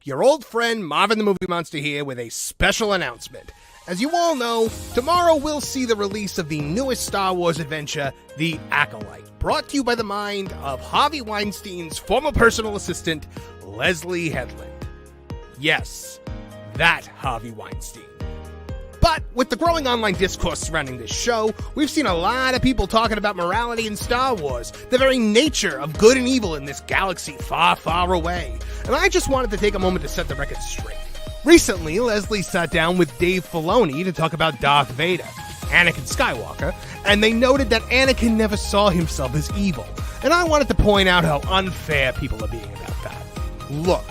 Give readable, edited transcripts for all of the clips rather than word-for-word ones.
Your old friend Marvin the Movie Monster here with a special announcement. As you all know, tomorrow we'll see the release of the newest Star Wars adventure, The Acolyte, brought to you by the mind of Harvey Weinstein's former personal assistant, Leslie Headland. Yes, that Harvey Weinstein. But with the growing online discourse surrounding this show, we've seen a lot of people talking about morality in Star Wars, the very nature of good and evil in this galaxy far, far away. And I just wanted to take a moment to set the record straight. Recently, Leslie sat down with Dave Filoni to talk about Darth Vader, Anakin Skywalker, and they noted that Anakin never saw himself as evil. And I wanted to point out how unfair people are being about that. Look,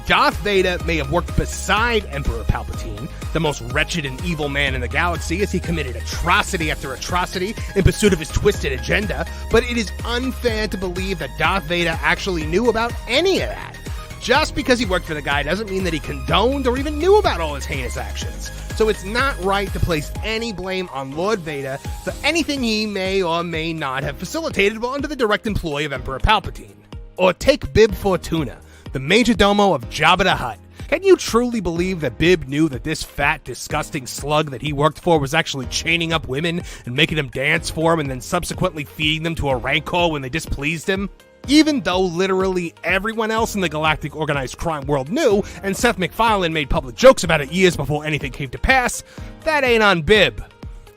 Darth Vader may have worked beside Emperor Palpatine, the most wretched and evil man in the galaxy, as he committed atrocity after atrocity in pursuit of his twisted agenda, but it is unfair to believe that Darth Vader actually knew about any of that. Just because he worked for the guy doesn't mean that he condoned or even knew about all his heinous actions. So it's not right to place any blame on Lord Vader for anything he may or may not have facilitated while under the direct employ of Emperor Palpatine. Or take Bib Fortuna, the majordomo of Jabba the Hutt. Can you truly believe that Bib knew that this fat, disgusting slug that he worked for was actually chaining up women and making them dance for him and then subsequently feeding them to a rancor when they displeased him? Even though literally everyone else in the galactic organized crime world knew, and Seth MacFarlane made public jokes about it years before anything came to pass, that ain't on Bib.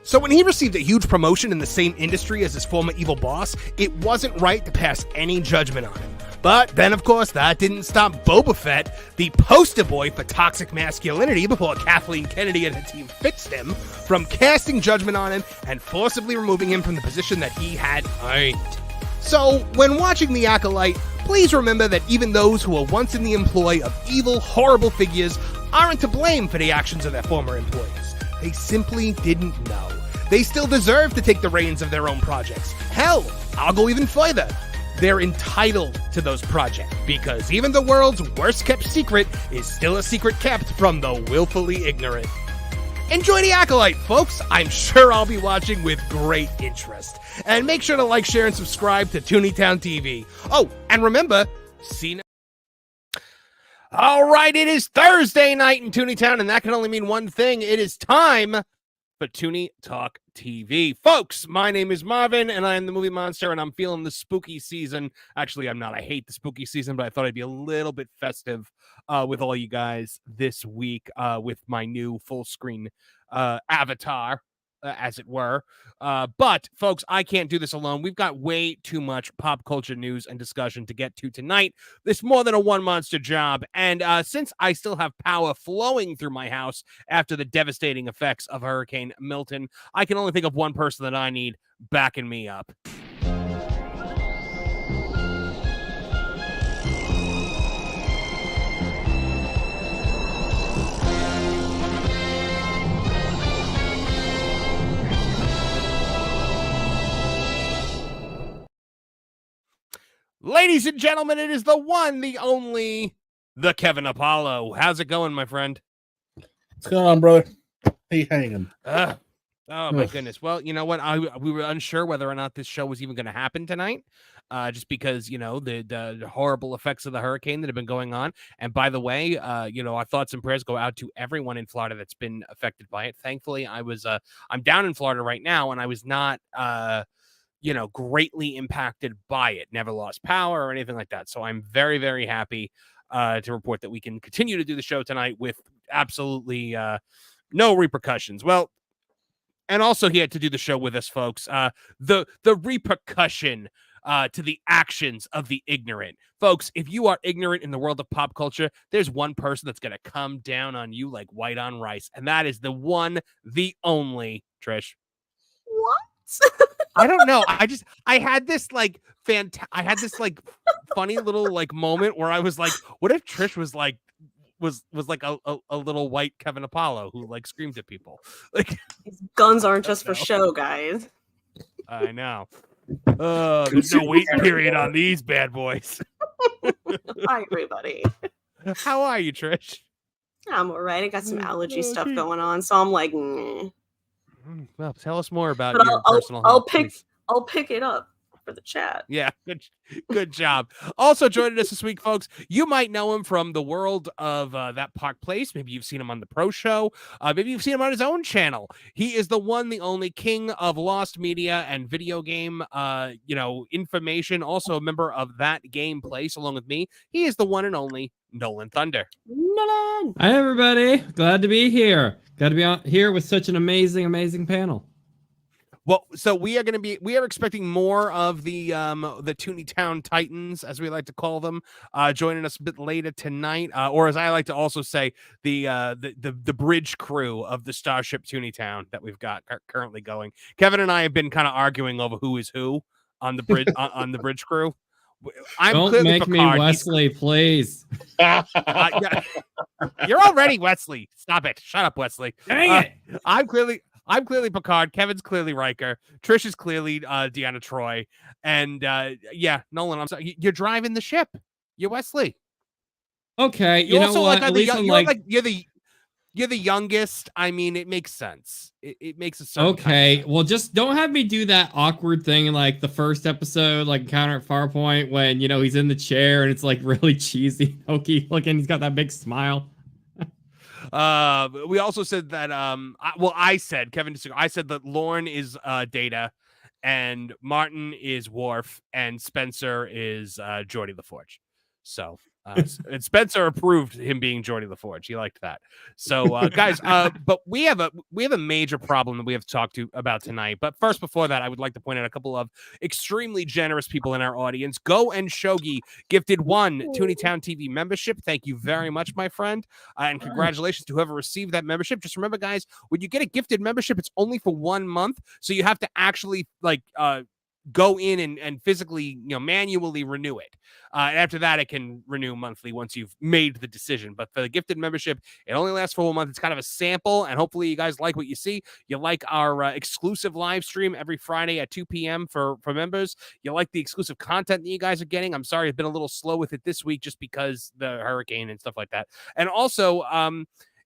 So when he received a huge promotion in the same industry as his former evil boss, it wasn't right to pass any judgment on him. But then, of course, that didn't stop Boba Fett, the poster boy for toxic masculinity before Kathleen Kennedy and her team fixed him, from casting judgment on him and forcibly removing him from the position that he had earned. So, when watching The Acolyte, please remember that even those who were once in the employ of evil, horrible figures aren't to blame for the actions of their former employers. They simply didn't know. They still deserve to take the reins of their own projects. Hell, I'll go even further. They're entitled to those projects, because even the world's worst kept secret is still a secret kept from the willfully ignorant. Enjoy The Acolyte, folks. I'm sure I'll be watching with great interest. And make sure to like, share, and subscribe to Tooney Talk TV. Oh, and remember, see... All right, it is Thursday night in Tooney Town, and that can only mean one thing. It is time for Tooney Talk TV. Folks, my name is Marvin, and I am the Movie Monster, and I'm feeling the spooky season. Actually, I'm not. I hate the spooky season, but I thought I'd be a little bit festive with all you guys this week with my new full-screen avatar, as it were. But, folks, I can't do this alone. We've got way too much pop culture news and discussion to get to tonight. This more than a one-monster job. And since I still have power flowing through my house after the devastating effects of Hurricane Milton, I can only think of one person that I need backing me up. Ladies and gentlemen, it is the one, the only, the Kevin Apollo. How's it going, my friend? What's going on, brother? How you hanging? Oh my goodness. Well, you know what? We were unsure whether or not this show was even going to happen tonight, just because the horrible effects of the hurricane that have been going on. And by the way, our thoughts and prayers go out to everyone in Florida that's been affected by it. Thankfully, I'm down in Florida right now, and I was not greatly impacted by it. Never lost power or anything like that. So I'm very, very happy to report that we can continue to do the show tonight with absolutely no repercussions. Well. And also here to do the show with us, folks, the repercussion to the actions of the ignorant. Folks, if you are ignorant in the world of pop culture, there's one person that's going to come down on you like white on rice, and that is the one, the only, Trish. What? I don't know. I had this like funny little like moment where I was like, what if Trish was like a little white Kevin Apollo who like screamed at people? Like, these guns aren't just for show, guys. I know. There's no waiting period on these bad boys. Hi, everybody. How are you, Trish? I'm all right. I got some allergy stuff going on, so I'm like, Well, tell us more about your personal health. I'll pick it up for the chat. Yeah, good job. Also joining us this week, folks, you might know him from the world of That Park Place. Maybe you've seen him on the Pro Show. Maybe you've seen him on his own channel. He is the one, the only king of lost media and video game, information. Also a member of That Game Place, along with me. He is the one and only Nolan Thunder. Nolan. Hi, everybody. Glad to be here. Glad to be on here with such an amazing panel. Well, so we are expecting more of the Tooney Town Titans, as we like to call them, joining us a bit later tonight, or as I like to also say, the bridge crew of the Starship Tooney Town that we've got currently going. Kevin and I have been kind of arguing over who is who on the bridge on the bridge crew. Don't make me Wesley, please. You're already Wesley. Stop it. Shut up, Wesley. Dang it. I'm clearly Picard. Kevin's clearly Riker. Trish is clearly Deanna Troi. And Nolan, I'm sorry. You're driving the ship. You're Wesley. Okay, you know what? At least you're the youngest. I mean, it makes sense. It makes a certain okay. Well, just don't have me do that awkward thing in like the first episode, like Encounter at Farpoint, when he's in the chair and it's like really cheesy, hokey looking. He's got that big smile. We also said that I said that Lorne is Data, and Martin is Worf, and Spencer is Geordi LaForge. So and Spencer approved him being Geordi LaForge. He liked that. So guys, but we have a major problem that we have to talk about tonight. But first, before that, I would like to point out a couple of extremely generous people in our audience. Go and Shogi gifted 1 Tooney Town TV membership. Thank you very much, my friend, and congratulations to whoever received that membership. Just remember, guys, when you get a gifted membership, it's only for 1 month, so you have to actually go in and physically, manually renew it. And after that, it can renew monthly once you've made the decision. But for the gifted membership, it only lasts for 1 month. It's kind of a sample, and hopefully you guys like what you see. You like our exclusive live stream every Friday at 2 p.m. for members. You like the exclusive content that you guys are getting. I'm sorry I've been a little slow with it this week just because the hurricane and stuff like that. And also,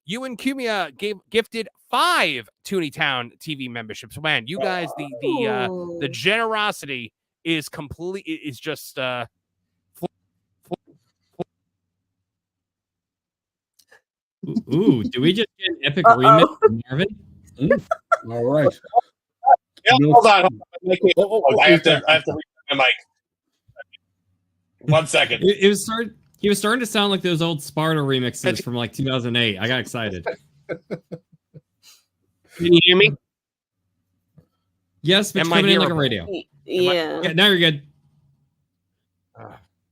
you and Kumia gifted 5 Tooney Town TV memberships. Man, you guys, the generosity is complete. Is just Ooh, do we just get an epic remix from Marvin? All right. Yeah, hold on. I have to read my mic. 1 second. He was starting to sound like those old Sparta remixes from like 2008. I got excited. Can you hear me? Yes, but it's coming in like a radio. Yeah. Now you're good.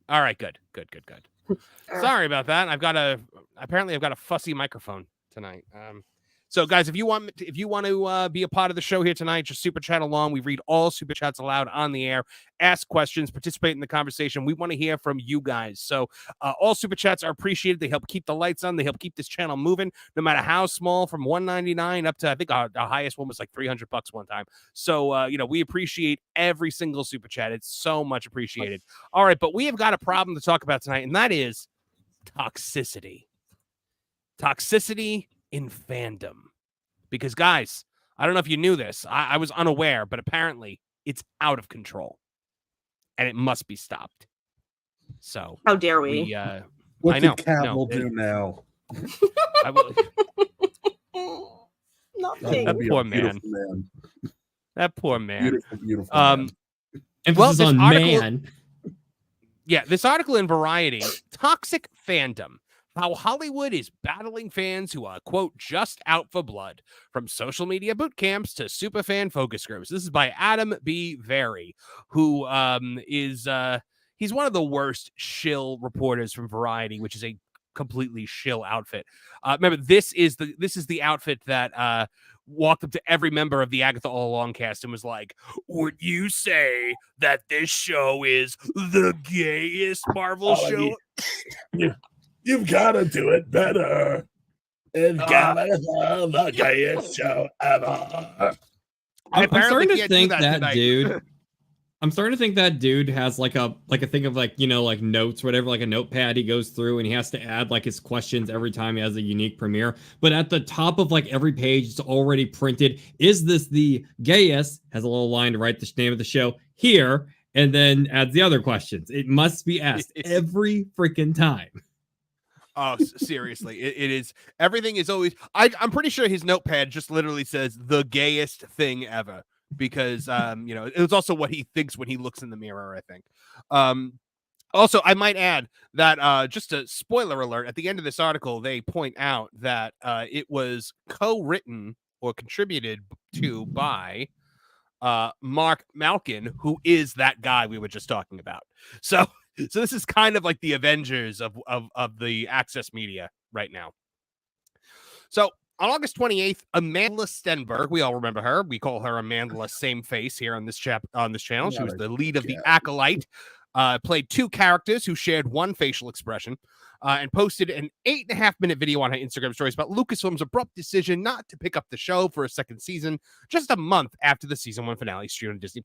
all right. Good. Sorry about that. I've got a fussy microphone tonight. So, guys, if you want to be a part of the show here tonight, just super chat along. We read all super chats aloud on the air. Ask questions, participate in the conversation. We want to hear from you guys. So, all super chats are appreciated. They help keep the lights on. They help keep this channel moving, no matter how small. From $1.99 up to, I think our highest one was like $300 one time. So, we appreciate every single super chat. It's so much appreciated. All right, but we have got a problem to talk about tonight, and that is toxicity. Toxicity in fandom. Because, guys, I don't know if you knew this. I was unaware, but apparently it's out of control, and it must be stopped. So How dare we? What I did know. Cavill do now? I will, Nothing. That Be a poor beautiful man. That poor man. Beautiful, beautiful man. Emphasis this on article- man. Yeah, this article in Variety, Toxic Fandom, how Hollywood is battling fans who are, quote, just out for blood, from social media boot camps to superfan focus groups. This is by Adam B. Very, who is he's one of the worst shill reporters from Variety, which is a completely shill outfit. Remember, this is the outfit that walked up to every member of the Agatha All Along cast and was like, would you say that this show is the gayest Marvel show? You've got to do it better. It's gotta be the gayest show ever. I'm starting to can't do think that that tonight. dude. I'm starting to think that dude has like a thing of like notes, whatever, like a notepad he goes through, and he has to add like his questions every time he has a unique premiere. But at the top of like every page, it's already printed. Is this the gayest? Has a little line to write the name of the show here, and then adds the other questions. It must be asked every freaking time. Oh, seriously, it is. Everything is always. I'm pretty sure his notepad just literally says the gayest thing ever, because it was also what he thinks when he looks in the mirror, I think. Also, I might add that just a spoiler alert, at the end of this article, they point out that it was co-written or contributed to by Mark Malkin, who is that guy we were just talking about. So this is kind of like the Avengers of the Access media right now. So on August 28th, Amanda Stenberg, we all remember her. We call her Amanda Same Face here on this channel. She was the lead of the Acolyte, played two characters who shared one facial expression, and posted an 8.5-minute video on her Instagram stories about Lucasfilm's abrupt decision not to pick up the show for a second season just a month after the season 1 finale streamed on Disney+.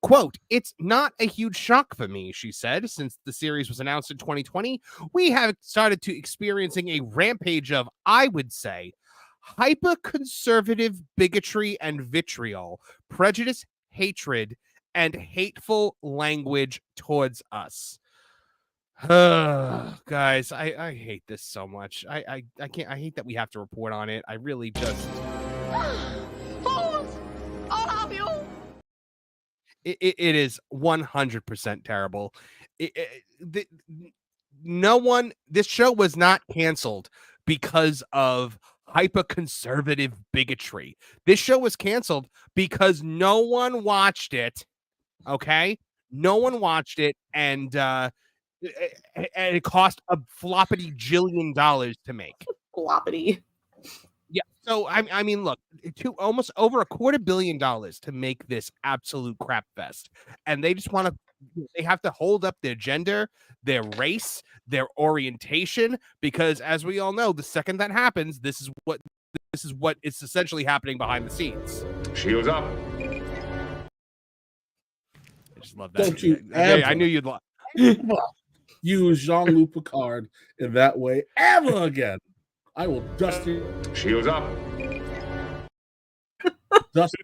Quote, "It's not a huge shock for me," she said. "Since the series was announced in 2020, we have started to experiencing a rampage of, I would say, hyper-conservative bigotry and vitriol, prejudice, hatred, and hateful language towards us." Guys, I hate this so much. I can't. I hate that we have to report on it. I really just. It is 100% terrible. This show was not canceled because of hyper-conservative bigotry. This show was canceled because no one watched it. Okay? No one watched it, and it cost a floppity jillion dollars to make. Floppity. Yeah. So I mean, look, to almost over $250 million to make this absolute crap fest, and they just want to. They have to hold up their gender, their race, their orientation, because as we all know, the second that happens, this is what is essentially happening behind the scenes. Shields up. I just love that. Don't you I knew you'd love. Use Jean-Luc Picard in that way ever again. I will Dusty Shields up.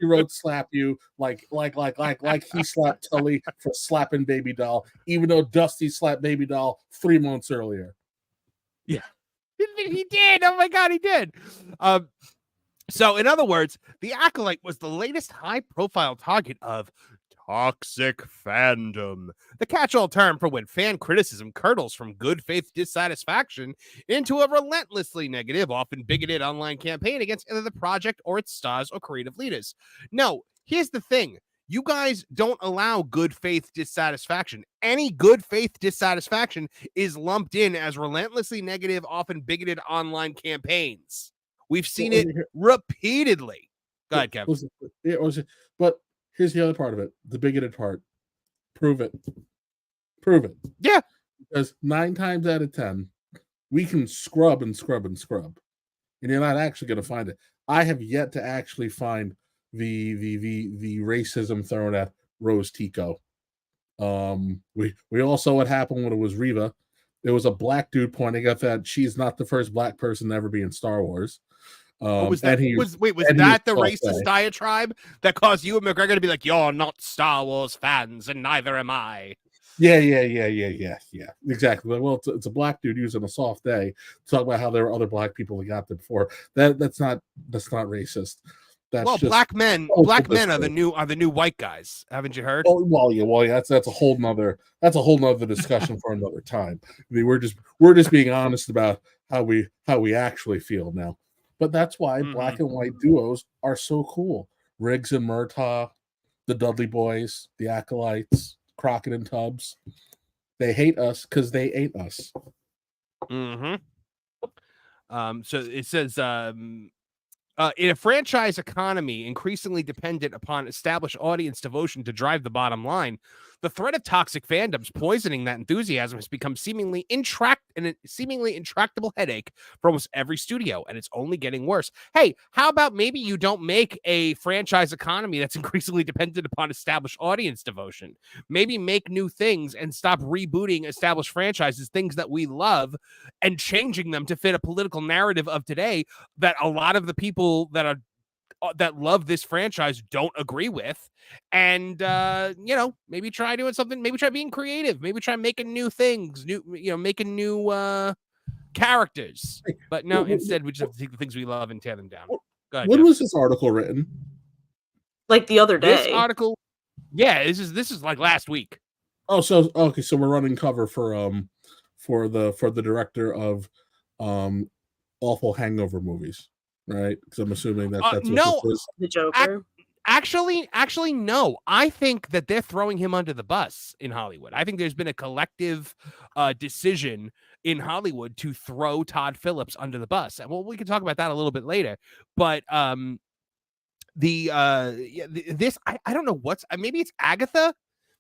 Road slap you like he slapped Tully for slapping Baby Doll, even though Dusty slapped Baby Doll 3 months earlier. Yeah, he did. Oh my God, he did. So in other words, the Acolyte was the latest high-profile target of toxic fandom, the catch-all term for when fan criticism curdles from good faith dissatisfaction into a relentlessly negative, often bigoted online campaign against either the project or its stars or creative leaders. No, here's the thing. You guys don't allow good faith dissatisfaction. Any good faith dissatisfaction is lumped in as relentlessly negative, often bigoted online campaigns. We've seen it repeatedly. Go ahead, Kevin. But here's the other part of it, the bigoted part. Prove it. Prove it. Yeah. Because 9 times out of 10, we can scrub and scrub and scrub, and you're not actually going to find it. I have yet to actually find the racism thrown at Rose Tico. We all saw what happened when it was Reva. There was a black dude pointing out that she's not the first black person to ever be in Star Wars. Was that and he was and he that the was racist diatribe that caused you and McGregor to be like, "You're not Star Wars fans, and neither am I"? Yeah. Exactly. Like, well, it's a black dude using a soft day to talk about how there were other black people that got there before. That's not racist. That's Well, just black men are the new white guys. Haven't you heard? well, yeah. That's a whole nother discussion for another time. I mean, we're just being honest about how we actually feel now. But that's why black and white duos are so cool. Riggs and Murtaugh, the Dudley Boys, the Acolytes, Crockett and Tubbs. They hate us because they ain't us. So it says, in a franchise economy increasingly dependent upon established audience devotion to drive the bottom line, the threat of toxic fandoms poisoning that enthusiasm has become seemingly intractable headache for almost every studio, and it's only getting worse. Hey, how about maybe you don't make a franchise economy that's increasingly dependent upon established audience devotion? Maybe make new things and stop rebooting established franchises, things that we love, and changing them to fit a political narrative of today that a lot of the people that love this franchise don't agree with. And maybe try doing something, maybe try being creative, maybe try making new things, making new characters. But no, instead we just have to take the things we love and tear them down. Go ahead, When Jeff. was this article written? Like the other day. This article, yeah, this is like last week. Oh, so okay, so we're running cover for the director of awful hangover movies, right? Because I'm assuming that's what no, this is. The Joker. Actually, no. I think that they're throwing him under the bus in Hollywood. I think there's been a collective decision in Hollywood to throw Todd Phillips under the bus. And well, we can talk about that a little bit later. But I don't know maybe it's Agatha.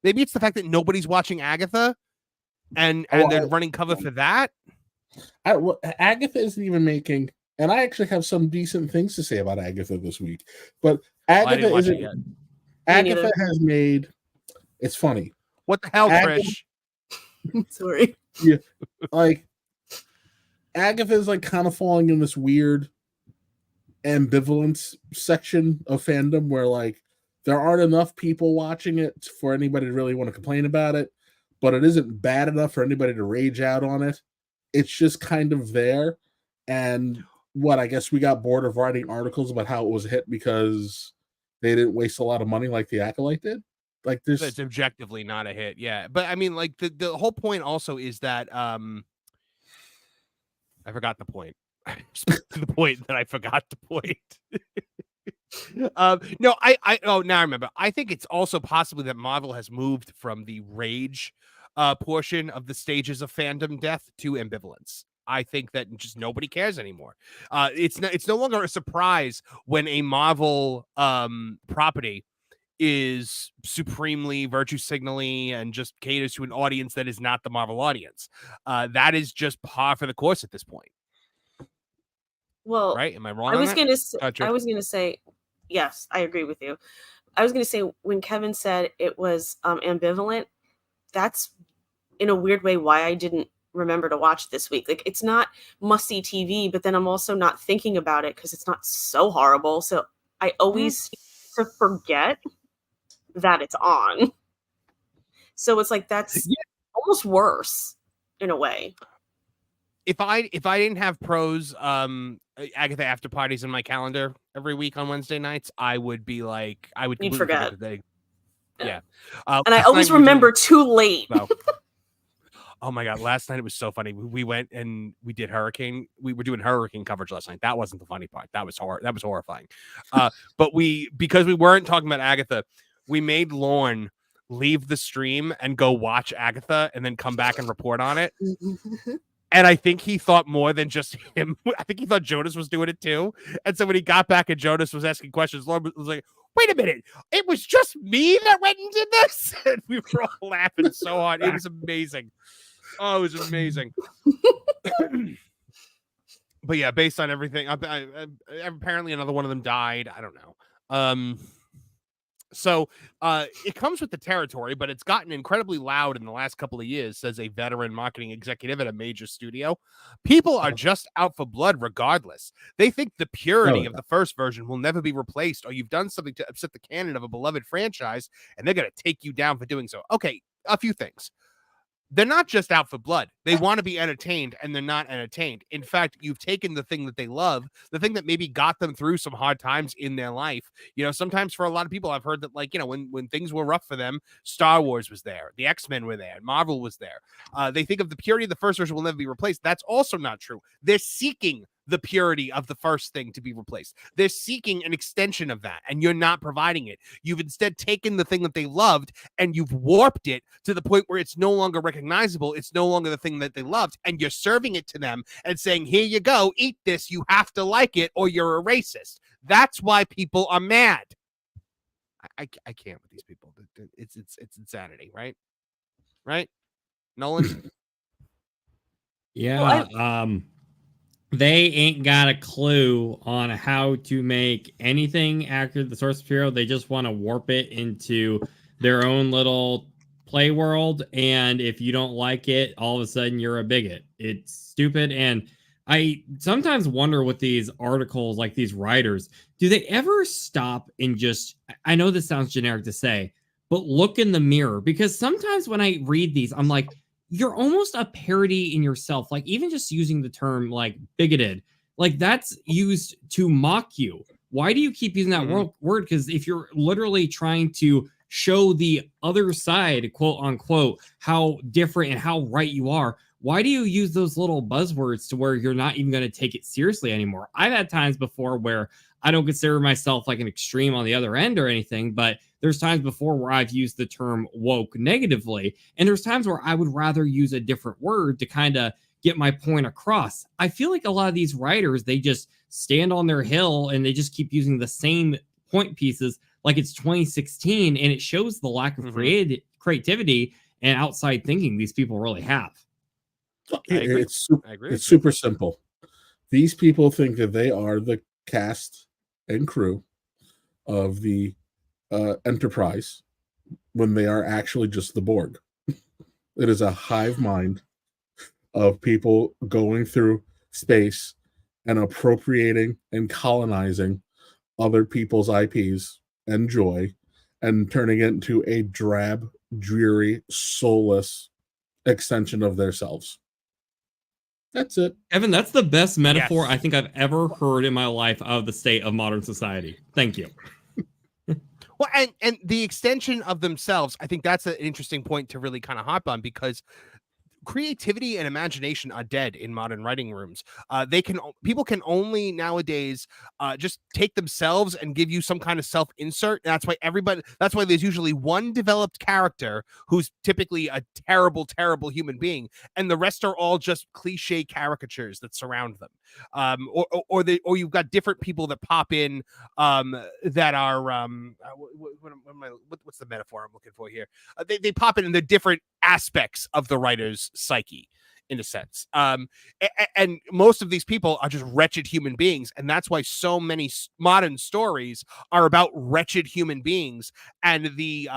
Maybe it's the fact that nobody's watching Agatha, and they're running cover for that. Agatha isn't even making. And I actually have some decent things to say about Agatha this week. But Agatha isn't. Agatha has made. It's funny. What the hell, Trish? Sorry. Yeah, like Agatha is like kind of falling in this weird ambivalence section of fandom where like there aren't enough people watching it for anybody to really want to complain about it, but it isn't bad enough for anybody to rage out on it. It's just kind of there. And I guess we got bored of writing articles about how it was a hit because they didn't waste a lot of money like the Acolyte did. Like this, it's objectively not a hit, yeah. But I mean, like the whole point also is that I forgot the point. To the point that I forgot the point. No, now I remember. I think it's also possibly that Marvel has moved from the rage portion of the stages of fandom death to ambivalence. I think that just nobody cares anymore. It's no longer a surprise when a Marvel property is supremely virtue signaling and just caters to an audience that is not the Marvel audience. That is just par for the course at this point. Well, right? Am I wrong? I was gonna say, yes, I agree with you. I was gonna say when Kevin said it was ambivalent, that's in a weird way why I didn't remember to watch this week. Like it's not must-see TV, but then I'm also not thinking about it because it's not so horrible. So I always seem to forget that it's on. So it's like that's almost worse in a way. If I didn't have pros Agatha after parties in my calendar every week on Wednesday nights, I would be like You'd forget. Yeah. And I always remember too late. Oh my God. Last night it was so funny. We went and we did hurricane. We were doing hurricane coverage last night. That wasn't the funny part. That was horrifying. But because we weren't talking about Agatha, we made Lorne leave the stream and go watch Agatha and then come back and report on it. And I think he thought more than just him. I think he thought Jonas was doing it too. And so when he got back and Jonas was asking questions, Lorne was like, wait a minute, it was just me that went and did this? And we were all laughing so hard. It was amazing. Oh, it was amazing. But yeah, based on everything, apparently another one of them died. I don't know. So it comes with the territory, but it's gotten incredibly loud in the last couple of years, says a veteran marketing executive at a major studio. People are just out for blood regardless. They think the purity of the first version will never be replaced, or you've done something to upset the canon of a beloved franchise, and they're going to take you down for doing so. Okay, a few things. They're not just out for blood. They want to be entertained, and they're not entertained. In fact, you've taken the thing that they love, the thing that maybe got them through some hard times in their life. You know, sometimes for a lot of people, I've heard that, like, you know, when things were rough for them, Star Wars was there, the X-Men were there, Marvel was there. They think of the purity of the first version will never be replaced. That's also not true. They're seeking the purity of the first thing to be replaced. They're seeking an extension of that, and you're not providing it. You've instead taken the thing that they loved and you've warped it to the point where it's no longer recognizable. It's no longer the thing that they loved, and you're serving it to them and saying, here you go, eat this. You have to like it or you're a racist. That's why people are mad. I can't with these people. It's insanity, right? Right? Nolan? Yeah. They ain't got a clue on how to make anything accurate to the source material. They just want to warp it into their own little play world. And if you don't like it, all of a sudden you're a bigot. It's stupid. And I sometimes wonder with these articles, like these writers, do they ever stop and just, I know this sounds generic to say, but look in the mirror? Because sometimes when I read these, I'm like, you're almost a parody in yourself. Like, even just using the term like bigoted, like that's used to mock you. Why do you keep using that word? Because if you're literally trying to show the other side, quote unquote, how different and how right you are, why do you use those little buzzwords to where you're not even going to take it seriously anymore? I've had times before where I don't consider myself like an extreme on the other end or anything, but there's times before where I've used the term woke negatively, and there's times where I would rather use a different word to kind of get my point across. I feel like a lot of these writers, they just stand on their hill and they just keep using the same point pieces like it's 2016, and it shows the lack of creativity and outside thinking these people really have. It's super simple. These people think that they are the cast and crew of the Enterprise when they are actually just the Borg. It is a hive mind of people going through space and appropriating and colonizing other people's IPs and joy and turning it into a drab, dreary, soulless extension of themselves. That's it. Evan, that's the best metaphor I think I've ever heard in my life of the state of modern society. Thank you. Well, and the extension of themselves, I think that's an interesting point to really kind of hop on, because creativity and imagination are dead in modern writing rooms. People can only nowadays just take themselves and give you some kind of self-insert. That's why there's usually one developed character who's typically a terrible, terrible human being, and the rest are all just cliche caricatures that surround them. Or you've got different people that pop in that are what's the metaphor I'm looking for here? They pop in the different aspects of the writer's psyche, in a sense. And most of these people are just wretched human beings, and that's why so many modern stories are about wretched human beings. And the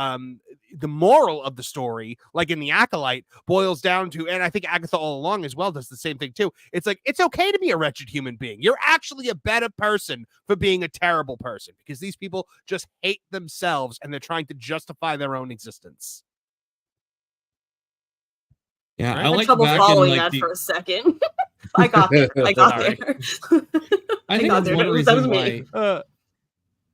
moral of the story, like in The Acolyte, boils down to, and I think Agatha all along as well does the same thing too. It's like, it's okay to be a wretched human being. You're actually a better person for being a terrible person, because these people just hate themselves and they're trying to justify their own existence. Yeah, I had trouble following that for a second. I got there. I got there. I think that's one reason why.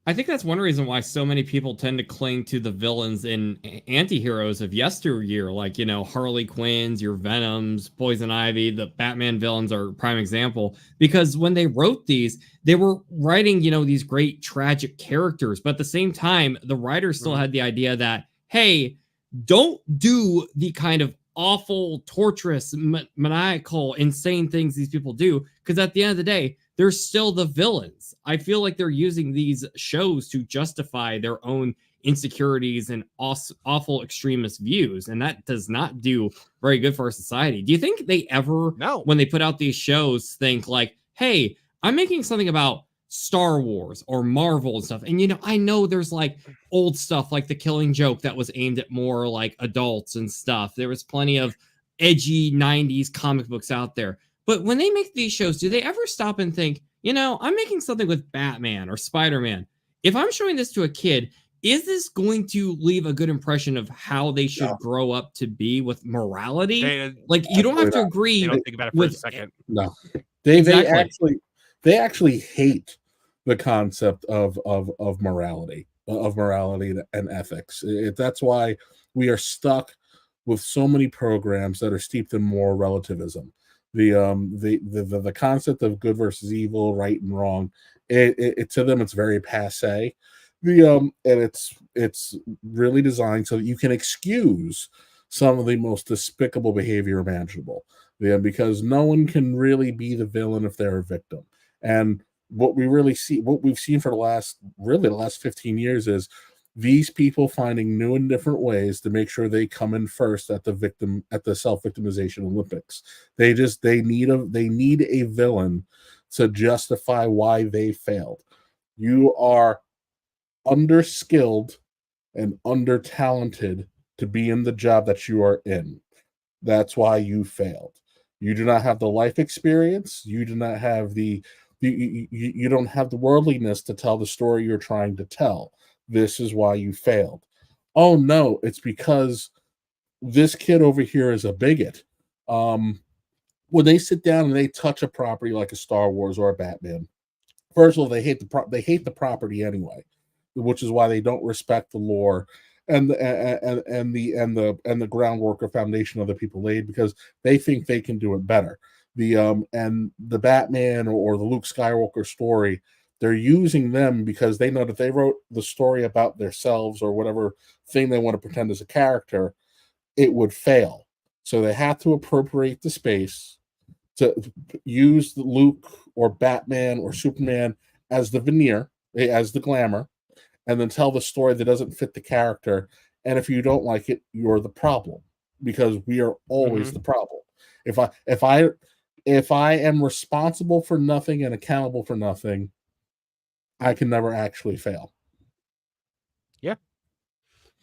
I think that's one reason why so many people tend to cling to the villains and anti-heroes of yesteryear, like, you know, Harley Quinns, your Venoms, Poison Ivy. The Batman villains are a prime example, because when they wrote these, they were writing, you know, these great tragic characters, but at the same time, the writers still had the idea that, hey, don't do the kind of awful, torturous, maniacal, insane things these people do, because at the end of the day, they're still the villains. I feel like they're using these shows to justify their own insecurities and awful extremist views, and that does not do very good for our society. Do you think they ever, when they put out these shows, think like, hey, I'm making something about Star Wars or Marvel and stuff. And, you know, I know there's like old stuff like the Killing Joke that was aimed at more like adults and stuff. There was plenty of edgy 90s comic books out there. But when they make these shows, do they ever stop and think, you know, I'm making something with Batman or Spider-Man. If I'm showing this to a kid, is this going to leave a good impression of how they should grow up to be with morality? Like, you don't have to agree. They don't think about it for a second. No, they actually hate the concept of morality, and ethics. That's why we are stuck with so many programs that are steeped in moral relativism. The concept of good versus evil, right and wrong, it to them it's very passé. And it's really designed so that you can excuse some of the most despicable behavior imaginable. Because no one can really be the villain if they're a victim. And what we've seen for the last 15 years is these people finding new and different ways to make sure they come in first at the self-victimization Olympics. They need a villain to justify why they failed. You are underskilled and under-talented to be in the job that you are in. That's why you failed. You do not have the life experience. You do not have you don't have the worldliness to tell the story you're trying to tell. This is why you failed. Oh no, it's because this kid over here is a bigot. When they sit down and they touch a property like a Star Wars or a Batman, first of all, they hate the property anyway, which is why they don't respect the lore and the groundwork or foundation other people laid, because they think they can do it better. And the Batman or the Luke Skywalker story, they're using them because they know that they wrote the story about themselves or whatever thing they want to pretend as a character, it would fail. So they have to appropriate the space to use the Luke or Batman or Superman as the veneer, as the glamour, and then tell the story that doesn't fit the character. And if you don't like it, you're the problem, because we are always the problem. If I am responsible for nothing and accountable for nothing, I can never actually fail.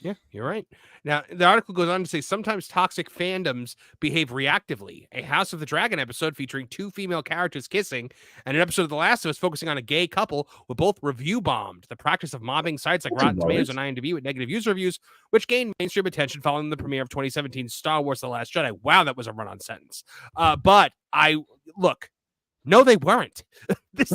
Yeah, you're right. Now, the article goes on to say sometimes toxic fandoms behave reactively. A House of the Dragon episode featuring 2 female characters kissing, and an episode of The Last of Us focusing on a gay couple were both review bombed. The practice of mobbing sites like Rotten Tomatoes and IMDb with negative user reviews, which gained mainstream attention following the premiere of 2017's Star Wars: The Last Jedi. Wow, that was a run-on sentence. But no, they weren't. This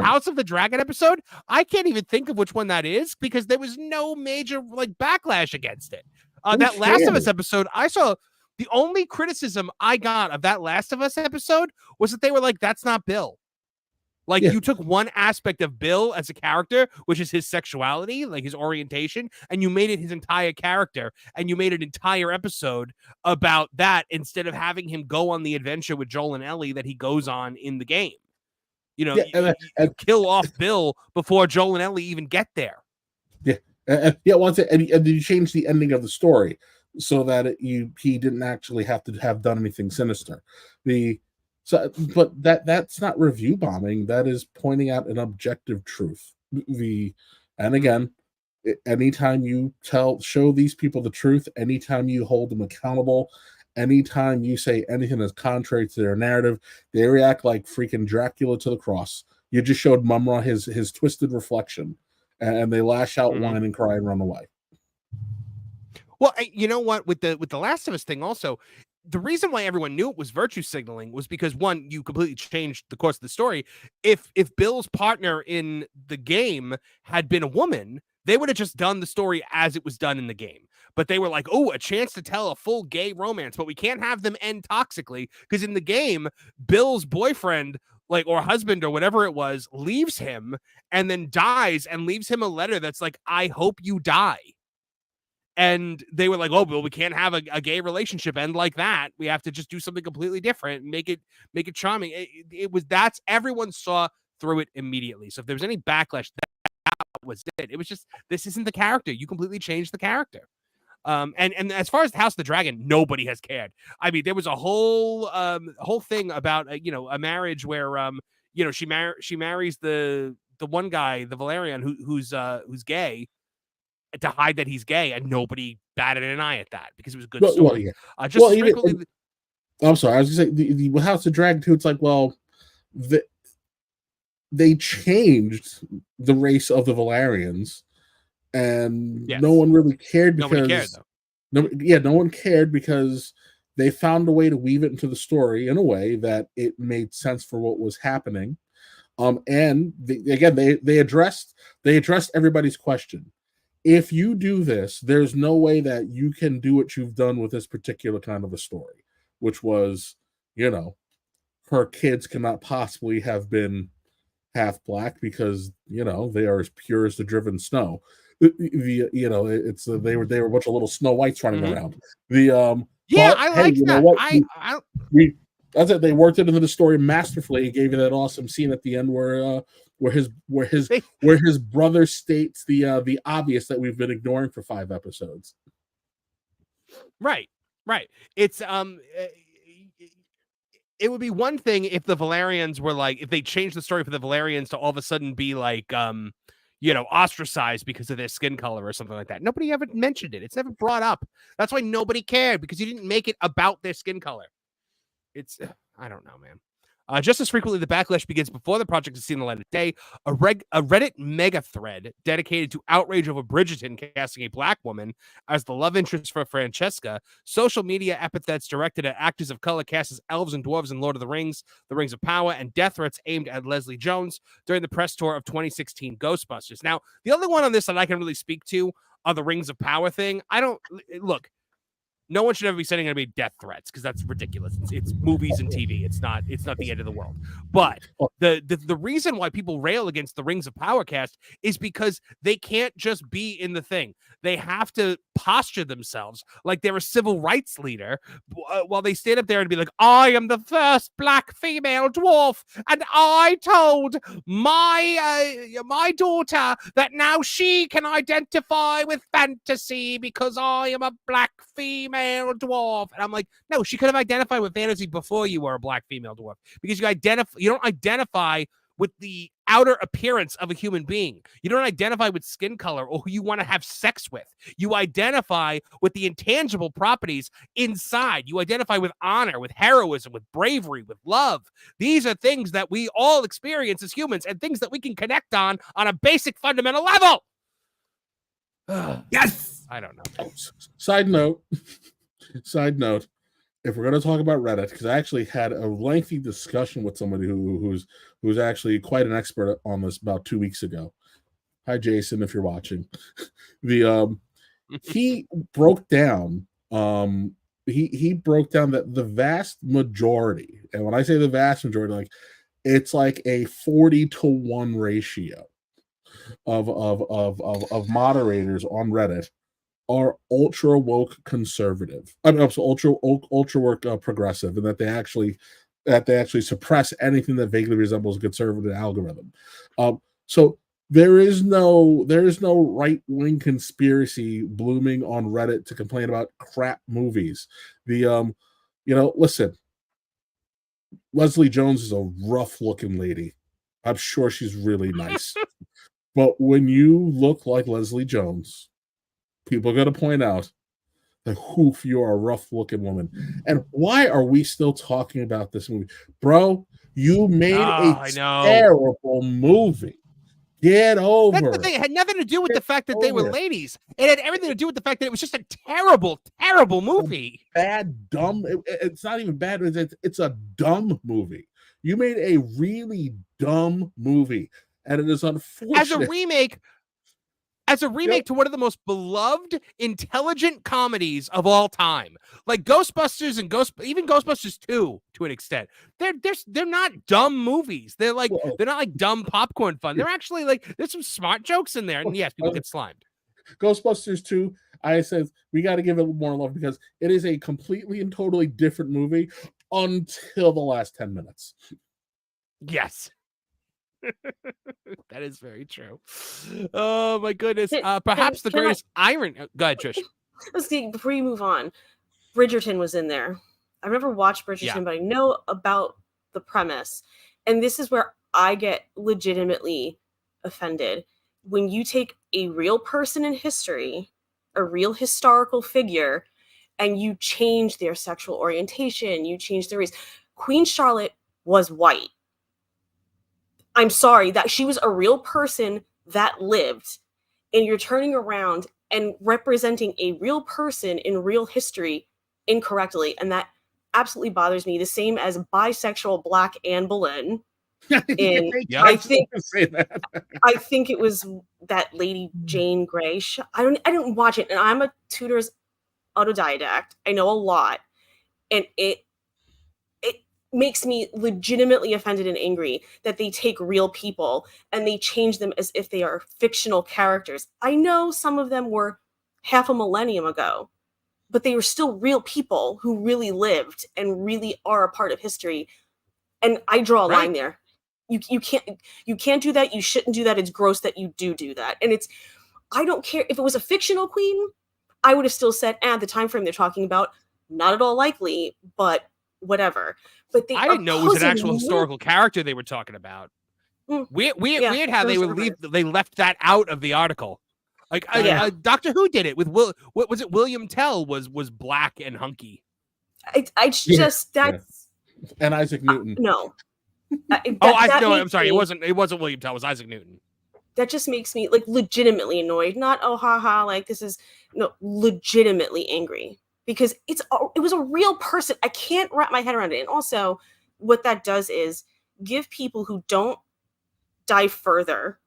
House of the Dragon episode, I can't even think of which one that is, because there was no major backlash against it. That Last of Us episode, I saw the only criticism I got of that Last of Us episode was that they were like, that's not Bill. You took one aspect of Bill as a character, which is his sexuality, like his orientation, and you made it his entire character, and you made an entire episode about that instead of having him go on the adventure with Joel and Ellie that he goes on in the game. You kill off Bill before Joel and Ellie even get there. And you change the ending of the story so that he didn't actually have to have done anything sinister. But that's not review bombing. That is pointing out an objective truth. And again, anytime you show these people the truth, anytime you hold them accountable, anytime you say anything that's contrary to their narrative, they react like freaking Dracula to the cross. You just showed Mumra his twisted reflection, and they lash out, whine, and cry, and run away. Well, you know what? With the Last of Us thing also, the reason why everyone knew it was virtue signaling was because, one, you completely changed the course of the story. If Bill's partner in the game had been a woman, they would have just done the story as it was done in the game. But they were like, oh, a chance to tell a full gay romance, but we can't have them end toxically, because in the game, Bill's boyfriend, or husband or whatever it was, leaves him and then dies and leaves him a letter that's like, I hope you die. And they were like, oh, well, we can't have a gay relationship end like that. We have to just do something completely different and make it charming. Everyone saw through it immediately. So if there was any backlash, that was it. It was just, this isn't the character. You completely changed the character. And as far as House of the Dragon, nobody has cared. I mean, there was a whole thing about a marriage where she marries the the one guy, the Valerian, who's gay, to hide that he's gay, and nobody batted an eye at that because it was a good story. Just as frequently. I'm sorry, I was going to say the House of Dragon too. It's like, well, they changed the race of the Valerians, and no one really cared because no one cared because they found a way to weave it into the story in a way that it made sense for what was happening. And they addressed everybody's question. If you do this, there's no way that you can do what you've done with this particular kind of a story, which was, her kids cannot possibly have been half black because, they are as pure as the driven snow. They were a bunch of little Snow Whites running around. I like that. That's it. They worked it into the story masterfully and gave you that awesome scene at the end where his brother states the obvious that we've been ignoring for 5 episodes. Right. It's it would be one thing if the Valerians were like, if they changed the story for the Valerians to all of a sudden be like ostracized because of their skin color or something like that. Nobody ever mentioned it. It's never brought up. That's why nobody cared, because you didn't make it about their skin color. It's, I don't know, man. Just as frequently, the backlash begins before the project has seen the light of day. A Reddit mega thread dedicated to outrage over Bridgerton casting a black woman as the love interest for Francesca. Social media epithets directed at actors of color cast as elves and dwarves in Lord of the Rings of Power, and death threats aimed at Leslie Jones during the press tour of 2016 Ghostbusters. Now, the only one on this that I can really speak to on the Rings of Power thing, look. No one should ever be sending anybody death threats because that's ridiculous. It's movies and TV. It's not the end of the world. But the reason why people rail against the Rings of Power cast is because they can't just be in the thing. They have to posture themselves like they're a civil rights leader while they stand up there and be like, I am the first black female dwarf, and I told my daughter that now she can identify with fantasy because I am a black female dwarf. And I'm like, no, she could have identified with fantasy before you were a black female dwarf, because you don't identify with the outer appearance of a human being. You don't identify with skin color or who you want to have sex with. You identify with the intangible properties inside. You identify with honor, with heroism, with bravery, with love. These are things that we all experience as humans and things that we can connect on a basic fundamental level. Yes! I don't know. Side note, if we're going to talk about Reddit, because I actually had a lengthy discussion with somebody who's actually quite an expert on this about 2 weeks ago. Hi, Jason, if you're watching. He broke down he broke down that the vast majority, and when I say the vast majority, like it's like a 40-to-1 ratio of moderators on Reddit are ultra woke conservative. I mean, ultra woke progressive, and that they actually suppress anything that vaguely resembles a conservative algorithm. So there is no right-wing conspiracy blooming on Reddit to complain about crap movies. Listen, Leslie Jones is a rough-looking lady. I'm sure she's really nice. But when you look like Leslie Jones, people are going to point out that, oof, you're a rough-looking woman. And why are we still talking about this movie? Bro, you made a terrible movie. Get over it. It had nothing to do with the fact that they were ladies. It had everything to do with the fact that it was just a terrible, terrible movie. It's not even bad. It's a dumb movie. You made a really dumb movie. And it is unfortunate. As a remake to one of the most beloved, intelligent comedies of all time, like Ghostbusters and even Ghostbusters 2 to an extent, they're not dumb movies. They're not like dumb popcorn fun. They're actually like, there's some smart jokes in there, and yes, people get slimed. Ghostbusters 2, I said we got to give it more love because it is a completely and totally different movie until the last 10 minutes. Yes. That is very true. Oh my goodness. Perhaps the greatest irony. Go ahead, Trish. Before you move on, Bridgerton was in there. I've never watched Bridgerton, but I know about the premise. And this is where I get legitimately offended when you take a real person in history, a real historical figure, and you change their sexual orientation, you change their race. Queen Charlotte was white. I'm sorry, that she was a real person that lived, and you're turning around and representing a real person in real history incorrectly, and that absolutely bothers me. The same as bisexual Black Anne Boleyn. And Yeah. I think say that. I think it was that Lady Jane Grey. I didn't watch it, and I'm a Tudor's autodidact. I know a lot, and it makes me legitimately offended and angry that they take real people and they change them as if they are fictional characters. I know some of them were half a millennium ago, but they were still real people who really lived and really are a part of history. And I draw a line there. You can't do that. You shouldn't do that. It's gross that you do that. And I don't care if it was a fictional queen, I would have still said, the time frame they're talking about, not at all likely, but whatever. But I didn't know it was an actual historical character they were talking about. Weird how they left that out of the article. Like Doctor Who did it with what was it? William Tell was black and hunky. And Isaac Newton. No. I'm sorry. It wasn't William Tell. It was Isaac Newton. That just makes me legitimately annoyed. Not this is legitimately angry. Because it was a real person. I can't wrap my head around it. And also, what that does is give people who don't dive further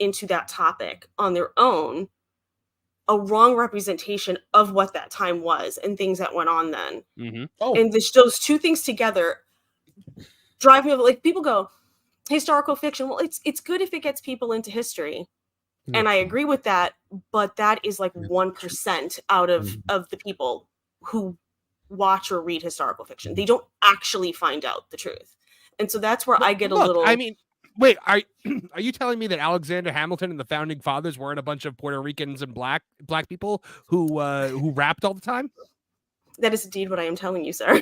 into that topic on their own a wrong representation of what that time was and things that went on then. Mm-hmm. And those two things together drive me over. People go, historical fiction. Well, it's good if it gets people into history. And I agree with that, but that is 1% out of the people who watch or read historical fiction. They don't actually find out the truth. And so that's where I get a little... I mean, wait, are you telling me that Alexander Hamilton and the Founding Fathers weren't a bunch of Puerto Ricans and black people who rapped all the time? That is indeed what I am telling you, sir.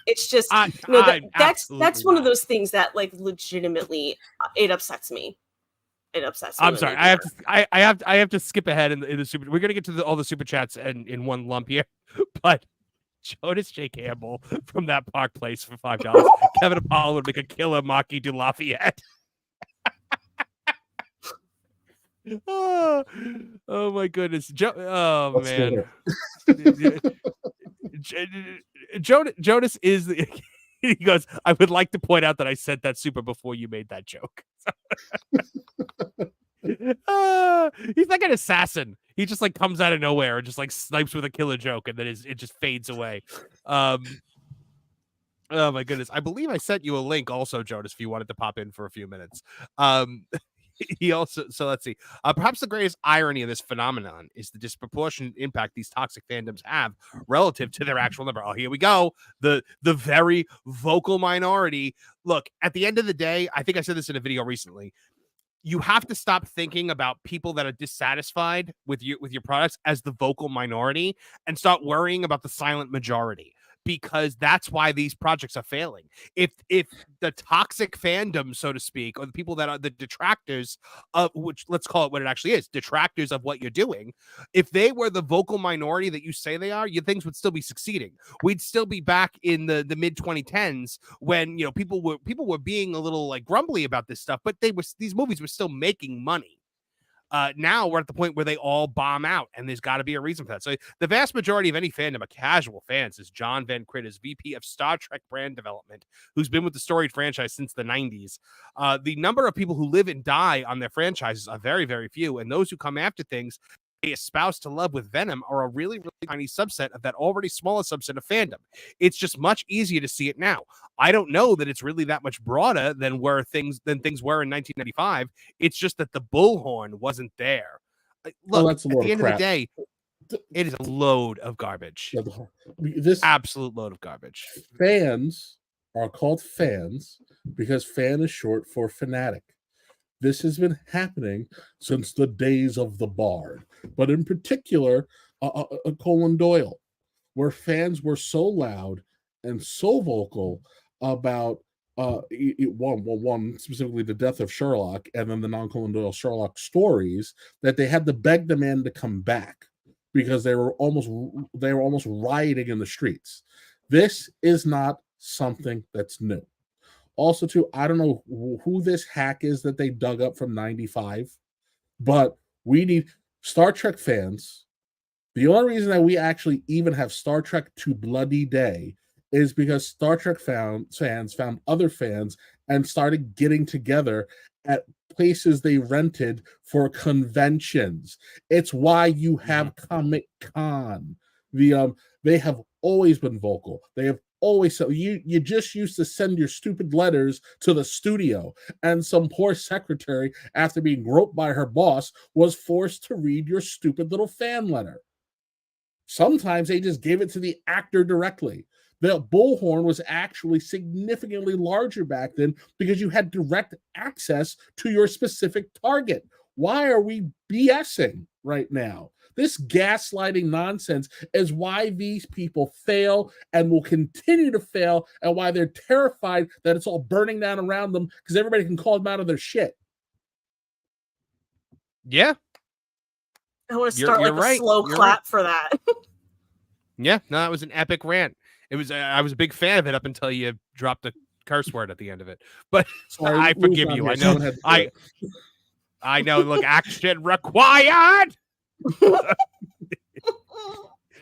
It's just... that's one of those things that legitimately, it upsets me. It upsets me. I'm sorry. I have to skip ahead in the super. We're gonna get to all the super chats in one lump here, but Jonas J. Campbell from that Park Place for $5. Kevin Apollo would make a killer Maki de Lafayette. oh my goodness. Man. Jonas is the. He goes, I would like to point out that I sent that super before you made that joke. He's like an assassin. He just comes out of nowhere and just snipes with a killer joke, and then it just fades away. Oh my goodness. I believe I sent you a link also, Jonas, if you wanted to pop in for a few minutes. He also, so let's see. Perhaps the greatest irony of this phenomenon is the disproportionate impact these toxic fandoms have relative to their actual number. Oh, here we go. The very vocal minority. Look, at the end of the day, I think I said this in a video recently. You have to stop thinking about people that are dissatisfied with your products as the vocal minority and start worrying about the silent majority. Because that's why these projects are failing. If the toxic fandom, so to speak, or the people that are the detractors of, which let's call it what it actually is, detractors of what you're doing, if they were the vocal minority that you say they are, your things would still be succeeding. We'd still be back in the mid 2010s when people were being a little grumbly about this stuff, but these movies were still making money. Now we're at the point where they all bomb out, and there's got to be a reason for that. So the vast majority of any fandom are casual fans, as John Van Critters, VP of Star Trek brand development, who's been with the storied franchise since the 90s. The number of people who live and die on their franchises are very, very few, and those who come after things they espouse to love with venom are a really, really tiny subset of that already smaller subset of fandom. It's just much easier to see it now. I don't know that it's really that much broader than things were in 1995. It's just that the bullhorn wasn't there. Look, at the end of the day, it is a load of garbage. This absolute load of garbage. Fans are called fans because fan is short for fanatic. This has been happening since the days of the Bard, but in particular, Conan Doyle, where fans were so loud and so vocal about one specifically the death of Sherlock, and then the non-Conan Doyle Sherlock stories, that they had to beg the man to come back because they were almost rioting in the streets. This is not something that's new. Also, too, I don't know who this hack is that they dug up from '95, but we need Star Trek fans. The only reason that we actually even have Star Trek to bloody day is because Star Trek fans found other fans and started getting together at places they rented for conventions. It's why you have Comic Con. They have always been vocal. They have always, so you just used to send your stupid letters to the studio, and some poor secretary, after being groped by her boss, was forced to read your stupid little fan letter. Sometimes they just gave it to the actor directly. The bullhorn was actually significantly larger back then because you had direct access to your specific target. Why are we BSing right now? This gaslighting nonsense is why these people fail and will continue to fail, and why they're terrified that it's all burning down around them because everybody can call them out of their shit. Yeah. I want to start You're like right. a slow You're clap for that. Yeah, no, that was an epic rant. It was. I was a big fan of it up until you dropped a curse word at the end of it. But Sorry, I forgive you. I know. I know. Look, action required.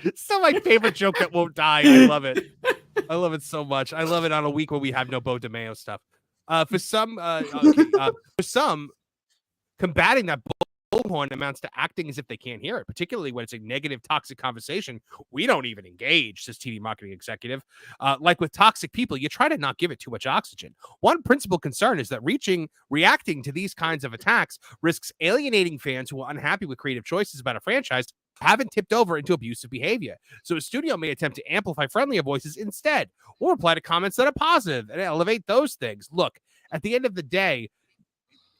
It's still my favorite joke that won't die. I love it. I love it so much. I love it on a week where we have no Bo DeMeo stuff. For some, combating that bullhorn amounts to acting as if they can't hear it, particularly when it's a negative, toxic conversation. We don't even engage, says TV marketing executive. Like with toxic people, you try to not give it too much oxygen. One principal concern is that reacting to these kinds of attacks risks alienating fans who are unhappy with creative choices about a franchise, haven't tipped over into abusive behavior. So a studio may attempt to amplify friendlier voices instead, or reply to comments that are positive and elevate those things. Look, at the end of the day,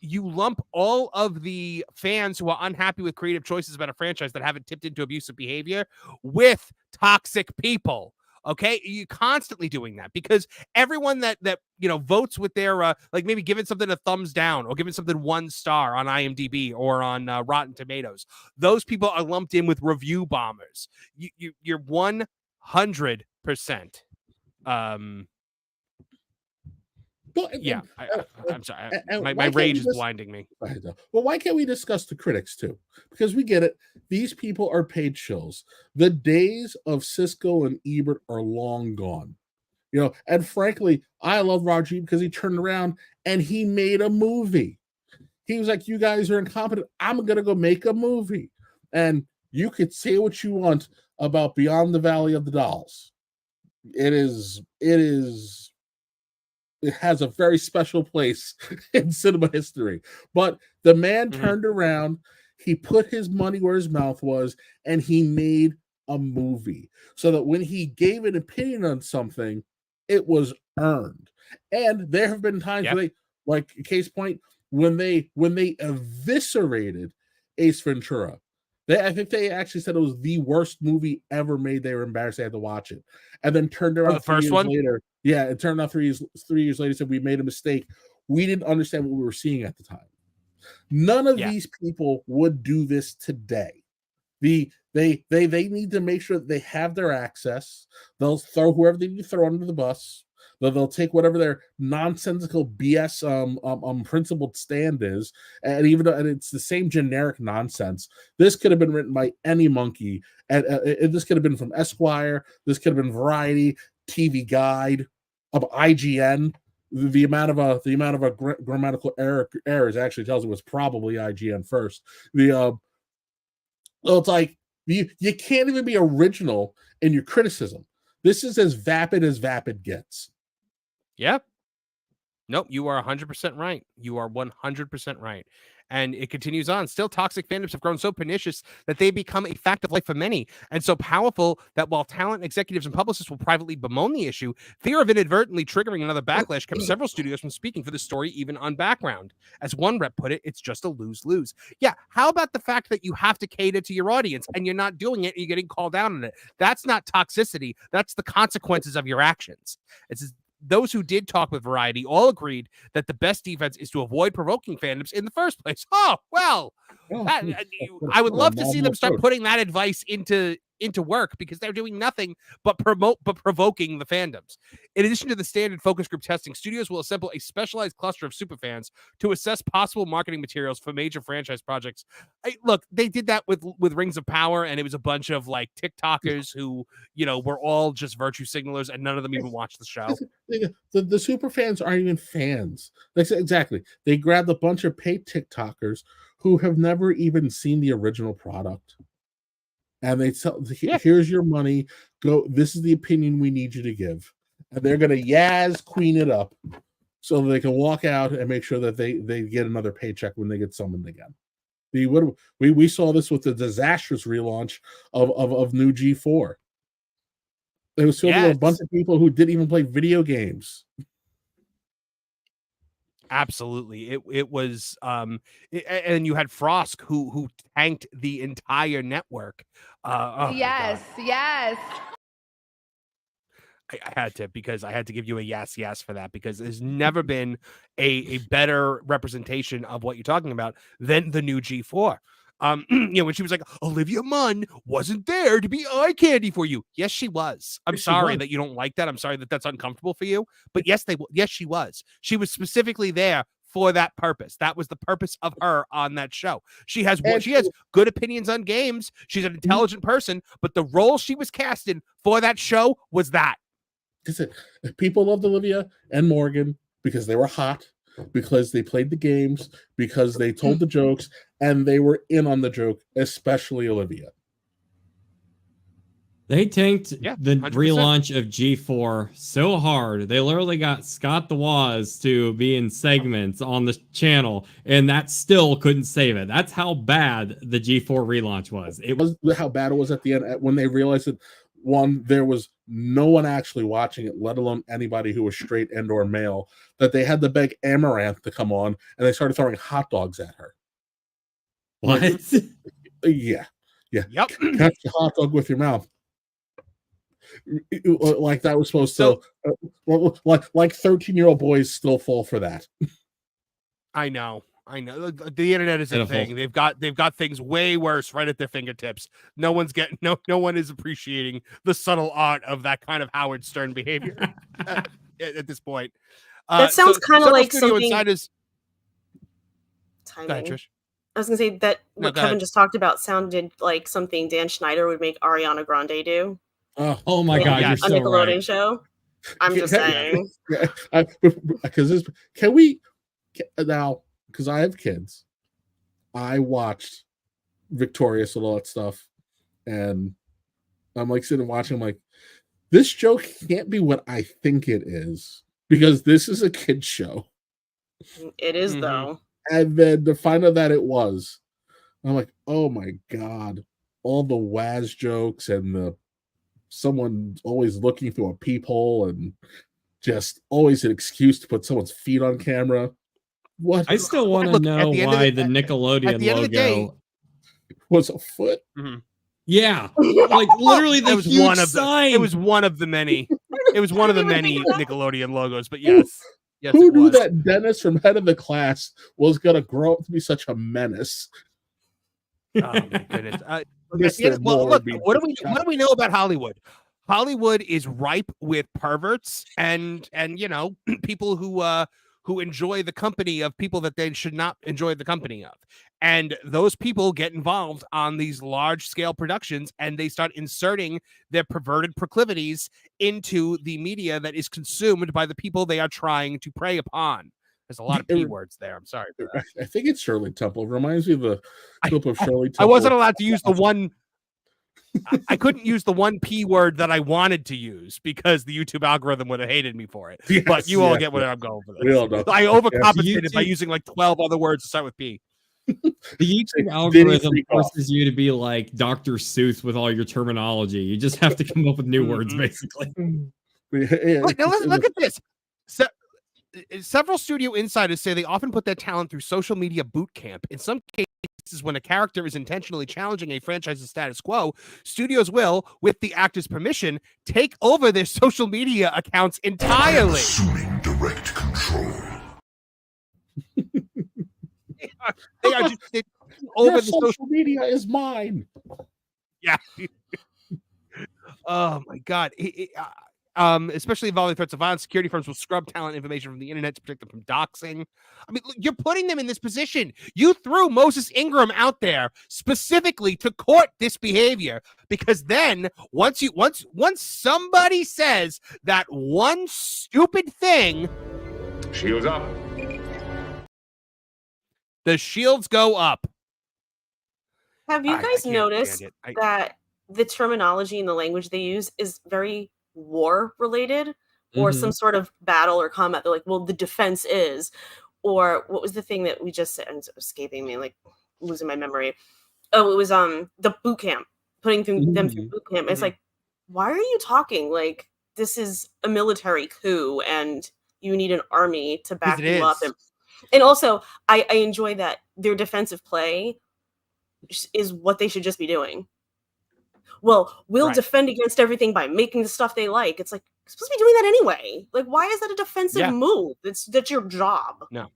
you lump all of the fans who are unhappy with creative choices about a franchise that haven't tipped into abusive behavior with toxic people. Okay, you're constantly doing that because everyone that votes with their like maybe giving something a thumbs down or giving something 1 star on IMDb or on Rotten Tomatoes, those people are lumped in with review bombers. You're 100%. Yeah, I'm sorry. My rage is blinding me. Well, why can't we discuss the critics too? Because we get it. These people are paid shills. The days of Siskel and Ebert are long gone. And frankly, I love Roger because he turned around and he made a movie. He was like, "You guys are incompetent. I'm gonna go make a movie." And you could say what you want about Beyond the Valley of the Dolls. It has a very special place in cinema history. But the man turned around, he put his money where his mouth was, and he made a movie. So that when he gave an opinion on something, it was earned. And there have been times where they, like case point, when they eviscerated Ace Ventura. I think they actually said it was the worst movie ever made. They were embarrassed they had to watch it. And then turned around the first one later. Yeah, it turned out 3 years later, said we made a mistake. We didn't understand what we were seeing at the time. None of these people would do this today. They need to make sure that they have their access. They'll throw whoever they need to throw under the bus. They'll take whatever their nonsensical BS principled stand is, and even though it's the same generic nonsense, this could have been written by any monkey, and this could have been from Esquire, this could have been Variety, TV Guide, of IGN. The amount of grammatical errors actually tells it was probably IGN first. So it's like you can't even be original in your criticism. This is as vapid gets. Yeah. Nope, you are 100% right. You are 100% right. And it continues on. Still, toxic fandoms have grown so pernicious that they become a fact of life for many, and so powerful that while talent executives and publicists will privately bemoan the issue, fear of inadvertently triggering another backlash kept several studios from speaking for the story, even on background. As one rep put it, it's just a lose-lose. Yeah, how about the fact that you have to cater to your audience and you're not doing it and you're getting called out on it? That's not toxicity. That's the consequences of your actions. those who did talk with Variety all agreed that the best defense is to avoid provoking fandoms in the first place. Oh, well, I would love to see them start putting that advice into work, because they're doing nothing but provoking the fandoms. In addition to the standard focus group testing, studios will assemble a specialized cluster of superfans to assess possible marketing materials for major franchise projects. Look, they did that with Rings of Power, and it was a bunch of like TikTokers who, were all just virtue signalers, and none of them even watched the show. The super fans aren't even fans. Exactly. They grabbed a bunch of paid TikTokers who have never even seen the original product. And they tell, here's your money. Go. This is the opinion we need you to give. And they're going to Yaz Queen it up so they can walk out and make sure that they get another paycheck when they get summoned again. We saw this with the disastrous relaunch of new G4. It was filled with a bunch of people who didn't even play video games. Absolutely. It was and you had Frosk who tanked the entire network. Yes. I had to, because I had to give you a yes for that, because there's never been a better representation of what you're talking about than the new G4. When she was like, Olivia Munn wasn't there to be eye candy for you. Yes, she was. I'm sorry that you don't like that. I'm sorry that that's uncomfortable for you. But yes, she was. She was specifically there for that purpose. That was the purpose of her on that show. She has good opinions on games. She's an intelligent person, but the role she was cast in for that show was that. People loved Olivia and Morgan because they were hot, because they played the games, because they told the jokes, and they were in on the joke, especially Olivia. They tanked the 100%. Relaunch of G4 so hard. They literally got Scott the Woz to be in segments on the channel, and that still couldn't save it. That's how bad the G4 relaunch was. It was how bad it was at the end when they realized that, one, there was no one actually watching it, let alone anybody who was straight and or male, that they had to beg Amaranth to come on, and they started throwing hot dogs at her. What? Yeah. Yep. Catch the hot dog with your mouth. Like that was supposed to, like 13-year-old boys still fall for that. I know. The internet is a thing. They've got things way worse right at their fingertips. No one is appreciating the subtle art of that kind of Howard Stern behavior at this point. That sounds kind of like something. Insiders... Timing. Go ahead, Trish. I was gonna say that what Kevin just talked about sounded like something Dan Schneider would make Ariana Grande do. Oh my God, you're so Nickelodeon right. show. I'm just saying. Because can we now? Because I have kids, I watched Victorious and all that stuff, and I'm like sitting and watching. I'm like, this joke can't be what I think it is, because this is a kid's show. It is though. And then to find out that it was, I'm like, oh my God, all the Waz jokes and the someone always looking through a peephole and just always an excuse to put someone's feet on camera. What? I still want to know why the Nickelodeon logo was a foot. Mm-hmm. Yeah, like literally the huge sign. It was one of the many. It was one of the many Nickelodeon logos. But yes, who knew that Dennis from Head of the Class was going to grow up to be such a menace? Oh my goodness! Well, look, what do we know about Hollywood? Hollywood is ripe with perverts and people who enjoy the company of people that they should not enjoy the company of. And those people get involved on these large-scale productions, and they start inserting their perverted proclivities into the media that is consumed by the people they are trying to prey upon. There's a lot of P words there. I'm sorry for that. I think it's Shirley Temple. It reminds me of the clip of Shirley Temple. I wasn't allowed to use the one... I couldn't use the one P word that I wanted to use because the YouTube algorithm would have hated me for it. Yes, but you all get what I'm going for. This. I overcompensated by using like 12 other words to start with P. The YouTube algorithm forces you to be like Dr. Seuss with all your terminology. You just have to come up with new words, basically. Look at this. Several studio insiders say they often put their talent through social media boot camp. In some cases, when a character is intentionally challenging a franchise's status quo, studios will, with the actor's permission, take over their social media accounts entirely. Assuming direct control. They are just over Your the social media is mine. Yeah. Oh my God. Especially involving threats of violence, security firms will scrub talent information from the internet to protect them from doxing. I mean, look, you're putting them in this position. You threw Moses Ingram out there specifically to court this behavior, because then once somebody says that one stupid thing, Shields up. the shields go up. Have you I guys can't noticed stand it. that the terminology and the language they use is very war related, or some sort of battle or combat? They're like, well, the defense is, or what was the thing that we just said? It's escaping me, like losing my memory. Oh, it was the boot camp, putting them through boot camp. It's like, why are you talking like this is a military coup and you need an army to back you up? And also, I enjoy that their defensive play is what they should just be doing. Well, we'll defend against everything by making the stuff they like. It's like, you're supposed to be doing that anyway. Like, why is that a defensive move? That's your job. No.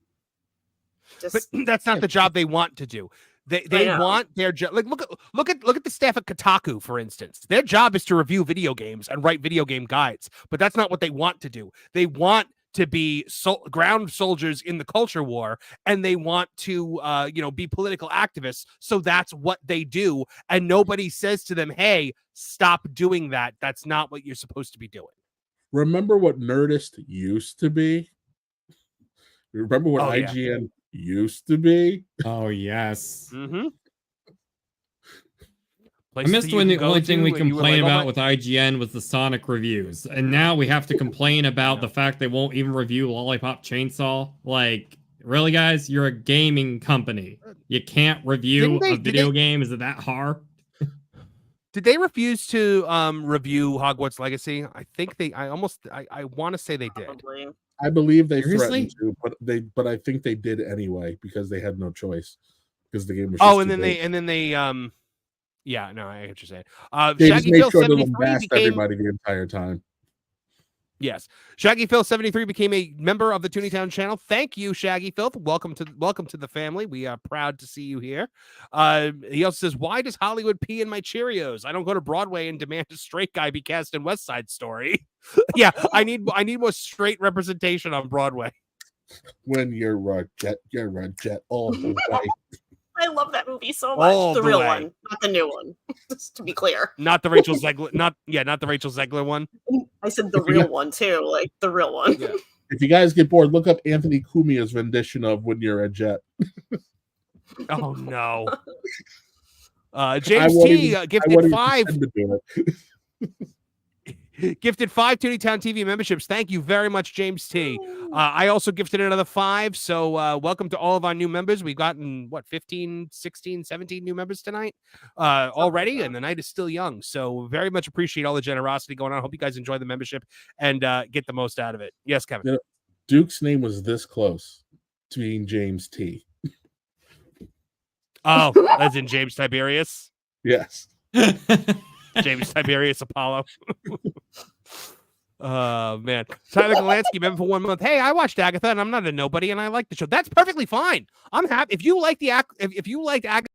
But that's not the job they want to do. They want their job. Like, look at the staff at Kotaku, for instance. Their job is to review video games and write video game guides, but that's not what they want to do. They want to be ground soldiers in the culture war, and they want to be political activists. So that's what they do, and nobody says to them, hey, stop doing that. That's not what you're supposed to be doing. Remember what Nerdist used to be? Remember what IGN used to be? Oh yes. I missed when the only thing we complained about with IGN was the Sonic reviews. And now we have to complain about the fact they won't even review Lollipop Chainsaw. Like, really, guys? You're a gaming company. You can't review a video game? Is it that hard? Did they refuse to review Hogwarts Legacy? I think I want to say they did. I believe they threatened to, but I think they did anyway because they had no choice because the game was just yeah, no, I get what you're saying. They Shaggy just made Phil sure to 73 lambast became everybody the entire time. Yes, Shaggy Phil 73 became a member of the Tooney Town channel. Thank you, Shaggy Phil. Welcome to the family. We are proud to see you here. He also says, "Why does Hollywood pee in my Cheerios? I don't go to Broadway and demand a straight guy be cast in West Side Story." Yeah, I need more straight representation on Broadway. When you're a jet all the way. I love that movie so much. The real one, not the new one. Just to be clear. Not the Rachel Zegler, not the Rachel Zegler one. I said the real one too, like the real one. Yeah. If you guys get bored, look up Anthony Cumia's rendition of When You're a Jet. Oh no. James T gifted 5. Gifted 5 Tooney Town TV memberships. Thank you very much, James T. I also gifted another 5. So welcome to all of our new members. We've gotten 15, 16, 17 new members tonight already, and the night is still young. So very much appreciate all the generosity going on. I hope you guys enjoy the membership and get the most out of it. Yes, Kevin. You know, Duke's name was this close to being James T. Oh, as in James Tiberius? Yes. James Tiberius Apollo. Oh man, Tyler Galansky, member for 1 month. Hey, I watched Agatha, and I'm not a nobody, and I like the show. That's perfectly fine. I'm happy if you like if you liked Agatha,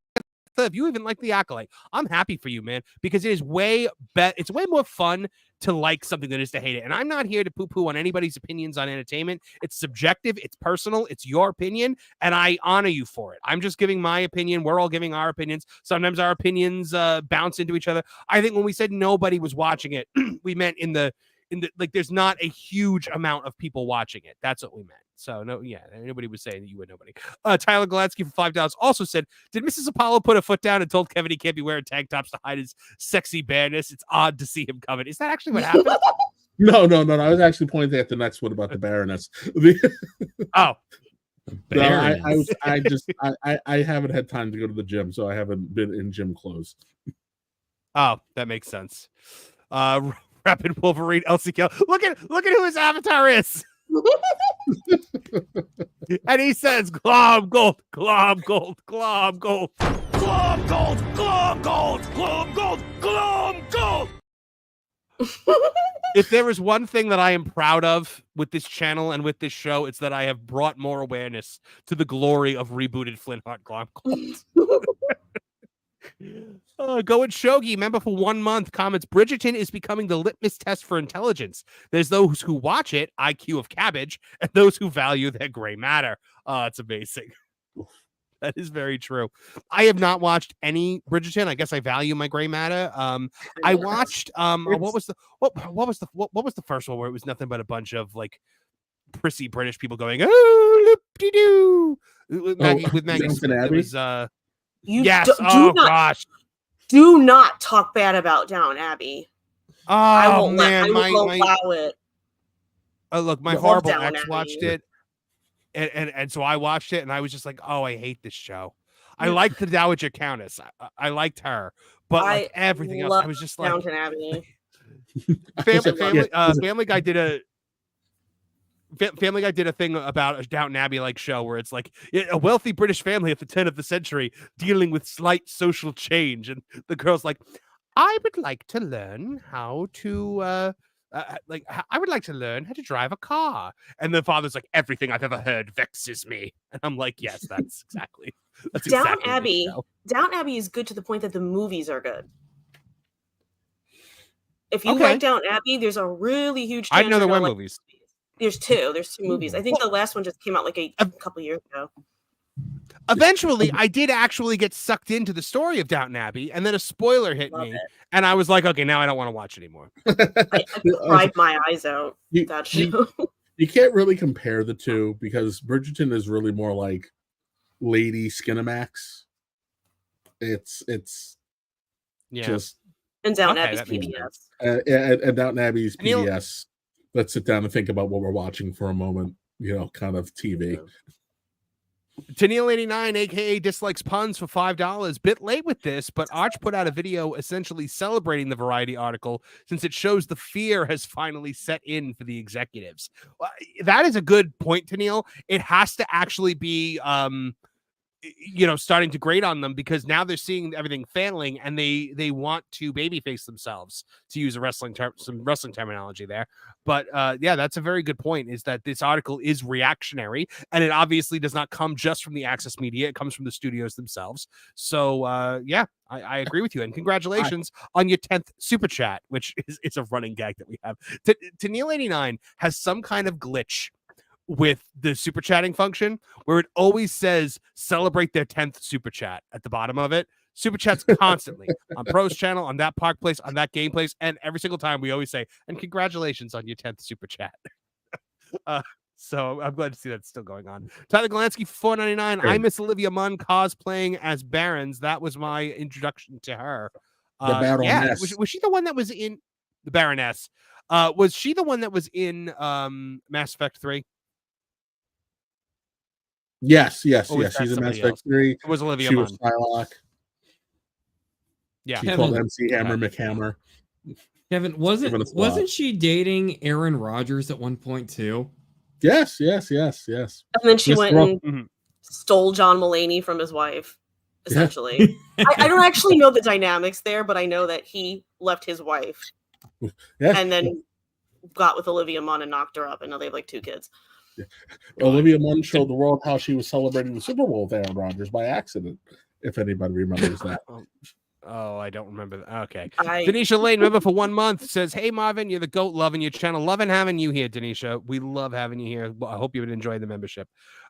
if you even like the Acolyte. I'm happy for you, man, because it is it's way more fun to like something than it is to hate it. And I'm not here to poo-poo on anybody's opinions on entertainment. It's subjective, it's personal, it's your opinion, and I honor you for it. I'm just giving my opinion. We're all giving our opinions. Sometimes our opinions bounce into each other. I think when we said nobody was watching it, we meant in the like there's not a huge amount of people watching it. That's what we meant. So no, yeah, anybody was saying that you were nobody. Tyler Galansky for $5 also said, did Mrs. Apollo put a foot down and told Kevin he can't be wearing tank tops to hide his sexy bareness? It's odd to see him coming. Is that actually what happened? No. I was actually pointing at the next one about the baroness. Oh. No, I haven't had time to go to the gym, so I haven't been in gym clothes. Oh, that makes sense. Rapid Wolverine LCK. Look at who his avatar is. And he says, glob gold, glob gold, glob gold, glob gold, glob gold, glob gold, glob gold. If there is one thing that I am proud of with this channel and with this show, it's that I have brought more awareness to the glory of rebooted Flintheart Glob Gold. Go and Shogi, member for 1 month, comments, Bridgerton is becoming the litmus test for intelligence. There's those who watch it, IQ of cabbage, and those who value their gray matter. It's amazing. That is very true. I have not watched any Bridgerton. I guess I value my gray matter. I watched what was the first one where it was nothing but a bunch of like prissy British people going, oh, loop-de-doo, with Maggie Smith. It was yes. Gosh. Do not talk bad about Downton Abbey. Oh, I won't man. I won't allow it. Look, my horrible ex watched it. And so I watched it and I was just like, oh, I hate this show. I liked the Dowager Countess. I liked her. But like everything else, I was just like Downton Abbey. Family Guy did a thing about a Downton Abbey like show where it's like a wealthy British family at the turn of the century dealing with slight social change, and the girl's like, I would like to learn how to I would like to learn how to drive a car, and the father's like, everything I've ever heard vexes me, and I'm like, yes, that's exactly Downton Abbey. Downton Abbey is good to the point that the movies are good. If you like Downton Abbey, there's a really huge chance I know there were movies. There's two movies. I think the last one just came out like a couple years ago. Eventually, I did actually get sucked into the story of Downton Abbey, and then a spoiler hit me, and I was like, okay, now I don't want to watch it anymore. I cried my eyes out. That show. You can't really compare the two because Bridgerton is really more like Lady Skinamax. It's just and Downton Abbey's PBS. And Downton Abbey's PBS. Let's sit down and think about what we're watching for a moment. Kind of TV. Tennille89, aka Dislikes Puns, for $5. Bit late with this, but Arch put out a video essentially celebrating the Variety article since it shows the fear has finally set in for the executives. That is a good point, Tennille. It has to actually be starting to grate on them because now they're seeing everything failing and they want to babyface themselves, to use some wrestling terminology there. But that's a very good point, is that this article is reactionary, and it obviously does not come just from the Access media. It comes from the studios themselves. So I agree with you, and congratulations on your 10th super chat, which is a running gag that we have. Tennille89 has some kind of glitch with the super chatting function where it always says celebrate their 10th super chat at the bottom of it. Super chats constantly on Pro's channel, on that Park Place, on that Game Place, and every single time we always say, and congratulations on your 10th super chat. So I'm glad to see that's still going on. Tyler Golansky, $4.99. I miss Olivia Munn cosplaying as Barons. That was my introduction to her. The Baroness. Was she the one that was in the Baroness? Was she the one that was in Mass Effect 3? Yes. She's in Mass Effect 3. It was Olivia She Munn. was Psylocke. Yeah. She called MC Hammer McHammer. Kevin, wasn't she dating Aaron Rodgers at one point too? Yes. And then she went and stole John Mulaney from his wife, essentially. Yeah. I don't actually know the dynamics there, but I know that he left his wife and then got with Olivia Munn and knocked her up, and now they have like 2 kids. Yeah. Olivia Munn showed the world how she was celebrating the Super Bowl with Aaron Rodgers by accident, if anybody remembers that. Oh, I don't remember that. Okay. Denisha Lane, member for 1 month, says, hey, Marvin, you're the GOAT, loving your channel. Loving having you here, Denisha. We love having you here. I hope you would enjoy the membership.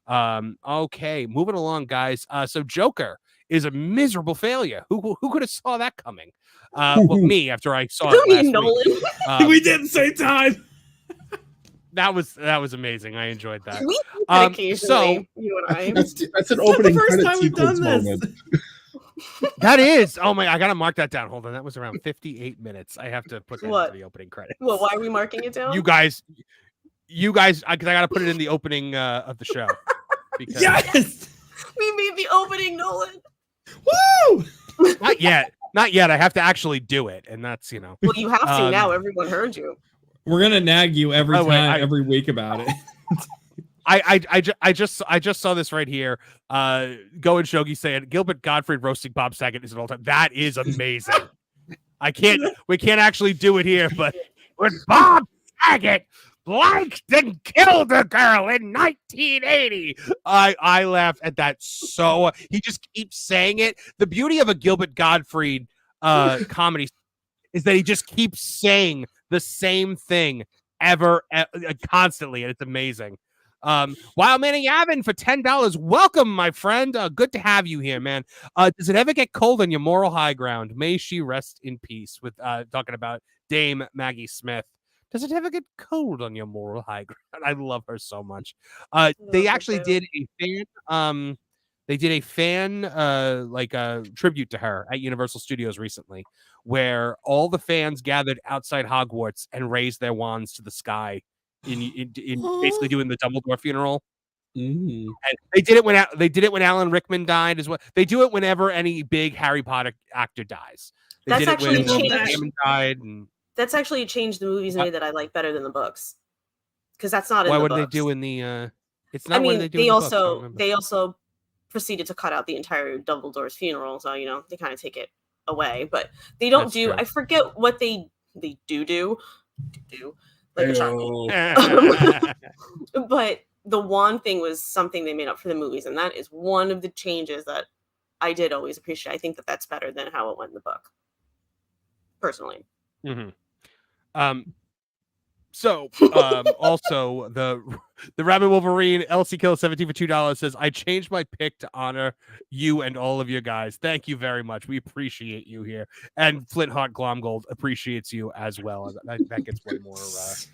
Okay, moving along, guys. So Joker is a miserable failure. Who could have saw that coming? Me, after I saw it last Nolan. Week. We did at the same time. That was amazing. I enjoyed that. We occasionally, you and I. That's an opening credit sequence moment. That is. Oh my! I gotta mark that down. Hold on. That was around 58 minutes. I have to put that into the opening credits. Well, why are we marking it down? You guys. Because I gotta put it in the opening of the show. Because yes, we made the opening, Nolan. Woo! Not yet. I have to actually do it, and that's Well, you have to now. Everyone heard you. We're gonna nag you every Oh, wait, time, every week about it. I just saw this right here. Go and Shogi saying Gilbert Gottfried roasting Bob Saget is an all time. That is amazing. We can't actually do it here, but when Bob Saget blanked and killed a girl in 1980, I laughed at that so. He just keeps saying it. The beauty of a Gilbert Gottfried comedy is that he just keeps saying the same thing constantly, and it's amazing. Wild Man and Yavin for $10. Welcome, my friend. Good to have you here, man. Does it ever get cold on your moral high ground? May she rest in peace. With talking about Dame Maggie Smith. Does it ever get cold on your moral high ground? I love her so much. They actually did a fan. They did a fan tribute to her at Universal Studios recently, where all the fans gathered outside Hogwarts and raised their wands to the sky. In basically doing the Dumbledore funeral. And they did it when Alan Rickman died as well. They do it whenever any big Harry Potter actor dies. That's actually That's actually changed the movies in a way that I like better than the books, because that's not in the the books. Why would they do in the? It's not. I mean, they also proceeded to cut out the entire Dumbledore's funeral, so they kind of take it away. But they don't That's do. true. I forget what they do. Like a charcoal. But the wand thing was something they made up for the movies, and that is one of the changes that I did always appreciate. I think that that's better than how it went in the book, personally. So also the Rabbit Wolverine LC Kill 17 for $2 says, I changed my pick to honor you and all of you guys. Thank you very much. We appreciate you here. And Flintheart Glomgold appreciates you as well. That gets one more.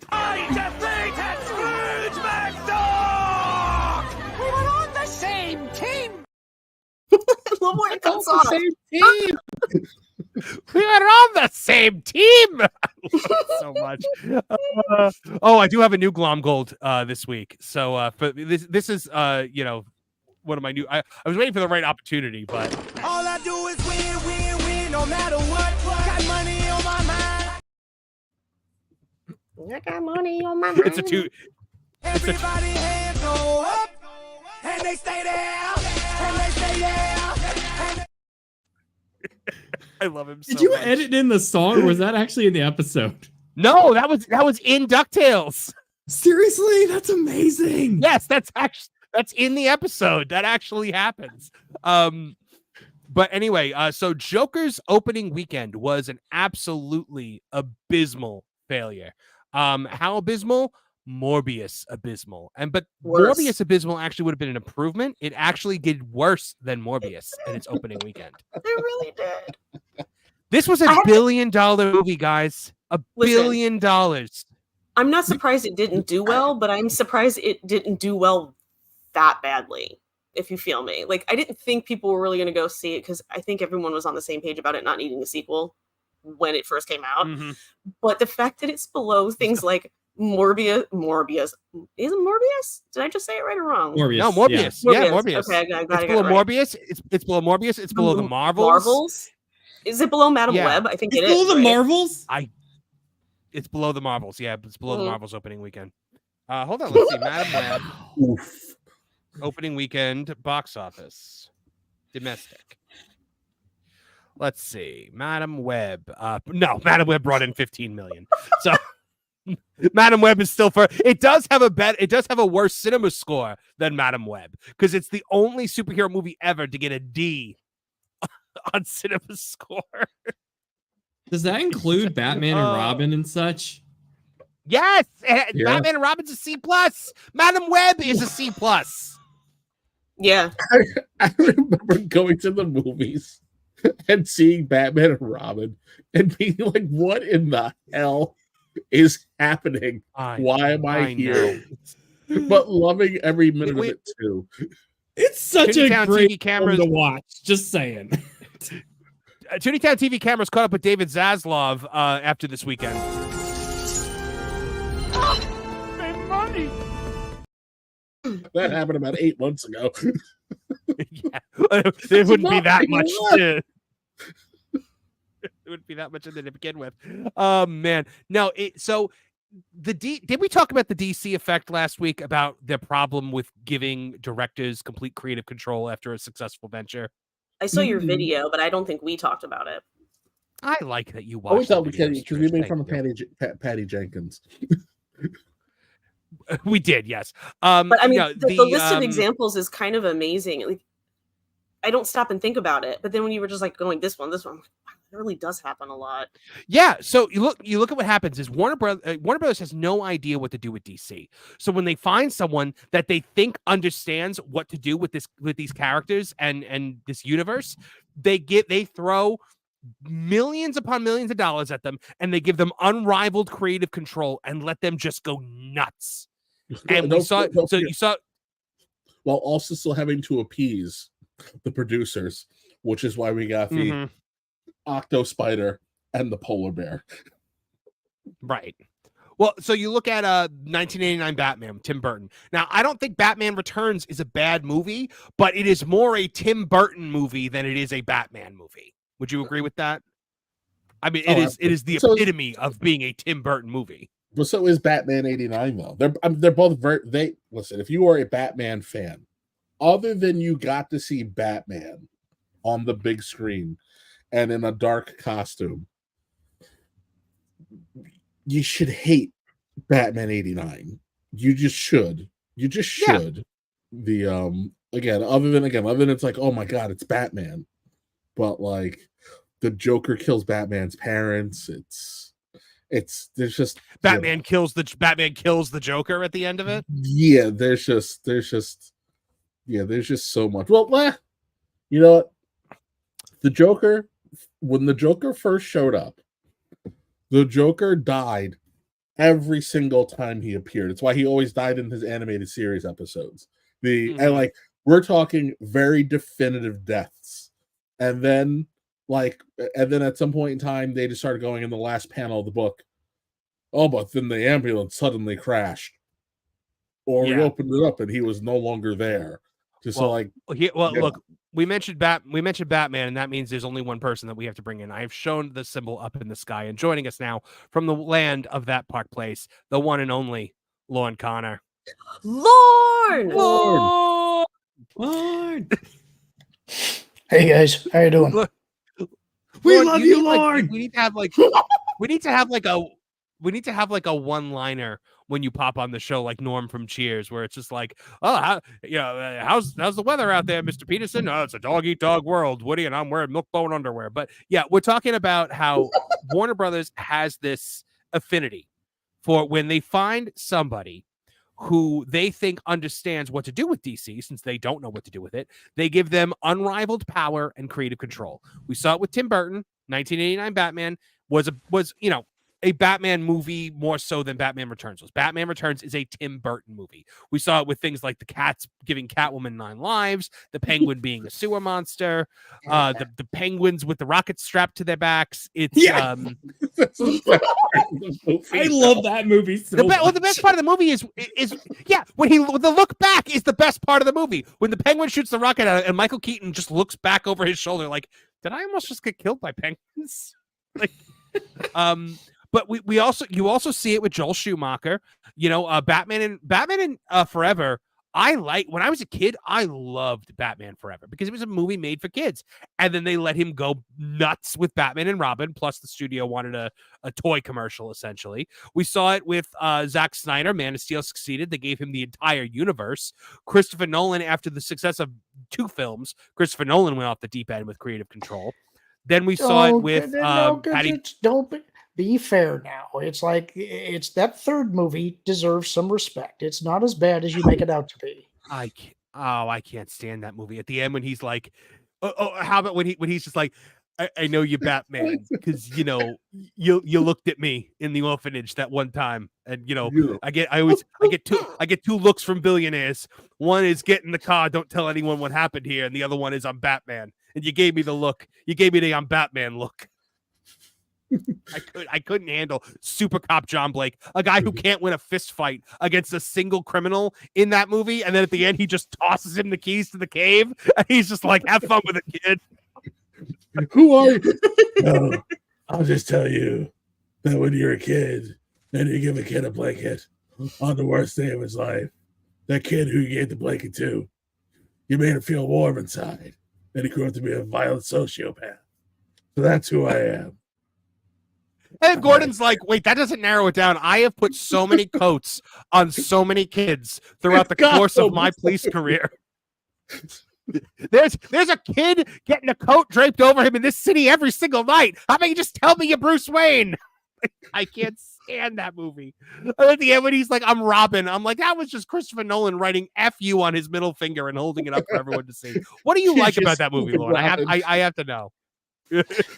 I defeated Scrooge McDuck! We were on the same team! Lamar comes on. Same team. We are on the same team. I love it so much. I do have a new Glomgold this week. So for this is one of my new. I was waiting for the right opportunity, but all I do is win, no matter what. Got money on my mind. I got money on my mind. It's a two. Everybody hands go up, and they stay there, and they stay there. I love him so Did you much. edit in the song, or was that actually in the episode? No, that was in DuckTales. Seriously? That's amazing. Yes, that's in the episode. That actually happens. But anyway, so Joker's opening weekend was an absolutely abysmal failure. How abysmal? Morbius abysmal. But worse. Morbius abysmal actually would have been an improvement. It actually did worse than Morbius in its opening weekend. It really did. This was $1 billion movie, guys. $1 billion. I'm not surprised it didn't do well, but I'm surprised it didn't do well that badly, if you feel me. Like, I didn't think people were really going to go see it, because I think everyone was on the same page about it not needing a sequel when it first came out. Mm-hmm. But the fact that it's below things like Morbius. Is it Morbius? Did I just say it right or wrong? Morbius. No, Morbius. Yeah, Morbius. Okay, I got it's below Morbius. Right. It's below Morbius. It's below the Marvels. Is it below Madam Web? I think it's below the Marvels. It's below the Marvels. Yeah, it's below the Marvels opening weekend. Hold on, let's see. Madam Web. Oof. Opening weekend box office. Domestic. Let's see. Madam Web. No, Madam Web brought in 15 million. So Madam Web is still for. It does have a worse cinema score than Madam Web, because it's the only superhero movie ever to get a D on cinema score. Does that include Batman and Robin and such? Yes, Batman and Robin's a C+. Madam Web is a C+. Yeah, I remember going to the movies and seeing Batman and Robin and being like, "What in the hell is happening? Why am I here?" But loving every minute of it too. It's such Tooney a great TV cameras to watch. Just saying. Tooney Town TV cameras caught up with David Zaslav after this weekend. Money. That happened about 8 months ago. Yeah, it wouldn't be that much. It wouldn't be that much in there to begin with. Man, no. So did we talk about the DC effect last week about the problem with giving directors complete creative control after a successful venture? I saw your video, but I don't think we talked about it. I like that you Oh, we watched. thought we can because we made fun of Patty Jenkins. We did, yes. But I mean, the list of examples is kind of amazing. Like, I don't stop and think about it, but then when you were just like going this one, I'm like, wow, it really does happen a lot. Yeah, so you look at what happens is Warner Brothers has no idea what to do with DC. So when they find someone that they think understands what to do with these characters and this universe, they throw millions upon millions of dollars at them, and they give them unrivaled creative control and let them just go nuts. And you saw, while also still having to appease the producers, which is why we got the Octo Spider and the Polar Bear. Right. Well, so you look at 1989 Batman, Tim Burton. Now, I don't think Batman Returns is a bad movie, but it is more a Tim Burton movie than it is a Batman movie. Would you agree with that? I mean, it is the epitome of being a Tim Burton movie. But so is Batman 89 though. They're both listen, if you are a Batman fan, other than you got to see Batman on the big screen and in a dark costume, you should hate Batman 89. You just should. You just should. Yeah. Other than it's like, oh my god, it's Batman. But like the Joker kills Batman's parents. There's just Batman kills the Joker at the end of it. Yeah, there's just so much. Well, you know what? The Joker, when the Joker first showed up, the Joker died every single time he appeared. It's why he always died in his animated series episodes. And like we're talking very definitive deaths. And then at some point in time, they just started going in the last panel of the book. Oh, but then the ambulance suddenly crashed. Or we opened it up and he was no longer there. Look, we mentioned Batman, and that means there's only one person that we have to bring in. I have shown the symbol up in the sky, and joining us now from the land of that park place, the one and only Lorne Connor. Lorne! Hey guys, how you doing? Look, we love you, Lorne. We need to have like a one-liner when you pop on the show, like Norm from Cheers, where it's just like, how's the weather out there, Mr. Peterson? Oh, it's a dog-eat-dog world, Woody, and I'm wearing milk-bone underwear. But yeah, we're talking about how Warner Brothers has this affinity for when they find somebody who they think understands what to do with DC, since they don't know what to do with it, they give them unrivaled power and creative control. We saw it with Tim Burton. 1989 Batman was a Batman movie more so than Batman Returns was. Batman Returns is a Tim Burton movie. We saw it with things like the cats giving Catwoman 9 lives, the Penguin being a sewer monster, the penguins with the rockets strapped to their backs. It's I love that movie so much. The best part of the movie is when the look back is the best part of the movie. When the penguin shoots the rocket out and Michael Keaton just looks back over his shoulder like, did I almost just get killed by penguins? Like but you also see it with Joel Schumacher, Batman and Forever. When I was a kid, I loved Batman Forever because it was a movie made for kids. And then they let him go nuts with Batman and Robin. Plus the studio wanted a toy commercial, essentially. We saw it with Zack Snyder. Man of Steel succeeded. They gave him the entire universe. Christopher Nolan, after the success of 2 films, Christopher Nolan went off the deep end with creative control. Then we saw it with Patty. Don't be fair now. It's like that third movie deserves some respect. It's not as bad as you make it out to be. I can't stand that movie. At the end when he's like, how about when he's just like, I know you Batman because you looked at me in the orphanage that one time, and I get 2 looks from billionaires. One is get in the car, don't tell anyone what happened here, and the other one is I'm Batman. And you gave me the look. You gave me the I'm Batman look. I couldn't handle Super Cop John Blake, a guy who can't win a fist fight against a single criminal in that movie, and then at the end he just tosses him the keys to the cave, and he's just like, "Have fun with it, kid." Who are you? No, I'll just tell you that when you're a kid, Then you give a kid a blanket on the worst day of his life. That kid who you gave the blanket to, you made him feel warm inside. Then he grew up to be a violent sociopath. So that's who I am. And Gordon's like, wait, that doesn't narrow it down. I have put so many coats on so many kids throughout the course of my police career. There's a kid getting a coat draped over him in this city every single night. How about you just tell me you're Bruce Wayne? I can't stand that movie. And at the end, when he's like, I'm Robin, I'm like, that was just Christopher Nolan writing F you on his middle finger and holding it up for everyone to see. What do you like about that movie, Lauren? I have to know.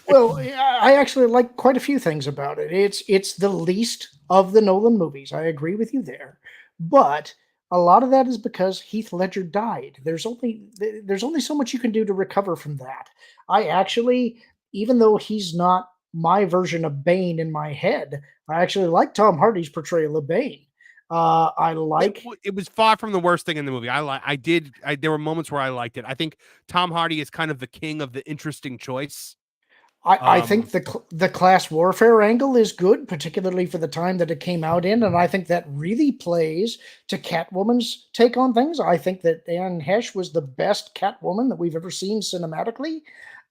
Well, I actually like quite a few things about it. It's the least of the Nolan movies. I agree with you there. But a lot of that is because Heath Ledger died. There's only so much you can do to recover from that. I actually, even though he's not my version of Bane in my head, I actually like Tom Hardy's portrayal of Bane. It was far from the worst thing in the movie. There were moments where I liked it. I think Tom Hardy is kind of the king of the interesting choice. I think the class warfare angle is good, particularly for the time that it came out in, and I think that really plays to Catwoman's take on things. I think that Anne Heche was the best Catwoman that we've ever seen cinematically.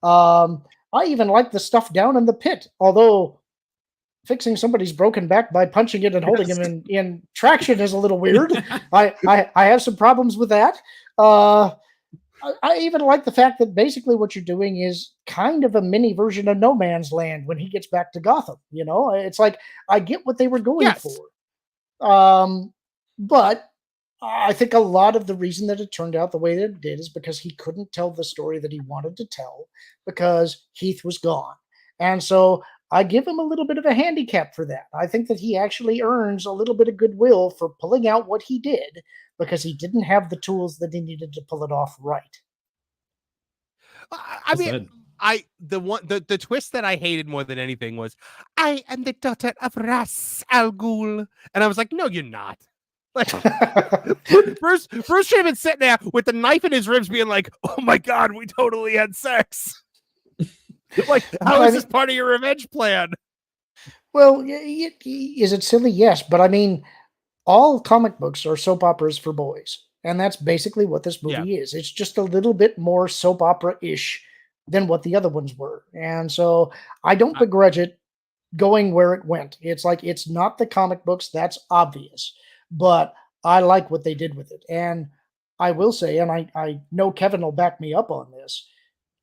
I even like the stuff down in the pit, although fixing somebody's broken back by punching it and holding him in traction is a little weird. I have some problems with that. I even like the fact that basically what you're doing is kind of a mini version of No Man's Land when he gets back to Gotham. You know, it's like, I get what they were going for. But I think a lot of the reason that it turned out the way that it did is because he couldn't tell the story that he wanted to tell because Heath was gone. And so I give him a little bit of a handicap for that. I think that he actually earns a little bit of goodwill for pulling out what he did because he didn't have the tools that he needed to pull it off right. I mean, the twist that I hated more than anything was, I am the daughter of Ras Al Ghul. And I was like, no, you're not. Like, Bruce should have been sitting there with the knife in his ribs being like, oh my God, we totally had sex. Like, how is this part of your revenge plan? Well, is it silly? Yes. But I mean, all comic books are soap operas for boys. And that's basically what this movie is. It's just a little bit more soap opera-ish than what the other ones were. And so I don't begrudge it going where it went. It's like, it's not the comic books. That's obvious. But I like what they did with it. And I will say, and I know Kevin will back me up on this,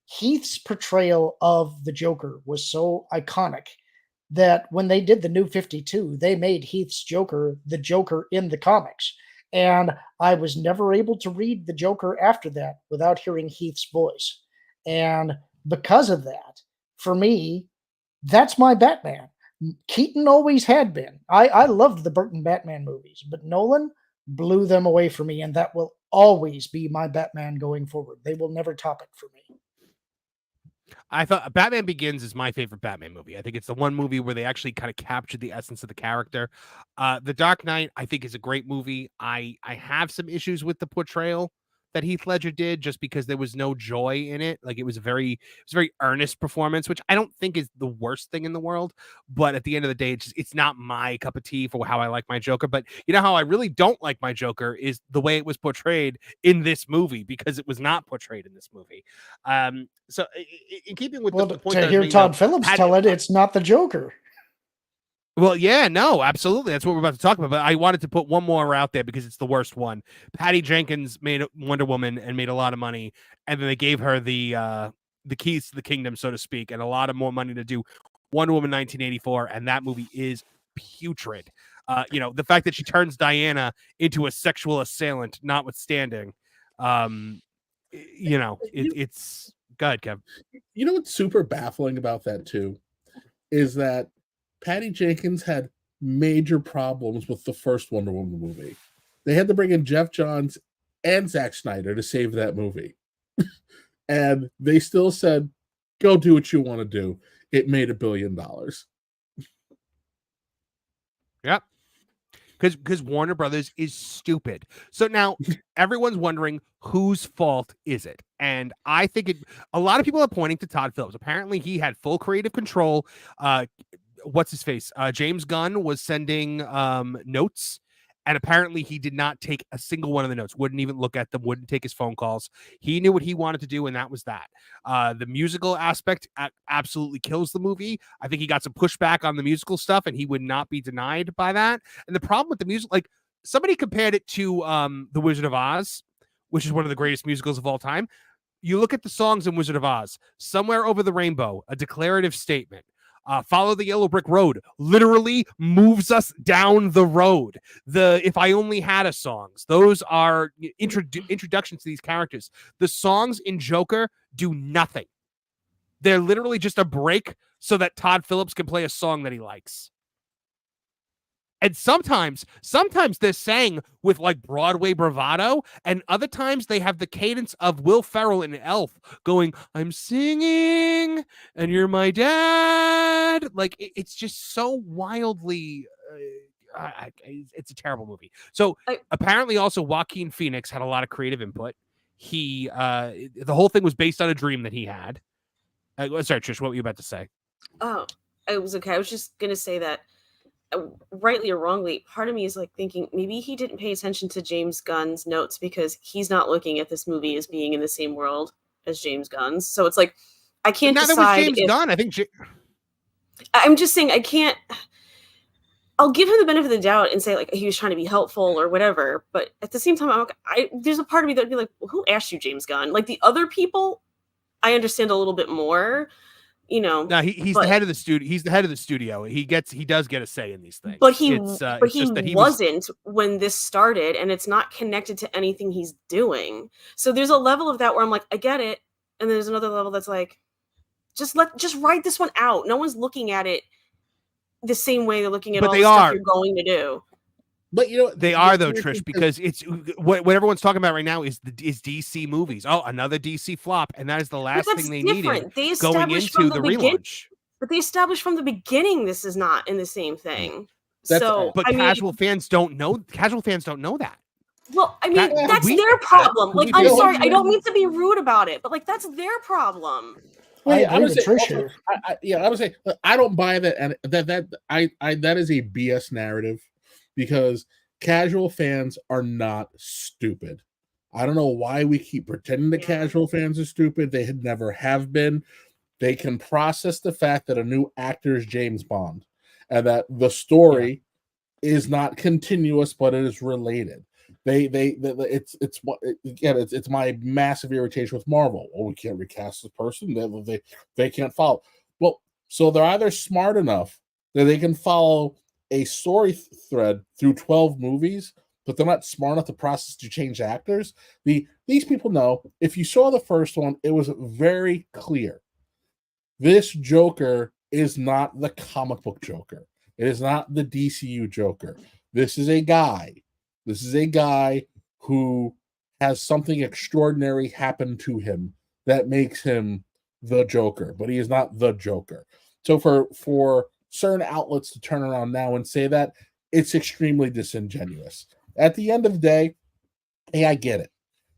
Heath's portrayal of the Joker was so iconic that when they did the New 52, they made Heath's Joker the Joker in the comics. And I was never able to read the Joker after that without hearing Heath's voice. And because of that, for me, that's my Batman. Keaton always had been. I loved the Burton Batman movies, but Nolan blew them away for me, and that will always be my Batman going forward. They will never top it for me. I thought Batman Begins is my favorite Batman movie. I think it's the one movie where they actually kind of captured the essence of the character. The Dark Knight, I think, is a great movie. I have some issues with the portrayal that Heath Ledger did, just because there was no joy in it. Like, it was a very earnest performance, which I don't think is the worst thing in the world. But at the end of the day, it's not my cup of tea for how I like my Joker. But you know how I really don't like my Joker is the way it was portrayed in this movie, because it was not portrayed in this movie. So in keeping with the point, to hear Todd Phillips tell it, it's not the Joker. Well, yeah, no, absolutely. That's what we're about to talk about. But I wanted to put one more out there because it's the worst one. Patty Jenkins made Wonder Woman and made a lot of money, and then they gave her the keys to the kingdom, so to speak, and a lot of more money to do Wonder Woman 1984, and that movie is putrid. The fact that she turns Diana into a sexual assailant, notwithstanding, it's go ahead, Kev. You know what's super baffling about that too is that Patty Jenkins had major problems with the first Wonder Woman movie. They had to bring in Jeff Johns and Zack Snyder to save that movie. And they still said, go do what you want to do. It made $1 billion. Yep. Because Warner Brothers is stupid. So now everyone's wondering, whose fault is it? And I think a lot of people are pointing to Todd Phillips. Apparently he had full creative control. what's his face? James Gunn was sending notes, and apparently he did not take a single one of the notes, wouldn't even look at them, wouldn't take his phone calls. He knew what he wanted to do, and that was that. The musical aspect absolutely kills the movie. I think he got some pushback on the musical stuff, and he would not be denied by that. And the problem with the music, like somebody compared it to The Wizard of Oz, which is one of the greatest musicals of all time. You look at the songs in Wizard of Oz, Somewhere Over the Rainbow, a declarative statement. Follow the Yellow Brick Road literally moves us down the road. The If I Only Had a songs, those are introductions to these characters. The songs in Joker do nothing. They're literally just a break so that Todd Phillips can play a song that he likes. And sometimes they're sang with like Broadway bravado, and other times they have the cadence of Will Ferrell in Elf going, I'm singing and you're my dad. Like it's just so wildly it's a terrible movie. So apparently also Joaquin Phoenix had a lot of creative input. He the whole thing was based on a dream that he had. Sorry, Trish, what were you about to say? Oh, it was okay. I was just gonna say that rightly or wrongly, part of me is like thinking maybe he didn't pay attention to James Gunn's notes because he's not looking at this movie as being in the same world as James Gunn's. So it's like I can't decide. That was James Gunn. I think I'm just saying I can't. I'll give him the benefit of the doubt and say like he was trying to be helpful or whatever. But at the same time, there's a part of me that'd be like, well, who asked you, James Gunn? Like the other people, I understand a little bit more. You know, no, he's the head of the studio. He's the head of the studio. He does get a say in these things. But he wasn't when this started, and it's not connected to anything he's doing. So there's a level of that where I'm like, I get it, and there's another level that's like, just write this one out. No one's looking at it the same way they're looking at all the stuff you're going to do. But you know they are though, Trish, because it's what everyone's talking about right now is DC movies. Oh, another DC flop, and that is the last thing they needed going into the relaunch. But they established from the beginning this is not in the same thing. Casual fans don't know. Casual fans don't know that. Well, I mean, that's their problem. Like, I'm sorry, I don't mean to be rude about it, but like that's their problem. I would say I don't buy that, and that is a BS narrative. Because casual fans are not stupid. I don't know why we keep pretending that casual fans are stupid. They never have been. They can process the fact that a new actor is James Bond and that the story is not continuous, but it is related. It's my massive irritation with Marvel. Oh, we can't recast this person. They can't follow. Well, so they're either smart enough that they can follow a story thread through 12 movies, but they're not smart enough to process to change actors. These people know. If you saw the first one, it was very clear. This Joker is not the comic book Joker. It is not the DCU Joker. This is a guy. This is a guy who has something extraordinary happen to him that makes him the Joker, but he is not the Joker. So for certain outlets to turn around now and say that, it's extremely disingenuous. At the end of the day, hey, I get it.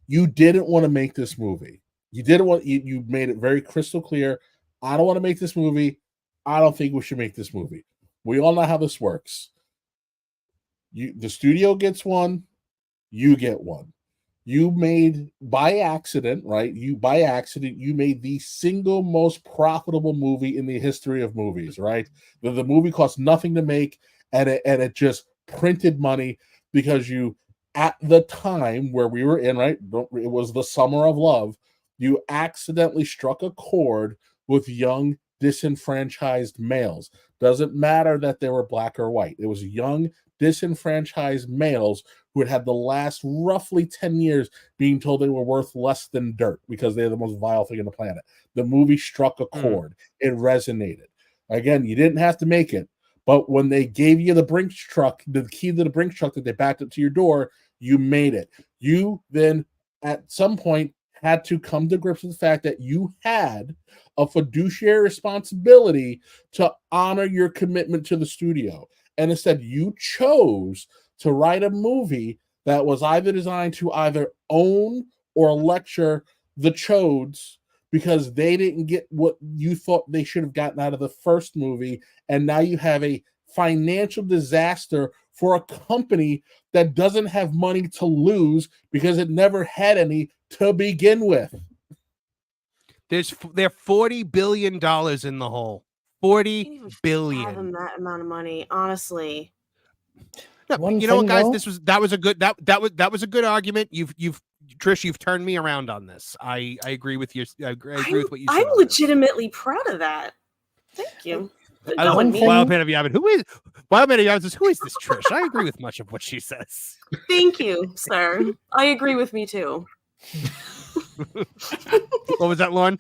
You didn't want to make this movie. You made it very crystal clear. I don't want to make this movie. I don't think we should make this movie. We all know how this works. The studio gets one, you get one. You made by accident, right? You made the single most profitable movie in the history of movies, right? The movie cost nothing to make, and it just printed money because you, at the time where we were in, right? It was the summer of love. You accidentally struck a chord with young, disenfranchised males. Doesn't matter that they were black or white. It was young, disenfranchised males who had the last roughly 10 years being told they were worth less than dirt because they're the most vile thing on the planet. The movie struck a chord. It resonated. Again, you didn't have to make it, but when they gave you the Brinks truck, the key to the Brinks truck that they backed up to your door, you made it. You then, at some point, had to come to grips with the fact that you had a fiduciary responsibility to honor your commitment to the studio. And instead, you chose to write a movie that was either designed to either own or lecture the chodes because they didn't get what you thought they should have gotten out of the first movie, and now you have a financial disaster for a company that doesn't have money to lose because it never had any to begin with. They're $40 billion in the hole. 40 billion. Fathom that amount of money, honestly. No, you know what, guys? That was a good argument. Trish, you've turned me around on this. I agree with you. I agree with what you said. I'm legitimately proud of that. Thank you. I love Wild Man of Yavin. Who is this Trish? I agree with much of what she says. Thank you, sir. I agree with me too. What was that, Lauren?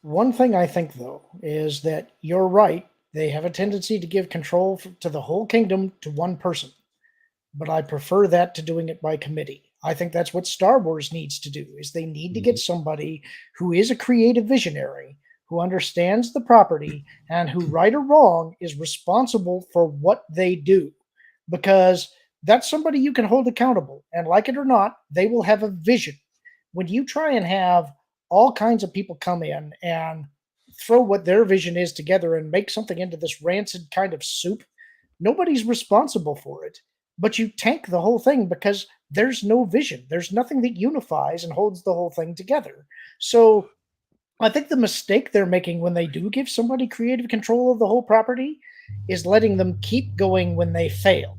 One thing I think, though, is that you're right. They have a tendency to give control to the whole kingdom to one person. But I prefer that to doing it by committee. I think that's what Star Wars needs to do, is they need to get somebody who is a creative visionary, who understands the property, and who, right or wrong, is responsible for what they do. Because that's somebody you can hold accountable. And like it or not, they will have a vision. When you try and have all kinds of people come in and throw what their vision is together and make something into this rancid kind of soup, nobody's responsible for it. But you tank the whole thing because there's no vision. There's nothing that unifies and holds the whole thing together. So I think the mistake they're making when they do give somebody creative control of the whole property is letting them keep going when they fail.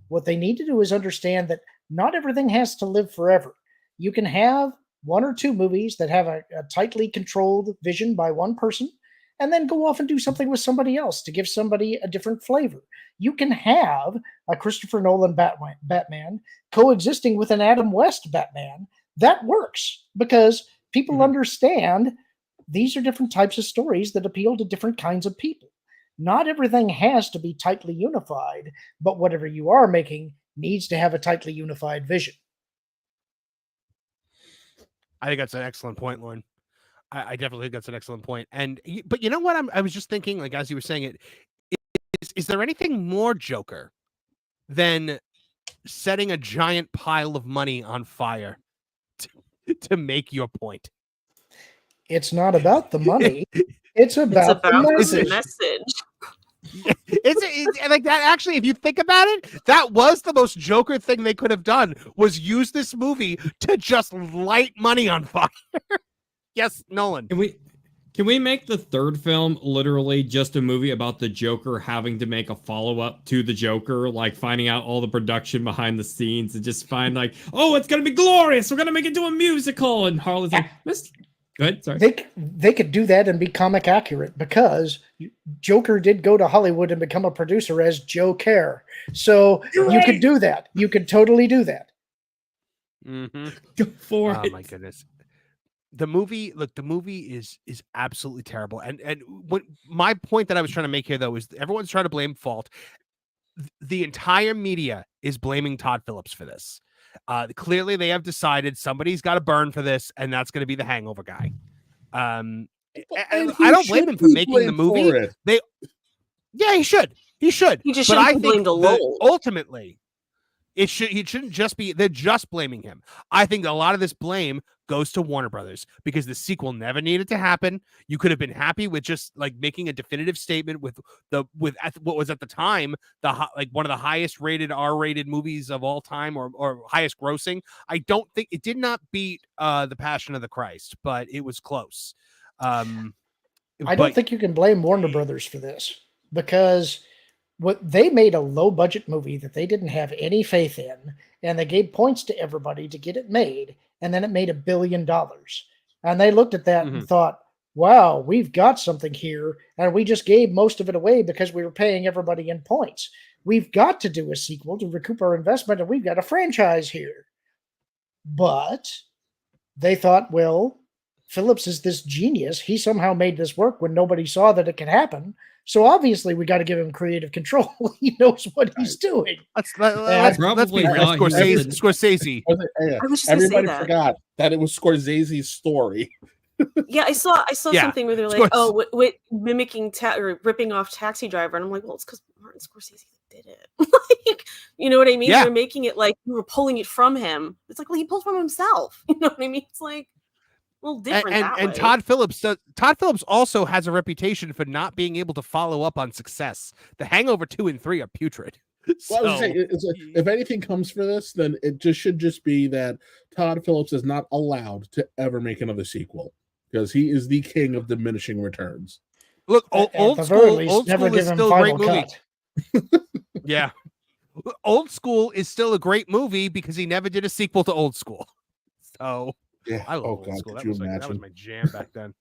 What they need to do is understand that not everything has to live forever. You can have one or two movies that have a tightly controlled vision by one person, and then go off and do something with somebody else to give somebody a different flavor. You can have a Christopher Nolan Batman coexisting with an Adam West Batman. That works because people understand these are different types of stories that appeal to different kinds of people. Not everything has to be tightly unified, but whatever you are making needs to have a tightly unified vision. I think that's an excellent point, Lauren. I definitely think that's an excellent point. But you know what? I was just thinking, like, as you were saying it, is there anything more Joker than setting a giant pile of money on fire to make your point? It's not about the money. It's about the message. It's like that. Actually, if you think about it, that was the most Joker thing they could have done, was use this movie to just light money on fire. Yes, Nolan. Can we make the third film literally just a movie about the Joker having to make a follow-up to the Joker, like finding out all the production behind the scenes and just find like, oh, it's gonna be glorious, we're gonna make it into a musical, and Harley's like, go ahead, sorry. They could do that and be comic accurate because Joker did go to Hollywood and become a producer as Joe Kerr. So you could do that. You could totally do that. Go for it. Oh my goodness. The movie is absolutely terrible. And what my point that I was trying to make here, though, is everyone's trying to blame fault. The entire media is blaming Todd Phillips for this. Clearly, they have decided somebody's got to burn for this, and that's going to be the Hangover guy. I don't blame him for making the movie. He should. He just shouldn't blame the Lowell. Ultimately, he shouldn't just be. They're just blaming him. I think a lot of this blame goes to Warner Brothers because the sequel never needed to happen. You could have been happy with just like making a definitive statement with what was at the time one of the highest rated R-rated movies of all time, or highest grossing. I don't think it did not beat The Passion of the Christ, but it was close. I don't think you can blame Warner Brothers for this because they made a low budget movie that they didn't have any faith in, and they gave points to everybody to get it made. And then it made $1 billion. And they looked at that and thought, wow, we've got something here. And we just gave most of it away because we were paying everybody in points. We've got to do a sequel to recoup our investment, and we've got a franchise here. But they thought, well, Phillips is this genius. He somehow made this work when nobody saw that it could happen. So obviously we got to give him creative control. He knows what he's doing. Let's be real. Scorsese. Everybody forgot that it was Scorsese's story. Yeah, I saw something where they're like, with mimicking or ripping off Taxi Driver, and I'm like, well, it's because Martin Scorsese did it. Like, you know what I mean? Yeah. They're making it like we were pulling it from him. It's like, well, he pulled from himself. You know what I mean? It's like, Well, different that And way. Todd Phillips also has a reputation for not being able to follow up on success. The Hangover 2 and 3 are putrid. Well, I was saying, if anything comes for this, then it should just be that Todd Phillips is not allowed to ever make another sequel because he is the king of diminishing returns. Look, At Old the very School, least, Old never School is give him still a great final movie. cut. Yeah. Old School is still a great movie because he never did a sequel to Old School. So Yeah. I love Oh Old God, School. could That you was, that was imagine? my jam back then.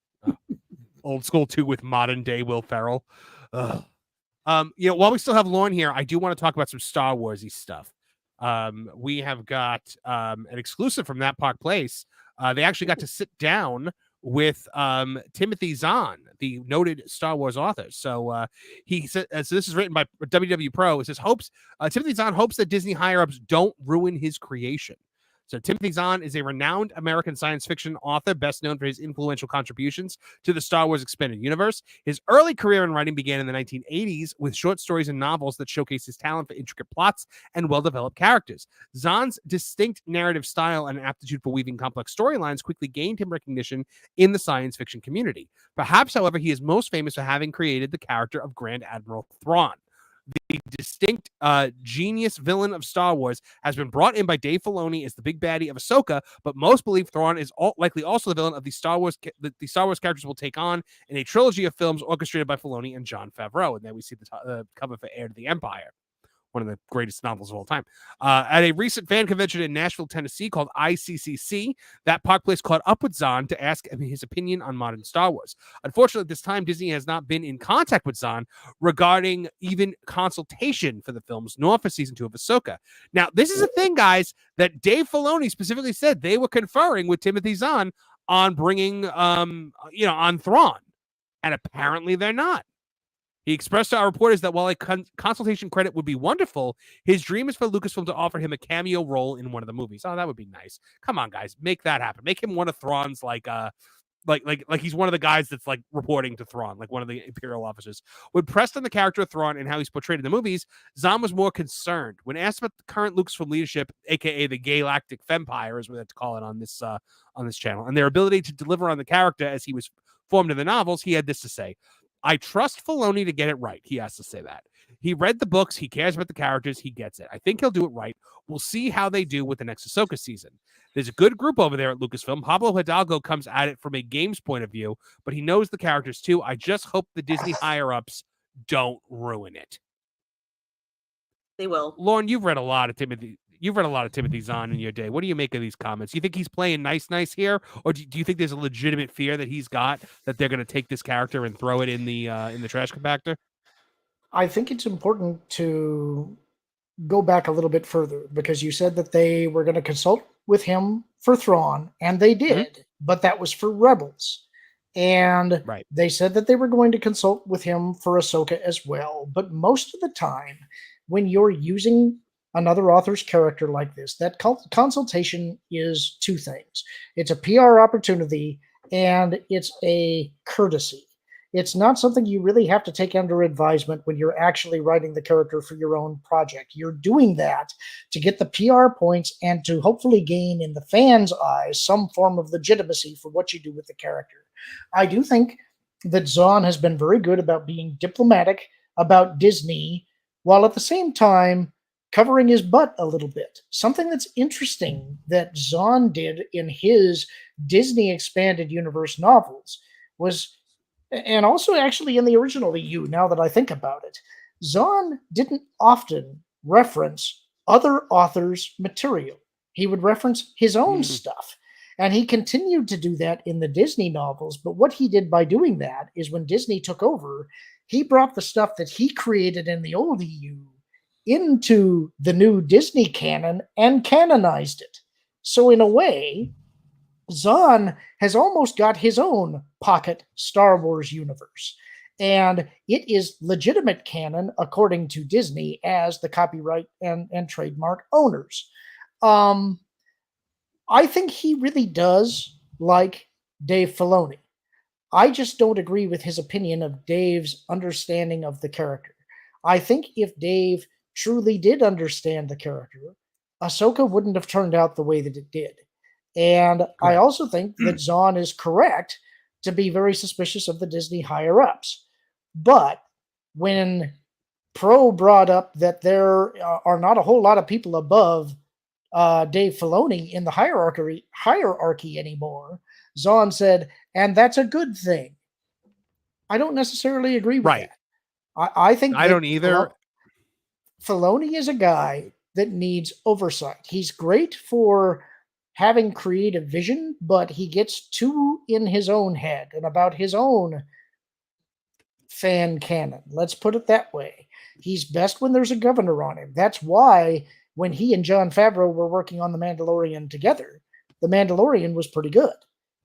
Old School 2 with modern day Will Ferrell. Ugh. While we still have Lauren here, I do want to talk about some Star Warsy stuff. We have got an exclusive from That Park Place. They actually got to sit down with Timothy Zahn, the noted Star Wars author. So he said, so this is written by WW Pro. It says Timothy Zahn hopes that Disney higher-ups don't ruin his creation. So Timothy Zahn is a renowned American science fiction author, best known for his influential contributions to the Star Wars expanded universe. His early career in writing began in the 1980s with short stories and novels that showcase his talent for intricate plots and well-developed characters. Zahn's distinct narrative style and aptitude for weaving complex storylines quickly gained him recognition in the science fiction community. Perhaps, however, he is most famous for having created the character of Grand Admiral Thrawn. The distinct genius villain of Star Wars has been brought in by Dave Filoni as the big baddie of Ahsoka, but most believe Thrawn is likely also the villain of the Star Wars characters will take on in a trilogy of films orchestrated by Filoni and Jon Favreau. And then we see the cover for Heir to the Empire, one of the greatest novels of all time. At a recent fan convention in Nashville, Tennessee called ICCC, That Park Place caught up with Zahn to ask him his opinion on modern Star Wars. Unfortunately, at this time, Disney has not been in contact with Zahn regarding even consultation for the films, nor for season 2 of Ahsoka. Now, this is a thing, guys, that Dave Filoni specifically said they were conferring with Timothy Zahn on bringing, on Thrawn. And apparently they're not. He expressed to our reporters that while a consultation credit would be wonderful, his dream is for Lucasfilm to offer him a cameo role in one of the movies. Oh, that would be nice. Come on, guys, make that happen. Make him one of Thrawn's like he's one of the guys that's like reporting to Thrawn, like one of the Imperial officers. When pressed on the character of Thrawn and how he's portrayed in the movies, Zahn was more concerned. When asked about the current Lucasfilm leadership, aka the Galactic Fempire, as we like to call it on this channel, and their ability to deliver on the character as he was formed in the novels, he had this to say. I trust Filoni to get it right. He has to say that. He read the books. He cares about the characters. He gets it. I think he'll do it right. We'll see how they do with the next Ahsoka season. There's a good group over there at Lucasfilm. Pablo Hidalgo comes at it from a games point of view, but he knows the characters too. I just hope the Disney higher-ups don't ruin it. They will. Lauren, you've read a lot of Timothy Zahn in your day. What do you make of these comments? Do you think he's playing nice here, or do you think there's a legitimate fear that he's got that they're going to take this character and throw it in the trash compactor? I think it's important to go back a little bit further because you said that they were going to consult with him for Thrawn, and they did, but that was for Rebels. And they said that they were going to consult with him for Ahsoka as well. But most of the time, when you're using another author's character like this, that consultation is two things. It's a PR opportunity and it's a courtesy. It's not something you really have to take under advisement when you're actually writing the character for your own project. You're doing that to get the PR points and to hopefully gain in the fans' eyes some form of legitimacy for what you do with the character. I do think that Zahn has been very good about being diplomatic about Disney while at the same time covering his butt a little bit. Something that's interesting that Zahn did in his Disney Expanded Universe novels was, and also actually in the original EU, now that I think about it, Zahn didn't often reference other authors' material. He would reference his own stuff. And he continued to do that in the Disney novels. But what he did by doing that is when Disney took over, he brought the stuff that he created in the old EU into the new Disney canon and canonized it. So in a way, Zahn has almost got his own pocket Star Wars universe. And it is legitimate canon according to Disney as the copyright and trademark owners. I think he really does like Dave Filoni. I just don't agree with his opinion of Dave's understanding of the character. I think if Dave truly did understand the character, Ahsoka wouldn't have turned out the way that it did. And I also think that Zahn is correct to be very suspicious of the Disney higher ups. But when Pro brought up that there are not a whole lot of people above Dave Filoni in the hierarchy anymore, Zahn said, and that's a good thing. I don't necessarily agree with that. I think I don't either. Filoni is a guy that needs oversight. He's great for having creative vision, but he gets too in his own head and about his own fan canon. Let's put it that way. He's best when there's a governor on him. That's why when he and Jon Favreau were working on The Mandalorian together, The Mandalorian was pretty good.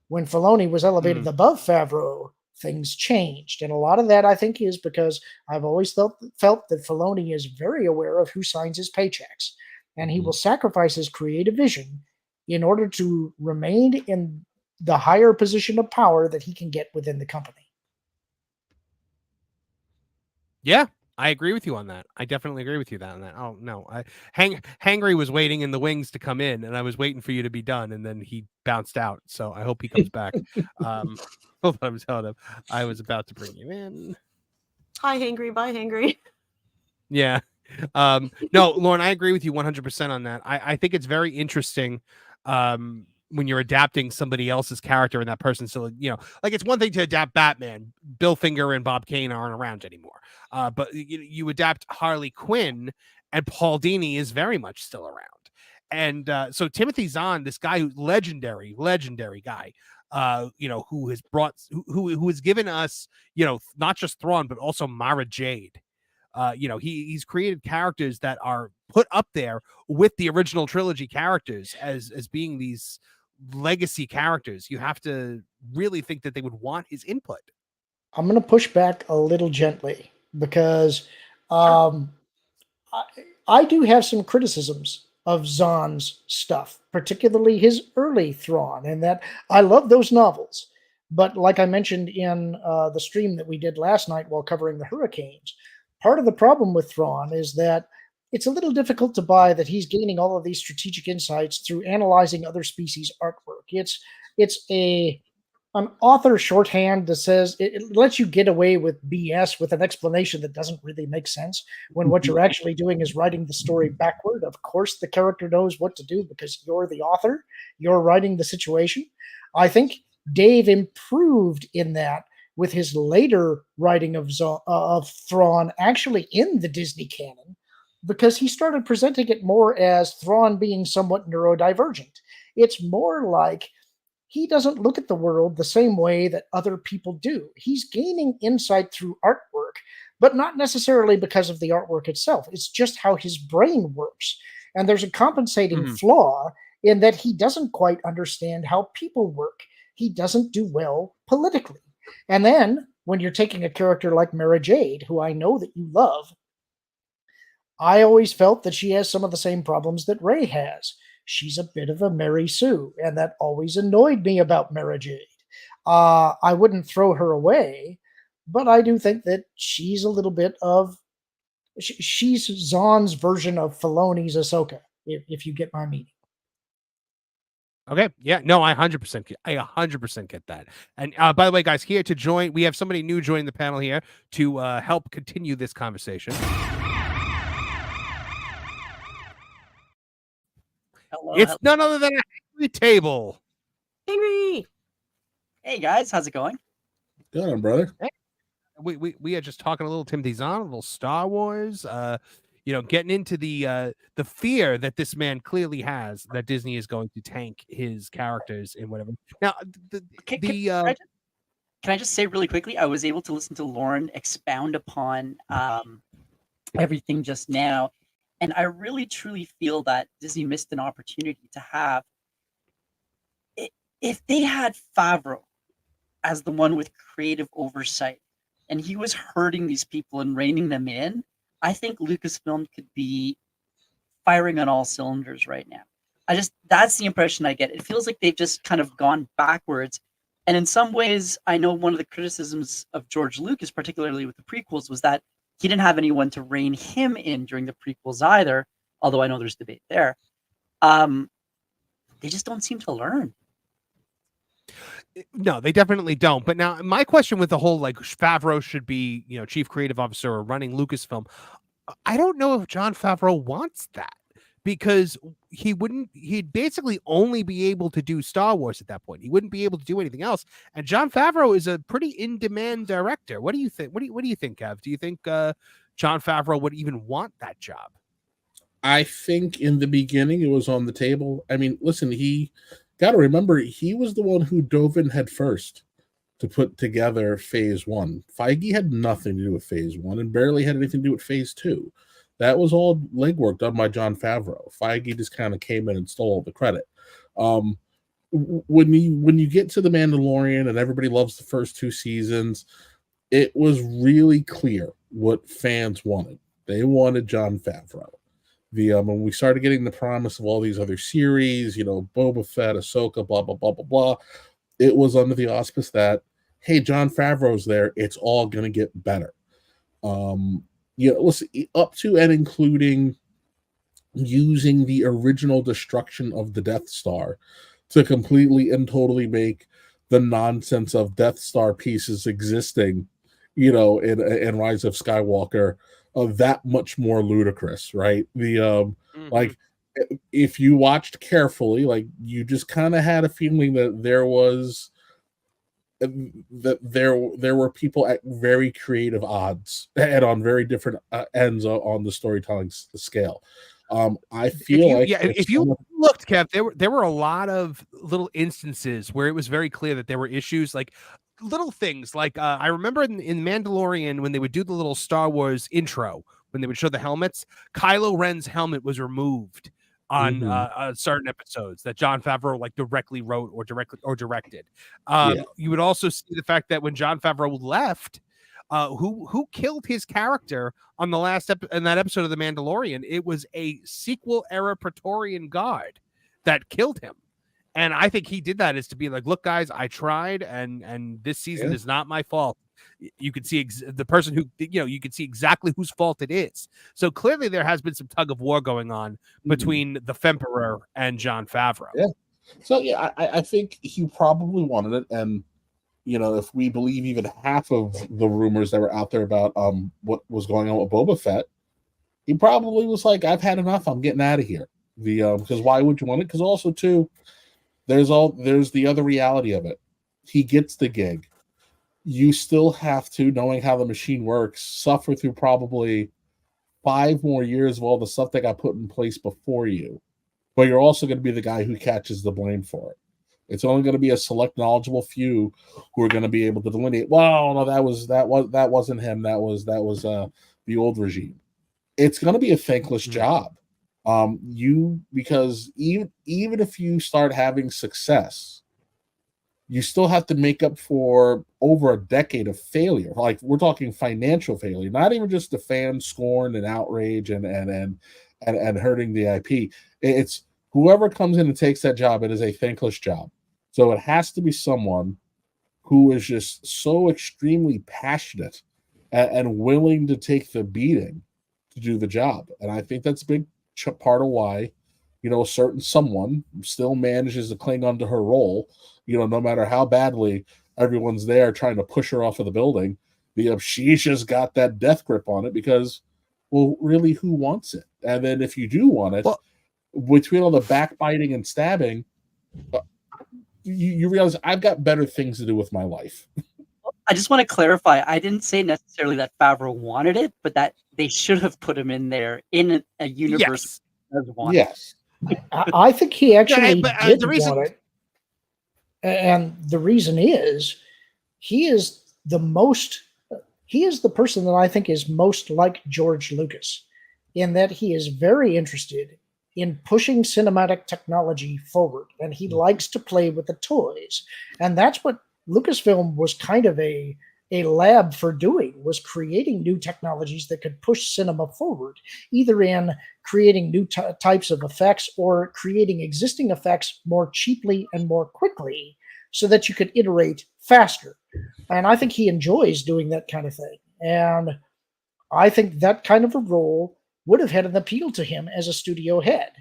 When Filoni was elevated above Favreau, things changed. And a lot of that, I think, is because I've always felt that Filoni is very aware of who signs his paychecks. And he will sacrifice his creative vision in order to remain in the higher position of power that he can get within the company. Yeah, I agree with you on that. I definitely agree with you on that. Oh no, Hangry was waiting in the wings to come in, and I was waiting for you to be done, and then he bounced out. So I hope he comes back. Hold on, I'm telling him I was about to bring you in. Hi, Hangry. Bye, Hangry. Yeah. No, Lauren, I agree with you 100% on that. I think it's very interesting when you're adapting somebody else's character and that person still, like it's one thing to adapt Batman. Bill Finger and Bob Kane aren't around anymore. But you adapt Harley Quinn and Paul Dini is very much still around. And so Timothy Zahn, this guy who's legendary guy, who has brought, who has given us, not just Thrawn, but also Mara Jade. He's created characters that are put up there with the original trilogy characters as being these legacy characters. You have to really think that they would want his input. I'm going to push back a little gently because I do have some criticisms of Zahn's stuff, particularly his early Thrawn, and that I love those novels. But like I mentioned in the stream that we did last night while covering the Hurricanes, part of the problem with Thrawn is that it's a little difficult to buy that he's gaining all of these strategic insights through analyzing other species' artwork. It's an author shorthand that says it lets you get away with BS with an explanation that doesn't really make sense when what you're actually doing is writing the story backward. Of course, the character knows what to do because you're the author. You're writing the situation. I think Dave improved in that with his later writing of Thrawn actually in the Disney canon, because he started presenting it more as Thrawn being somewhat neurodivergent. It's more like he doesn't look at the world the same way that other people do. He's gaining insight through artwork, but not necessarily because of the artwork itself. It's just how his brain works. And there's a compensating flaw in that he doesn't quite understand how people work. He doesn't do well politically. And then when you're taking a character like Mara Jade, who I know that you love, I always felt that she has some of the same problems that Rey has. She's a bit of a Mary Sue, and that always annoyed me about Mara Jade. I wouldn't throw her away, but I do think that she's a little bit of... She's Zahn's version of Filoni's Ahsoka, if you get my meaning. Okay. Yeah. No, I 100% get that. And by the way, guys, here to join, we have somebody new joining the panel here to help continue this conversation. Hello. It's none other than a Henry Table. Henry. Hey guys, how's it going? Good on, brother. Hey. We are just talking a little Timothy Zahn, a little Star Wars. Getting into the fear that this man clearly has that Disney is going to tank his characters and whatever. Now, Can I just say really quickly? I was able to listen to Lauren expound upon everything just now, and I really truly feel that Disney missed an opportunity to have. If they had Favreau as the one with creative oversight, and he was hurting these people and reining them in, I think Lucasfilm could be firing on all cylinders right now. That's the impression I get. It feels like they've just kind of gone backwards. And in some ways, I know one of the criticisms of George Lucas, particularly with the prequels, was that he didn't have anyone to rein him in during the prequels either, although I know there's debate there. But they just don't seem to learn. No, they definitely don't. But now my question with the whole like Favreau should be, chief creative officer or running Lucasfilm. I don't know if Jon Favreau wants that, because he'd basically only be able to do Star Wars at that point. He wouldn't be able to do anything else. And Jon Favreau is a pretty in-demand director. What do you think? What do you think, Kev? Do you think Jon Favreau would even want that job? I think in the beginning it was on the table. I mean, listen, he got to remember, he was the one who dove in head first to put together Phase 1. Feige had nothing to do with Phase 1 and barely had anything to do with Phase 2. That was all legwork done by Jon Favreau. Feige just kind of came in and stole all the credit. When you get to The Mandalorian and everybody loves the first 2 seasons, it was really clear what fans wanted. They wanted Jon Favreau. When we started getting the promise of all these other series, Boba Fett, Ahsoka, blah, blah, blah, blah, blah, it was under the auspice that, hey, Jon Favreau's there, it's all going to get better. Listen, up to and including using the original destruction of the Death Star to completely and totally make the nonsense of Death Star pieces existing, in Rise of Skywalker, that much more ludicrous, right? Like, if you watched carefully, like, you just kind of had a feeling that there were people at very creative odds and on very different ends on the storytelling scale. I feel if you looked, Kev, there were a lot of little instances where it was very clear that there were issues, like little things. Like I remember in Mandalorian when they would do the little Star Wars intro, when they would show the helmets, Kylo Ren's helmet was removed on certain episodes that Jon Favreau like directly wrote or directed. You would also see the fact that when Jon Favreau left, who killed his character on the last in that episode of The Mandalorian, it was a sequel era Praetorian guard that killed him. And I think he did that is to be like, look, guys, I tried, and this season is not my fault. You could see the person who, you could see exactly whose fault it is. So clearly there has been some tug of war going on between the Femperor and Jon Favreau. Yeah. So, yeah, I think he probably wanted it. And, if we believe even half of the rumors that were out there about what was going on with Boba Fett, he probably was like, I've had enough. I'm getting out of here. Because why would you want it? Because also, too, there's the other reality of it. He gets the gig. You still have to, knowing how the machine works, suffer through probably 5 more years of all the stuff that got put in place before you. But you're also going to be the guy who catches the blame for it. It's only going to be a select knowledgeable few who are going to be able to delineate, well, no, that wasn't him. That was the old regime. It's going to be a thankless job. Because even if you start having success, you still have to make up for over a decade of failure. Like, we're talking financial failure, not even just the fan scorn and outrage and hurting the IP. It's whoever comes in and takes that job, it is a thankless job. So it has to be someone who is just so extremely passionate and willing to take the beating to do the job. And I think that's a big part of why, a certain someone still manages to cling onto her role, no matter how badly everyone's there trying to push her off of the building. She's just got that death grip on it because, well, really, who wants it? And then if you do want it, between all the backbiting and stabbing, you realize I've got better things to do with my life. I just want to clarify. I didn't say necessarily that Favreau wanted it, but that they should have put him in there in a universe as one. Yes. I think he actually did the reason... want it. And the reason is he is the person that I think is most like George Lucas, in that he is very interested in pushing cinematic technology forward, and he likes to play with the toys. And that's what Lucasfilm was kind of a lab for doing, was creating new technologies that could push cinema forward, either in creating new types of effects or creating existing effects more cheaply and more quickly so that you could iterate faster. And I think he enjoys doing that kind of thing. And I think that kind of a role would have had an appeal to him as a studio head.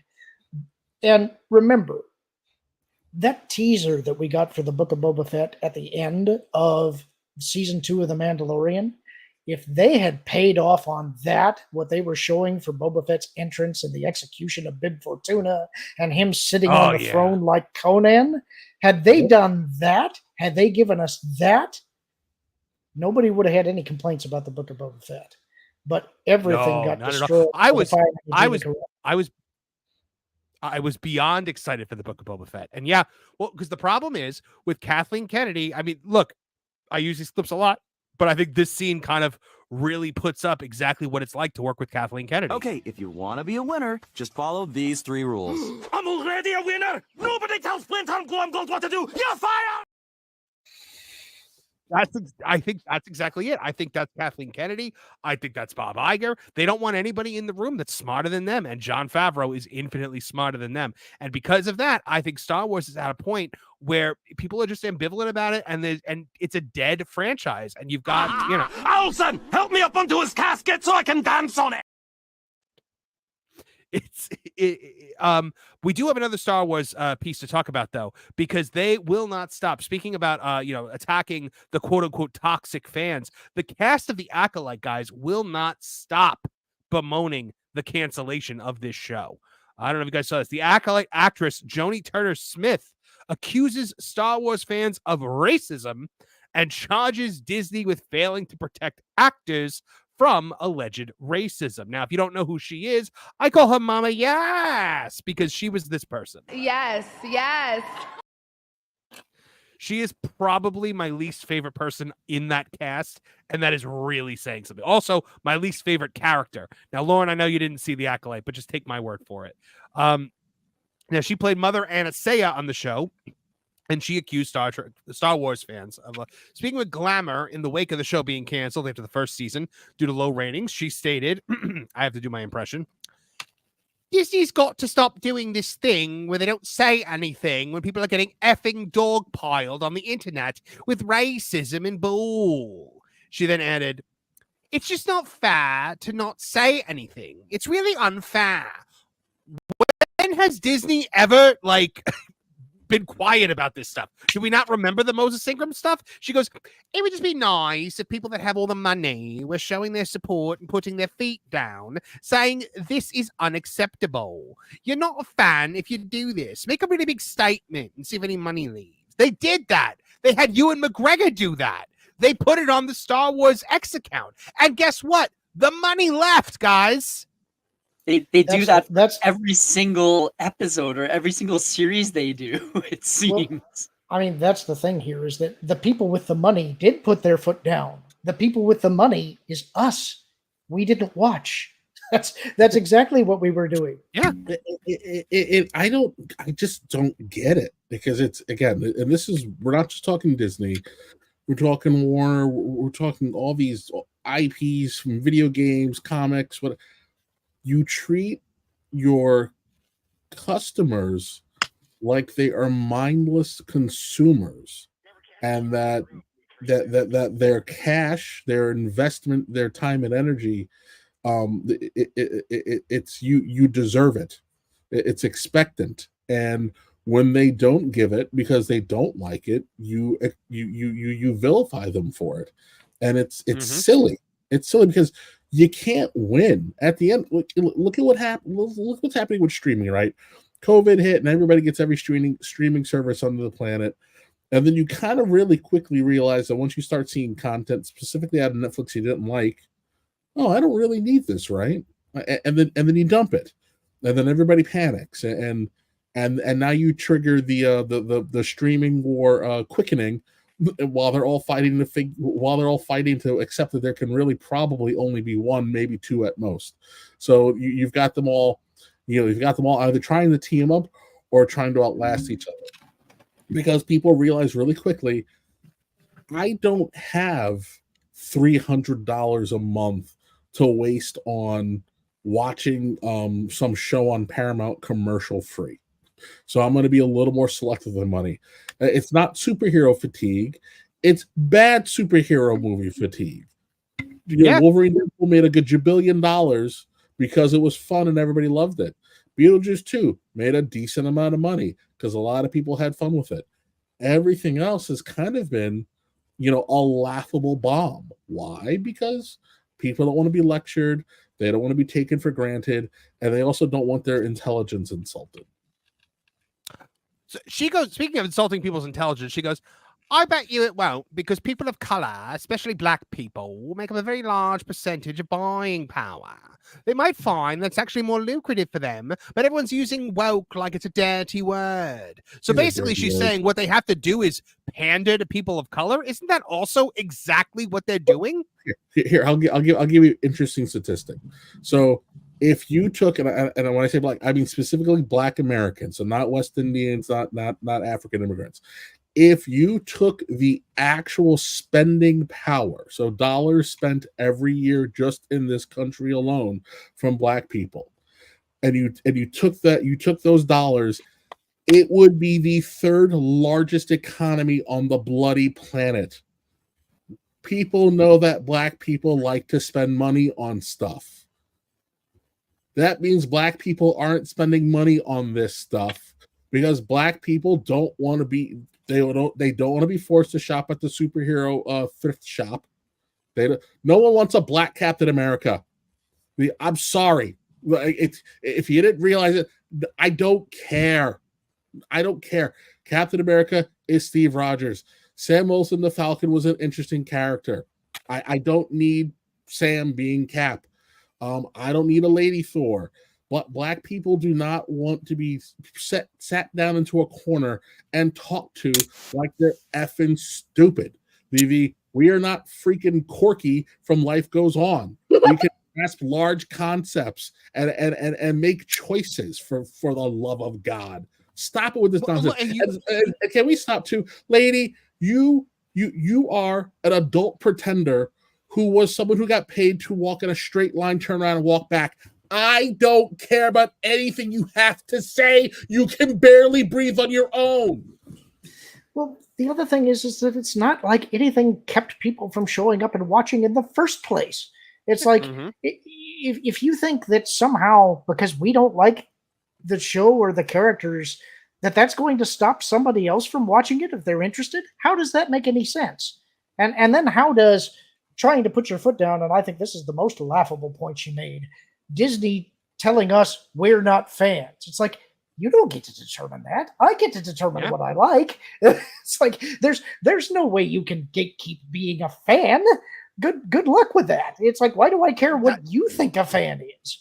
And remember, that teaser that we got for the Book of Boba Fett at the end of season 2 of The Mandalorian, if they had paid off on that, what they were showing for Boba Fett's entrance and the execution of Bib Fortuna and him sitting on the throne like Conan, had they done that, had they given us that, nobody would have had any complaints about the Book of Boba Fett. But everything got destroyed. I was beyond excited for the Book of Boba Fett. And yeah, well, because the problem is with Kathleen Kennedy, I mean, look, I use these clips a lot, but I think this scene kind of really puts up exactly what it's like to work with Kathleen Kennedy. Okay, if you want to be a winner, just follow these 3 rules. I'm already a winner. Nobody tells Flint on Guam Gold what to do. You're fired. I think that's exactly it. I think that's Kathleen Kennedy. I think that's Bob Iger. They don't want anybody in the room that's smarter than them, and Jon Favreau is infinitely smarter than them. And because of that, I think Star Wars is at a point where people are just ambivalent about it, and it's a dead franchise. And you've got, Olsen, help me up onto his casket so I can dance on it. We do have another Star Wars piece to talk about, though, because they will not stop. Speaking about attacking the quote unquote toxic fans, the cast of the Acolyte guys will not stop bemoaning the cancellation of this show. I don't know if you guys saw this. The Acolyte actress Joni Turner-Smith accuses Star Wars fans of racism and charges Disney with failing to protect actors from alleged racism. Now, if you don't know who she is, I call her Mama Yes, because she was this person. Yes. She is probably my least favorite person in that cast, and that is really saying something. Also, my least favorite character. Now, Lauren, I know you didn't see The Acolyte, but just take my word for it. Now, she played Mother Anastasia on the show, and she accused Star Wars fans of speaking with glamour in the wake of the show being canceled after the first season due to low ratings. She stated, I have to do my impression, Disney's got to stop doing this thing where they don't say anything when people are getting effing dogpiled on the internet with racism and bull. She then added, it's just not fair to not say anything. It's really unfair. When has Disney ever, been quiet about this stuff? Do we not remember the Moses Ingram stuff? She goes, it would just be nice if people that have all the money were showing their support and putting their feet down, saying this is unacceptable. You're not a fan if you do this. Make a really big statement and see if any money leaves. They did that. They had Ewan McGregor do that. They put it on the Star Wars X account. And guess what? The money left, guys. They do that. That's every single episode or every single series they do, it seems. Well, I mean, that's the thing here is that the people with the money did put their foot down. The people with the money is us. We didn't watch. That's exactly what we were doing. Yeah. I just don't get it, because it's, again, and this is, we're not just talking Disney. We're talking Warner. We're talking all these IPs from video games, comics, whatever. You treat your customers like they are mindless consumers, and that their cash, their investment, their time and energy, it's you deserve it. It's expectant, and when they don't give it because they don't like it, you vilify them for it, and it's silly. It's silly because you can't win. At the end, look at what happened. Look what's happening with streaming, right? COVID hit, and everybody gets every streaming service on the planet. And then you kind of really quickly realize that once you start seeing content, specifically out of Netflix you didn't like, oh, I don't really need this, right? And then you dump it. And then everybody panics. And now you trigger the streaming war quickening, while they're all fighting to accept that there can really probably only be one, maybe two at most. So you've got them all, either trying to team up or trying to outlast each other, because people realize really quickly, I don't have $300 a month to waste on watching some show on Paramount commercial free. So I'm going to be a little more selective with money. It's not superhero fatigue. It's bad superhero movie fatigue. Wolverine made a gajillion dollars because it was fun and everybody loved it. Beetlejuice 2 made a decent amount of money because a lot of people had fun with it. Everything else has kind of been, a laughable bomb. Why? Because people don't want to be lectured, they don't want to be taken for granted, and they also don't want their intelligence insulted. So she goes, speaking of insulting people's intelligence, she goes, I bet you it won't, because people of color, especially black people, will make up a very large percentage of buying power. They might find that's actually more lucrative for them, but everyone's using woke like it's a dirty word. So basically she's saying what they have to do is pander to people of color. Isn't that also exactly what they're doing? Here, I'll give you an interesting statistic. So if you took, and when I say black, I mean specifically Black Americans, so not West Indians, not African immigrants. If you took the actual spending power, so dollars spent every year just in this country alone from Black people, and you took those dollars, it would be the third largest economy on the bloody planet. People know that Black people like to spend money on stuff. That means Black people aren't spending money on this stuff because Black people don't want to be. They don't want to be forced to shop at the superhero thrift shop. No one wants a Black Captain America. I'm sorry. If you didn't realize it, I don't care. I don't care. Captain America is Steve Rogers. Sam Wilson, the Falcon, was an interesting character. I don't need Sam being Cap. I don't need a Lady Thor. But Black people do not want to be sat down into a corner and talked to like they're effing stupid. We are not freaking Corky from Life Goes On. We can grasp large concepts and make choices for the love of God. Stop it with this nonsense. And can we stop too? Lady, you are an adult pretender who was someone who got paid to walk in a straight line, turn around, and walk back. I don't care about anything you have to say. You can barely breathe on your own. Well, the other thing is that it's not like anything kept people from showing up and watching in the first place. It's like, if you think that somehow, because we don't like the show or the characters, that's going to stop somebody else from watching it if they're interested, how does that make any sense? And then how does trying to put your foot down, and I think this is the most laughable point she made, Disney telling us we're not fans. It's like, you don't get to determine that. I get to determine what I like. It's like there's no way you can gatekeep being a fan. Good luck with that. It's like, why do I care what you think a fan is?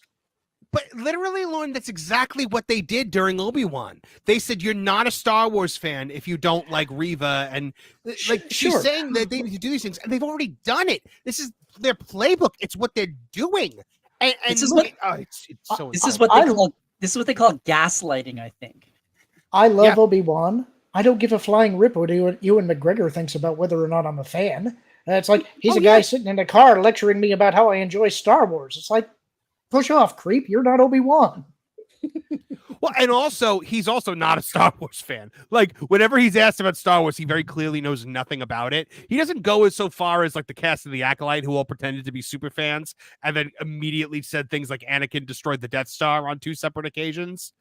But literally, Lauren, that's exactly what they did during Obi-Wan. They said you're not a Star Wars fan if you don't like Reva, and she's saying that they need to do these things, and they've already done it. This is their playbook. It's what they're doing. And this is what they call gaslighting, I think. I love Obi-Wan. I don't give a flying rip what Ewan McGregor thinks about whether or not I'm a fan. It's like, he's a guy sitting in a car lecturing me about how I enjoy Star Wars. It's like, push off, creep. You're not Obi-Wan. Well, and also, he's also not a Star Wars fan. Like, whenever he's asked about Star Wars, he very clearly knows nothing about it. He doesn't go as so far as like the cast of the Acolyte, who all pretended to be super fans and then immediately said things like Anakin destroyed the Death Star on 2 separate occasions.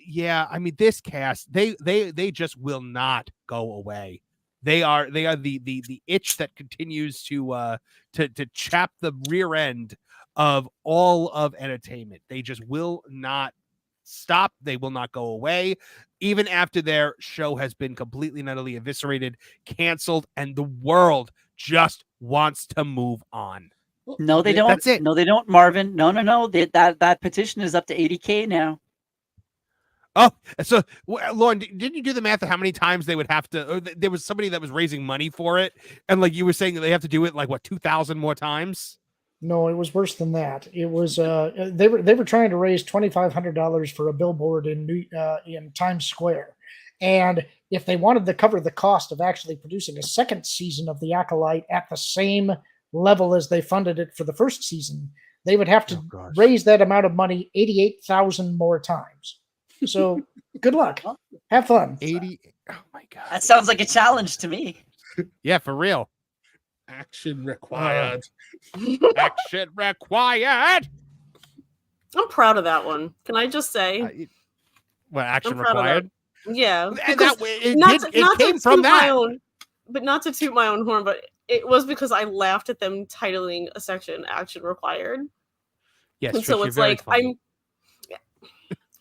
Yeah, I mean, this cast, they just will not go away. They are the itch that continues to chap the rear end of all of entertainment. They just will not stop. They will not go away, even after their show has been completely and utterly eviscerated, canceled, and the world just wants to move on. No, they don't. That's it. No, they don't, Marvin. No. That petition is up to 80K now. Oh, so Lauren, didn't you do the math of how many times they would have to? There was somebody that was raising money for it, and like you were saying, they have to do it like what 2,000 more times. No, it was worse than that. It was they were trying to raise $2,500 for a billboard in Times Square, and if they wanted to cover the cost of actually producing a second season of The Acolyte at the same level as they funded it for the first season, they would have to raise that amount of money 88,000 more times. So good luck. Have fun. 80. Oh my God. That sounds like a challenge to me. Yeah, for real. Action required. Action required. I'm proud of that one. Can I just say? What action I'm proud of required? Yeah, And because it came from that. But not to toot my own horn, but it was because I laughed at them titling a section "Action Required." Yes, and so it's very like funny.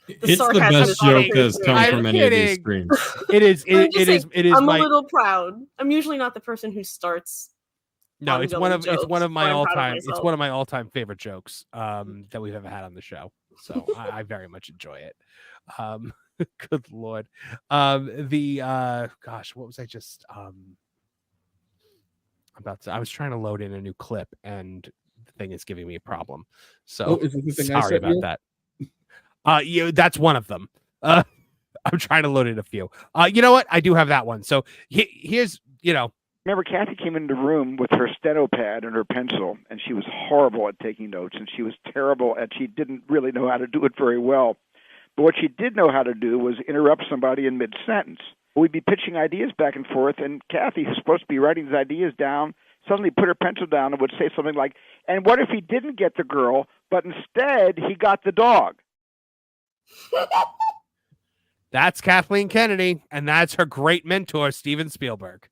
It's the best joke that's come from any of these streams. It is. It is. I'm a little proud. I'm usually not the person who starts. No, it's one of my I'm all proud of time. It's myself. one of my all time favorite jokes that we've ever had on the show. So I very much enjoy it. Good Lord. Gosh, what was I just about to? I was trying to load in a new clip and the thing is giving me a problem. So is it the thing I sorry sent about you? that. That's one of them. I'm trying to load in a few. You know what? I do have that one. So here's, Remember, Kathy came into the room with her steno pad and her pencil, and she was horrible at taking notes, and she was terrible at, she didn't really know how to do it very well. But what she did know how to do was interrupt somebody in mid-sentence. We'd be pitching ideas back and forth, and Kathy, who's supposed to be writing these ideas down, suddenly put her pencil down and would say something like, and what if he didn't get the girl, but instead he got the dog? That's Kathleen Kennedy, and that's her great mentor, Steven Spielberg.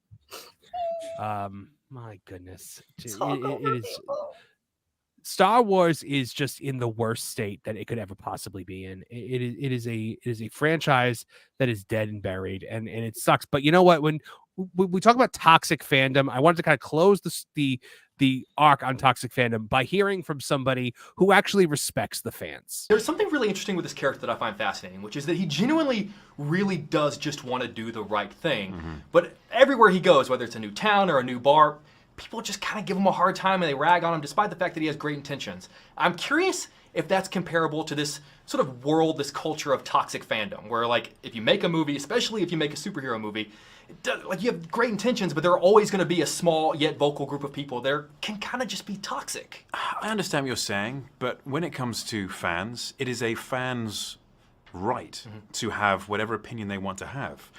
My goodness. It is. Star Wars is just in the worst state that it could ever possibly be in. It is a franchise that is dead and buried, and it sucks. But you know what? When we talk about toxic fandom, I wanted to kind of close the arc on toxic fandom by hearing from somebody who actually respects the fans. There's something really interesting with this character that I find fascinating, which is that he genuinely really does just want to do the right thing. But everywhere he goes, whether it's a new town or a new bar, people just kind of give him a hard time and they rag on him despite the fact that he has great intentions. I'm curious if that's comparable to this sort of world, this culture of toxic fandom, where like if you make a movie, especially if you make a superhero movie, like you have great intentions, but there are always going to be a small yet vocal group of people there can kind of just be toxic. I understand what you're saying, but when it comes to fans, it is a fan's right to have whatever opinion they want to have.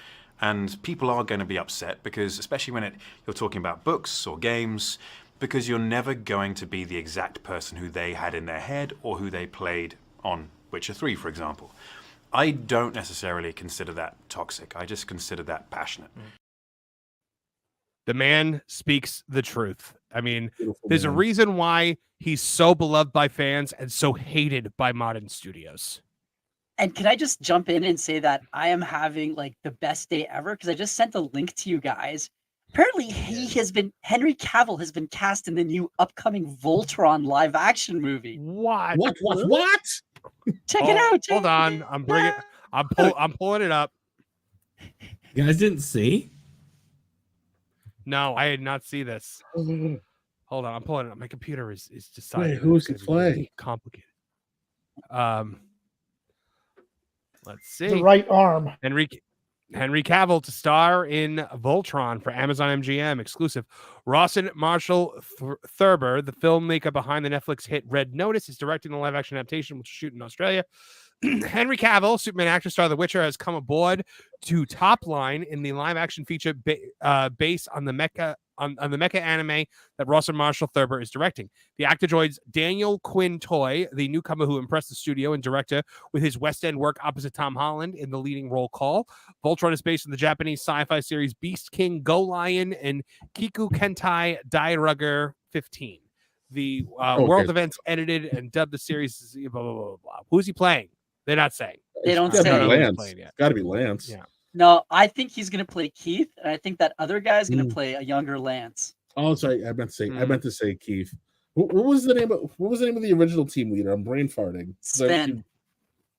And people are going to be upset because, especially when you're talking about books or games, because you're never going to be the exact person who they had in their head or who they played on Witcher 3, for example. I don't necessarily consider that toxic. I just consider that passionate. The man speaks the truth. I mean, there's a reason why he's so beloved by fans and so hated by modern studios. And can I just jump in and say that I am having like the best day ever because I just sent a link to you guys. Apparently, Henry Cavill has been cast in the new upcoming Voltron live action movie. What? What? Check it out. Hold on, I'm pulling it up. You guys didn't see? No, I did not see this. Hold on, I'm pulling it up. My computer is deciding. Wait, who's he playing? Really complicated. Let's see. The right arm. Henry Cavill to star in Voltron for Amazon MGM exclusive. Rawson Marshall Thurber, the filmmaker behind the Netflix hit Red Notice, is directing the live-action adaptation, which is shooting in Australia. Henry Cavill, Superman actor, star of The Witcher, has come aboard to top line in the live-action feature based on the mecha anime that Rawson Marshall Thurber is directing. The actor joins Daniel Quinn Toy, the newcomer who impressed the studio and director with his West End work opposite Tom Holland in the leading role call. Voltron is based on the Japanese sci-fi series Beast King Go Lion and Kiku Kentai Dairugger 15. The world events edited and dubbed the series blah, blah, blah, blah. Who's he playing? They're not saying. They don't It's say. Got to be Lance. Yeah. No, I think he's going to play Keith, and I think that other guy is going to play a younger Lance. Oh, sorry. I meant to say Keith. What was the name of the original team leader? I'm brain farting. Sven.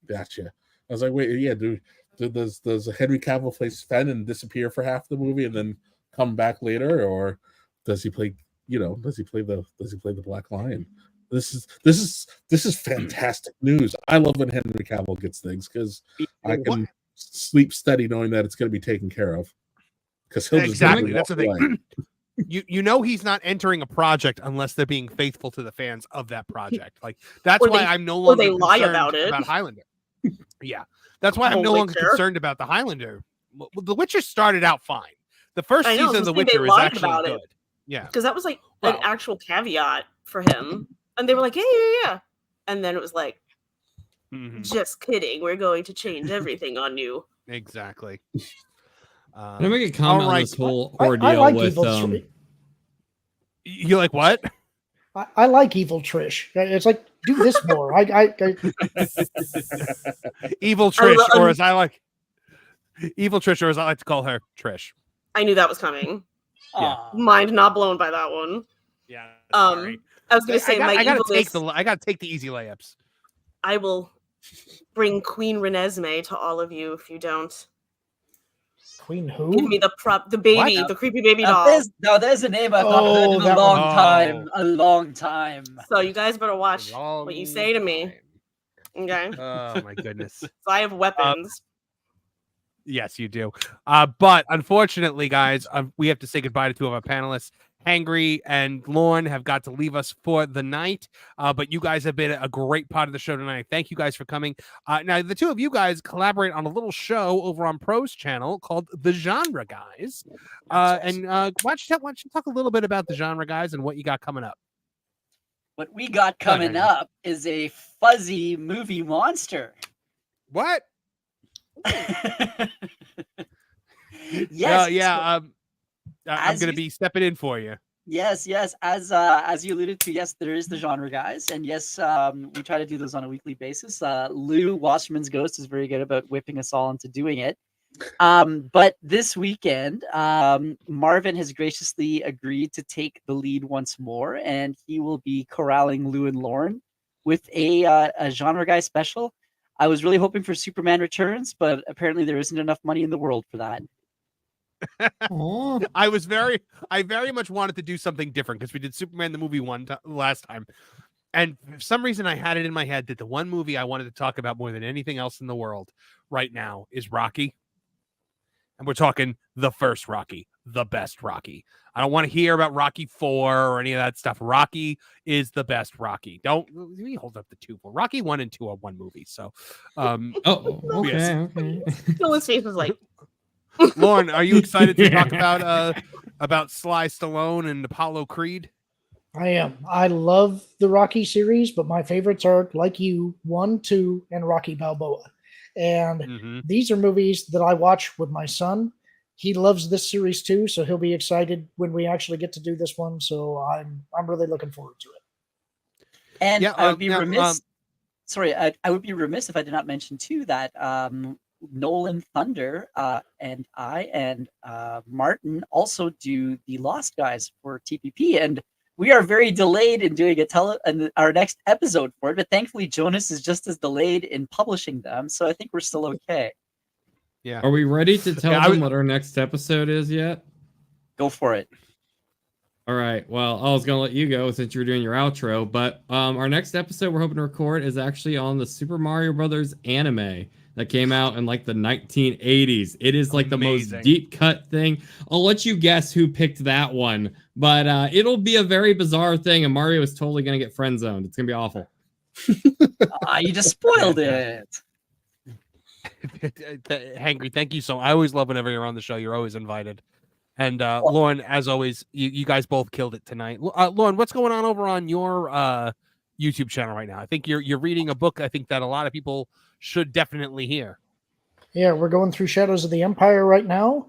Gotcha. I was like, wait, yeah, dude. Does Henry Cavill play Sven and disappear for half the movie and then come back later, or does he play? Does he play the Black Lion? This is fantastic news. I love when Henry Cavill gets things because I can sleep steady knowing that it's going to be taken care of. Because he'll exactly that's the thing. You know he's not entering a project unless they're being faithful to the fans of that project. Like that's why I'm no longer lie concerned about it. Highlander. Yeah, that's why I'm no longer concerned about the Highlander. The Witcher started out fine. The first season of The Witcher is actually good. Yeah. Because that was like an actual caveat for him. And they were like, yeah. And then it was like, just kidding. We're going to change everything on you. Exactly. Can I make a comment on this whole ordeal I like with evil You like what? I like evil Trish. It's like, do this more. Evil Trish, or as I like to call her, Trish. I knew that was coming. Yeah. Mind not blown by that one. Yeah. I was gonna say I gotta take the easy layups. I will bring Queen Renesmee to all of you if you don't. Queen who? Give me the baby, What? the creepy baby doll. There's a name I've not heard in a long time. So you guys better watch what you say to me. Okay. Oh my goodness. So I have weapons. Yes, you do. But unfortunately, guys, we have to say goodbye to two of our panelists. Hangry and Lorne have got to leave us for the night, but you guys have been a great part of the show tonight. Thank you guys for coming. Now, the two of you guys collaborate on a little show over on Pro's channel called The Genre Guys. And why don't you talk a little bit about The Genre Guys and what you got coming up? What we got coming up is a fuzzy movie monster. What? Yes. I'm going to be stepping in for you. Yes. As you alluded to, yes, there is The Genre Guys, and yes, we try to do those on a weekly basis. Lou Wasserman's Ghost is very good about whipping us all into doing it. But this weekend, Marvin has graciously agreed to take the lead once more, and he will be corralling Lou and Lorne with a Genre Guy special. I was really hoping for Superman Returns, but apparently there isn't enough money in the world for that. I very much wanted to do something different because we did Superman the movie last time, and for some reason I had it in my head that the one movie I wanted to talk about more than anything else in the world right now is Rocky, and we're talking the first Rocky, the best Rocky. I don't want to hear about Rocky 4 or any of that stuff. Rocky is the best Rocky. Don't we hold up the two. Well, Rocky 1 and 2 are one movie, so okay. Dylan's face was like. Lorne, are you excited to talk about Sly Stallone and Apollo Creed? I am. I love the Rocky series, but my favorites are, like you, 1, 2, and Rocky Balboa. And these are movies that I watch with my son. He loves this series too, so he'll be excited when we actually get to do this one. So I'm really looking forward to it. And I would be remiss. Sorry, I would be remiss if I did not mention too that Nolan Thunder and I and Martin also do the Lost Guys for TPP, and we are very delayed in doing our next episode for it. But thankfully, Jonas is just as delayed in publishing them, so I think we're still okay. Yeah. Are we ready to tell them what our next episode is yet? Go for it. All right. Well, I was going to let you go since you're doing your outro, but our next episode we're hoping to record is actually on the Super Mario Brothers anime that came out in like the 1980s. It is like the most deep cut thing. I'll let you guess who picked that one, but it'll be a very bizarre thing, and Mario is totally going to get friend zoned. It's going to be awful. You just spoiled it. Hangry, thank you so much. I always love whenever you're on the show. You're always invited. And Lorne, as always, you guys both killed it tonight. Lorne, what's going on over on your YouTube channel right now? I think you're reading a book I think that a lot of people should definitely hear. Yeah, we're going through Shadows of the Empire right now.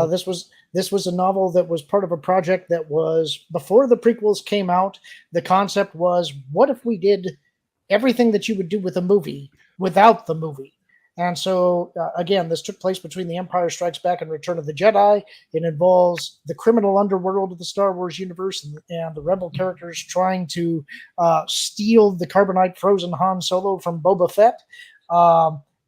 This was a novel that was part of a project that was before the prequels came out. The concept was, what if we did everything that you would do with a movie without the movie? And so, again, this took place between The Empire Strikes Back and Return of the Jedi. It involves the criminal underworld of the Star Wars universe and the rebel characters trying to steal the carbonite frozen Han Solo from Boba Fett.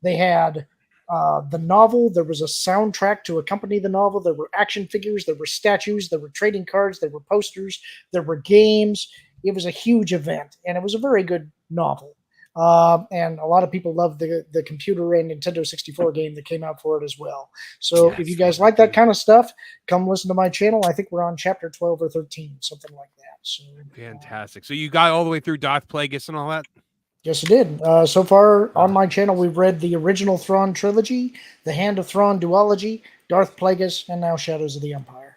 They had the novel. There was a soundtrack to accompany the novel. There were action figures. There were statues. There were trading cards. There were posters. There were games. It was a huge event, and it was a very good novel. And a lot of people love the computer and Nintendo 64 game that came out for it as well. So if you guys like that kind of stuff, come listen to my channel. I think we're on chapter 12 or 13, something like that. So fantastic. So you got all the way through Darth Plagueis and all that? Yes, it did. So far on my channel, we've read the original Thrawn trilogy, the Hand of Thrawn duology, Darth Plagueis, and now Shadows of the Empire.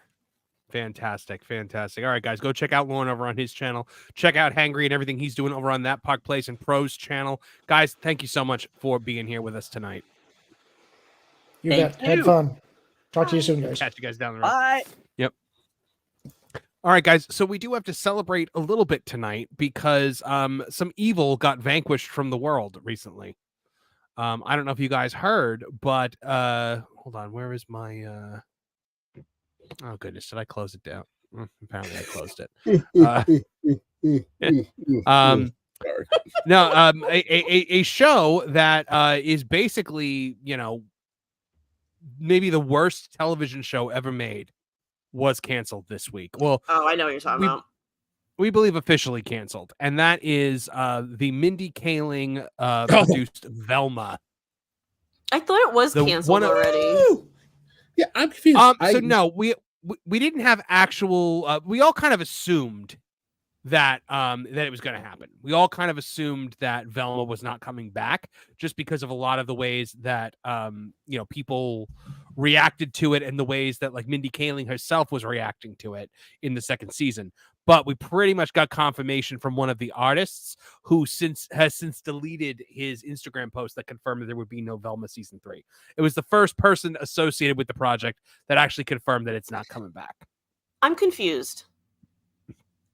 Fantastic. All right, guys, go check out Lauren over on his channel. Check out Hangry and everything he's doing over on That Puck Place and Pro's channel. Guys, thank you so much for being here with us tonight. You bet. Had fun. Talk to you soon, guys. Catch you guys down the road. Bye. Yep. All right, guys. So we do have to celebrate a little bit tonight because some evil got vanquished from the world recently. I don't know if you guys heard, but hold on. Where is my? Oh goodness, did I close it down? Apparently, I closed it. A show that is basically, maybe the worst television show ever made was canceled this week. Well, I know what you're talking about. We believe officially canceled, and that is the Mindy Kaling produced Velma. I thought it was canceled already. Yeah, I'm confused. So no, we didn't have actual. We all kind of assumed that it was going to happen. We all kind of assumed that Velma was not coming back just because of a lot of the ways that people reacted to it and the ways that like Mindy Kaling herself was reacting to it in the second season. But we pretty much got confirmation from one of the artists who has since deleted his Instagram post that confirmed that there would be no Velma season 3. It was the first person associated with the project that actually confirmed that it's not coming back. I'm confused.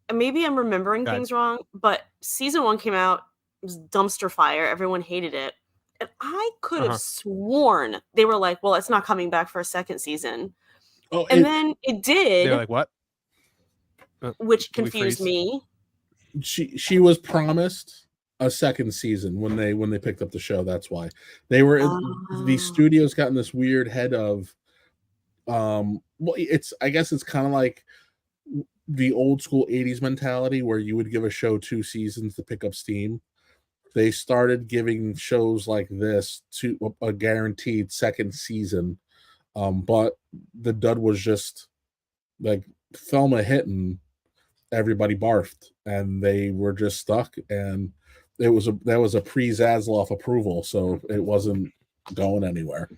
And maybe I'm remembering things wrong, but season 1 came out, it was dumpster fire. Everyone hated it. And I could have sworn they were like, well, it's not coming back for a second season. Oh, and then it did. They were like, what? Which confused me. She was promised a second season when they picked up the show. That's why they were the studios got in this weird head of I guess it's kind of like the old school 80s mentality where you would give a show 2 seasons to pick up steam. They started giving shows like this to a guaranteed second season, but the dud was just like Velma hitting. Everybody barfed and they were just stuck, and that was a pre-Zaslav approval, so it wasn't going anywhere.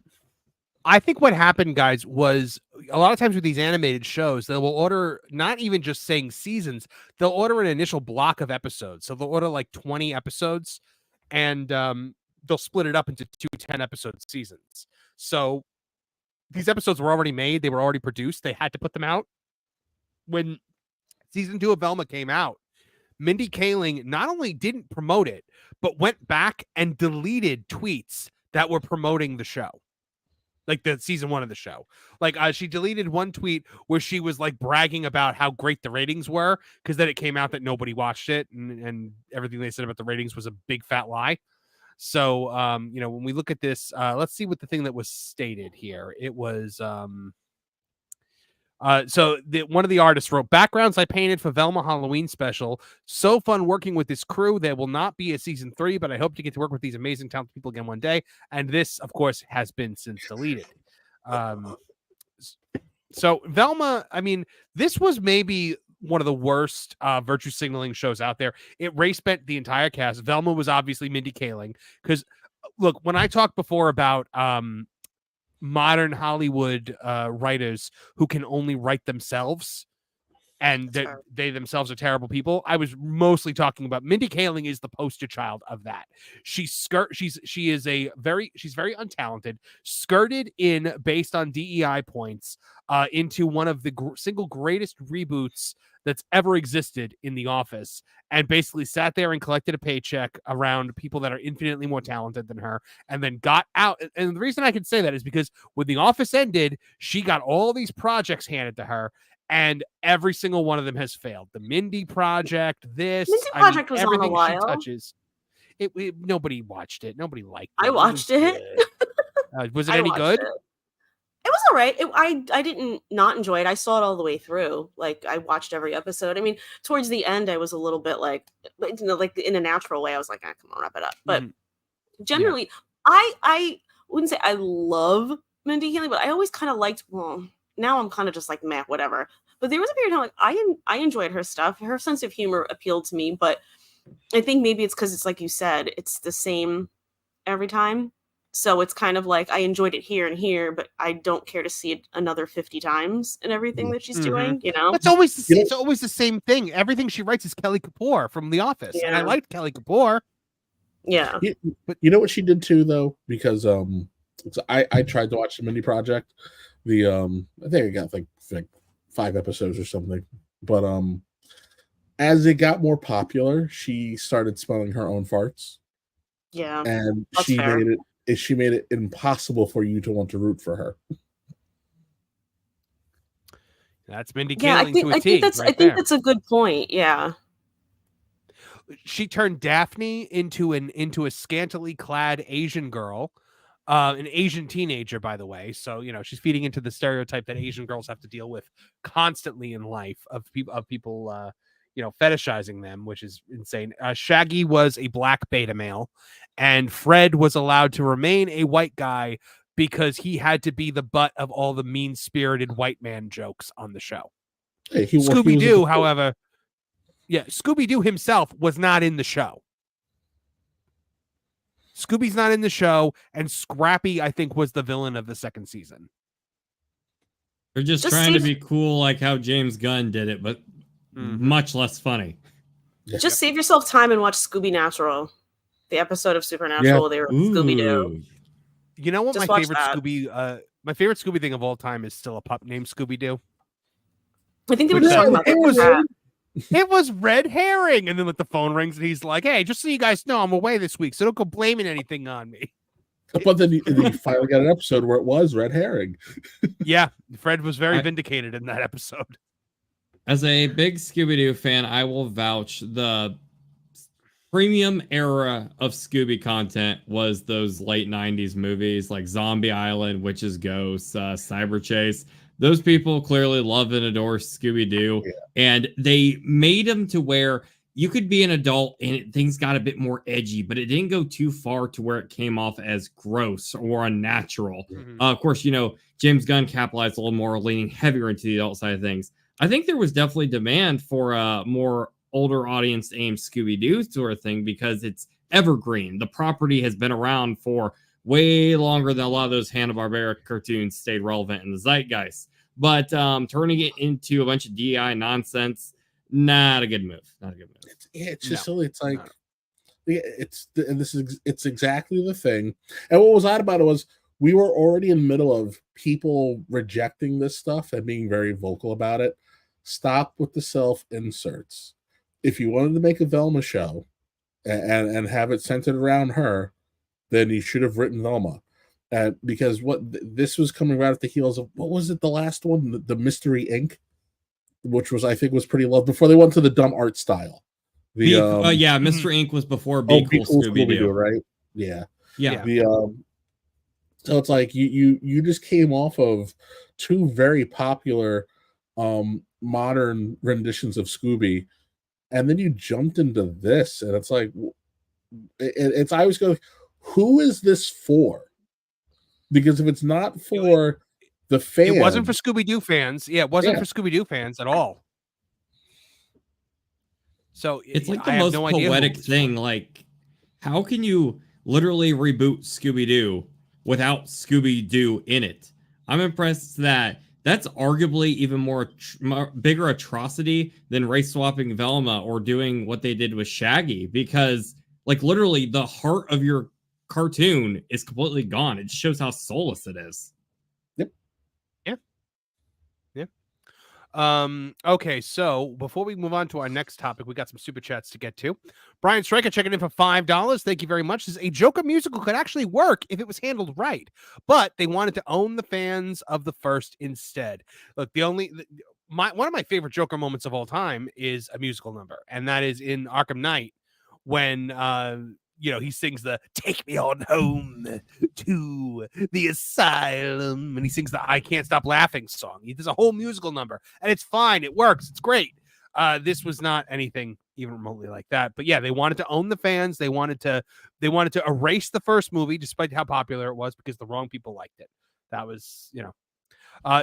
I think what happened, guys, was a lot of times with these animated shows, they will order not even just saying seasons, they'll order an initial block of episodes. So they'll order like 20 episodes and they'll split it up into 2 10-episode seasons. So these episodes were already made, they were already produced, they had to put them out. When season 2 of Velma came out, Mindy Kaling not only didn't promote it, but went back and deleted tweets that were promoting the show. Like the season 1 of the show. Like she deleted one tweet where she was like bragging about how great the ratings were, because then it came out that nobody watched it and everything they said about the ratings was a big fat lie. So, when we look at this, let's see what the thing that was stated here. It was... one of the artists wrote, "Backgrounds I painted for Velma Halloween special. So fun working with this crew. There will not be a season 3, but I hope to get to work with these amazing talented people again one day." And this, of course, has been since deleted. So Velma, I mean, this was maybe one of the worst virtue signaling shows out there. It race bent the entire cast. Velma was obviously Mindy Kaling, because look, when I talked before about modern Hollywood writers who can only write themselves and they themselves are terrible people, I was mostly talking about Mindy Kaling is the poster child of that. She's very untalented, skirted in based on DEI points into one of the single greatest reboots that's ever existed in The Office, and basically sat there and collected a paycheck around people that are infinitely more talented than her, and then got out. And the reason I can say that is because when The Office ended, she got all these projects handed to her, and every single one of them has failed. The Mindy Project, this, Mindy Project was everything on a while. she touches. It nobody watched it. Nobody liked it. I watched it. Was it any good? It was all right. I didn't not enjoy it. I saw it all the way through. Like, I watched every episode. I mean, towards the end, I was a little bit like in a natural way, I was like, come on, wrap it up. But generally, I wouldn't say I love Mindy Kaling, but I always kind of liked, well, now I'm kind of just like, meh, whatever. But there was a period of time, like, I enjoyed her stuff. Her sense of humor appealed to me, but I think maybe it's because it's like you said, it's the same every time. So it's kind of like I enjoyed it here and here, but I don't care to see it another 50 times and everything that she's doing, you know? It's always the same thing. Everything she writes is Kelly Kapoor from The Office. And I liked Kelly Kapoor. Yeah. But you know what she did too, though? Because I tried to watch the Mindy Project. I think I got like 5 episodes or something. But as it got more popular, she started smelling her own farts. Yeah. And she made it impossible for you to want to root for her. That's Mindy Yeah, Kaling to a T. I think that's a good point. Yeah. She turned Daphne into a scantily clad Asian girl, an Asian teenager, by the way. So, you know, she's feeding into the stereotype that Asian girls have to deal with constantly in life of people, you know, fetishizing them, which is insane. Shaggy was a black beta male, and Fred was allowed to remain a white guy because he had to be the butt of all the mean-spirited white man jokes on the show. Hey, Scooby-Doo, however... Yeah, Scooby-Doo himself was not in the show. Scooby's not in the show, and Scrappy, I think, was the villain of the second season. They're just trying to be cool like how James Gunn did it, but much less funny. Just save yourself time and watch Scooby Natural, the episode of Supernatural. They were Scooby-Doo. You know what? Just My watch favorite Scooby thing of all time is still a pup named Scooby-Doo. I think they were just talking about that. It was red herring, and then the phone rings, and he's like, "Hey, just so you guys know, I'm away this week, so don't go blaming anything on me." But then he finally got an episode where it was red herring. Yeah, Fred was very vindicated in that episode. As a big Scooby-Doo fan, I will vouch the premium era of Scooby content was those late 90s movies like Zombie Island, Witches, Ghosts, Cyber Chase. Those people clearly love and adore Scooby-Doo, and they made them to where you could be an adult and things got a bit more edgy, but it didn't go too far to where it came off as gross or unnatural. Of course, you know, James Gunn capitalized a little more, leaning heavier into the adult side of things. I think there was definitely demand for a more older audience aimed Scooby-Doo sort of thing because it's evergreen. The property has been around for way longer than a lot of those Hanna-Barbera cartoons stayed relevant in the zeitgeist. But turning it into a bunch of DI nonsense, not a good move. Not a good move. It's exactly the thing. And what was odd about it was we were already in the middle of people rejecting this stuff and being very vocal about it. Stop with the self-inserts. If you wanted to make a Velma show and have it centered around her, then you should have written Velma. Because this was coming right at the heels of, what was it, the last one? The Mystery Inc., which was, I think, was pretty low before they went to the dumb art style. Mr. Inc. was before Be Cool Scooby-Doo, right? Yeah. Yeah. So it's like you just came off of 2 very popular modern renditions of Scooby, and then you jumped into this, and it's like it's I always go, who is this for? Because if it's not for the fans, it wasn't for Scooby-Doo fans. Yeah, it wasn't for Scooby-Doo fans at all. So it's like the most poetic thing. Like, how can you literally reboot Scooby-Doo without Scooby-Doo in it? I'm impressed that that's arguably even more bigger atrocity than race swapping Velma or doing what they did with Shaggy, because like literally the heart of your cartoon is completely gone. It shows how soulless it is. Okay, so before we move on to our next topic, we got some super chats to get to. Brian Stryker checking in for $5. Thank you very much. Says a Joker musical could actually work if it was handled right, but they wanted to own the fans of the first instead. Look, one of my favorite Joker moments of all time is a musical number, and that is in Arkham Knight when he sings the "Take Me On Home to the Asylum," and he sings the "I Can't Stop Laughing" song. There's a whole musical number, and it's fine. It works. It's great. This was not anything even remotely like that. But yeah, they wanted to own the fans. They wanted to erase the first movie, despite how popular it was, because the wrong people liked it. That was,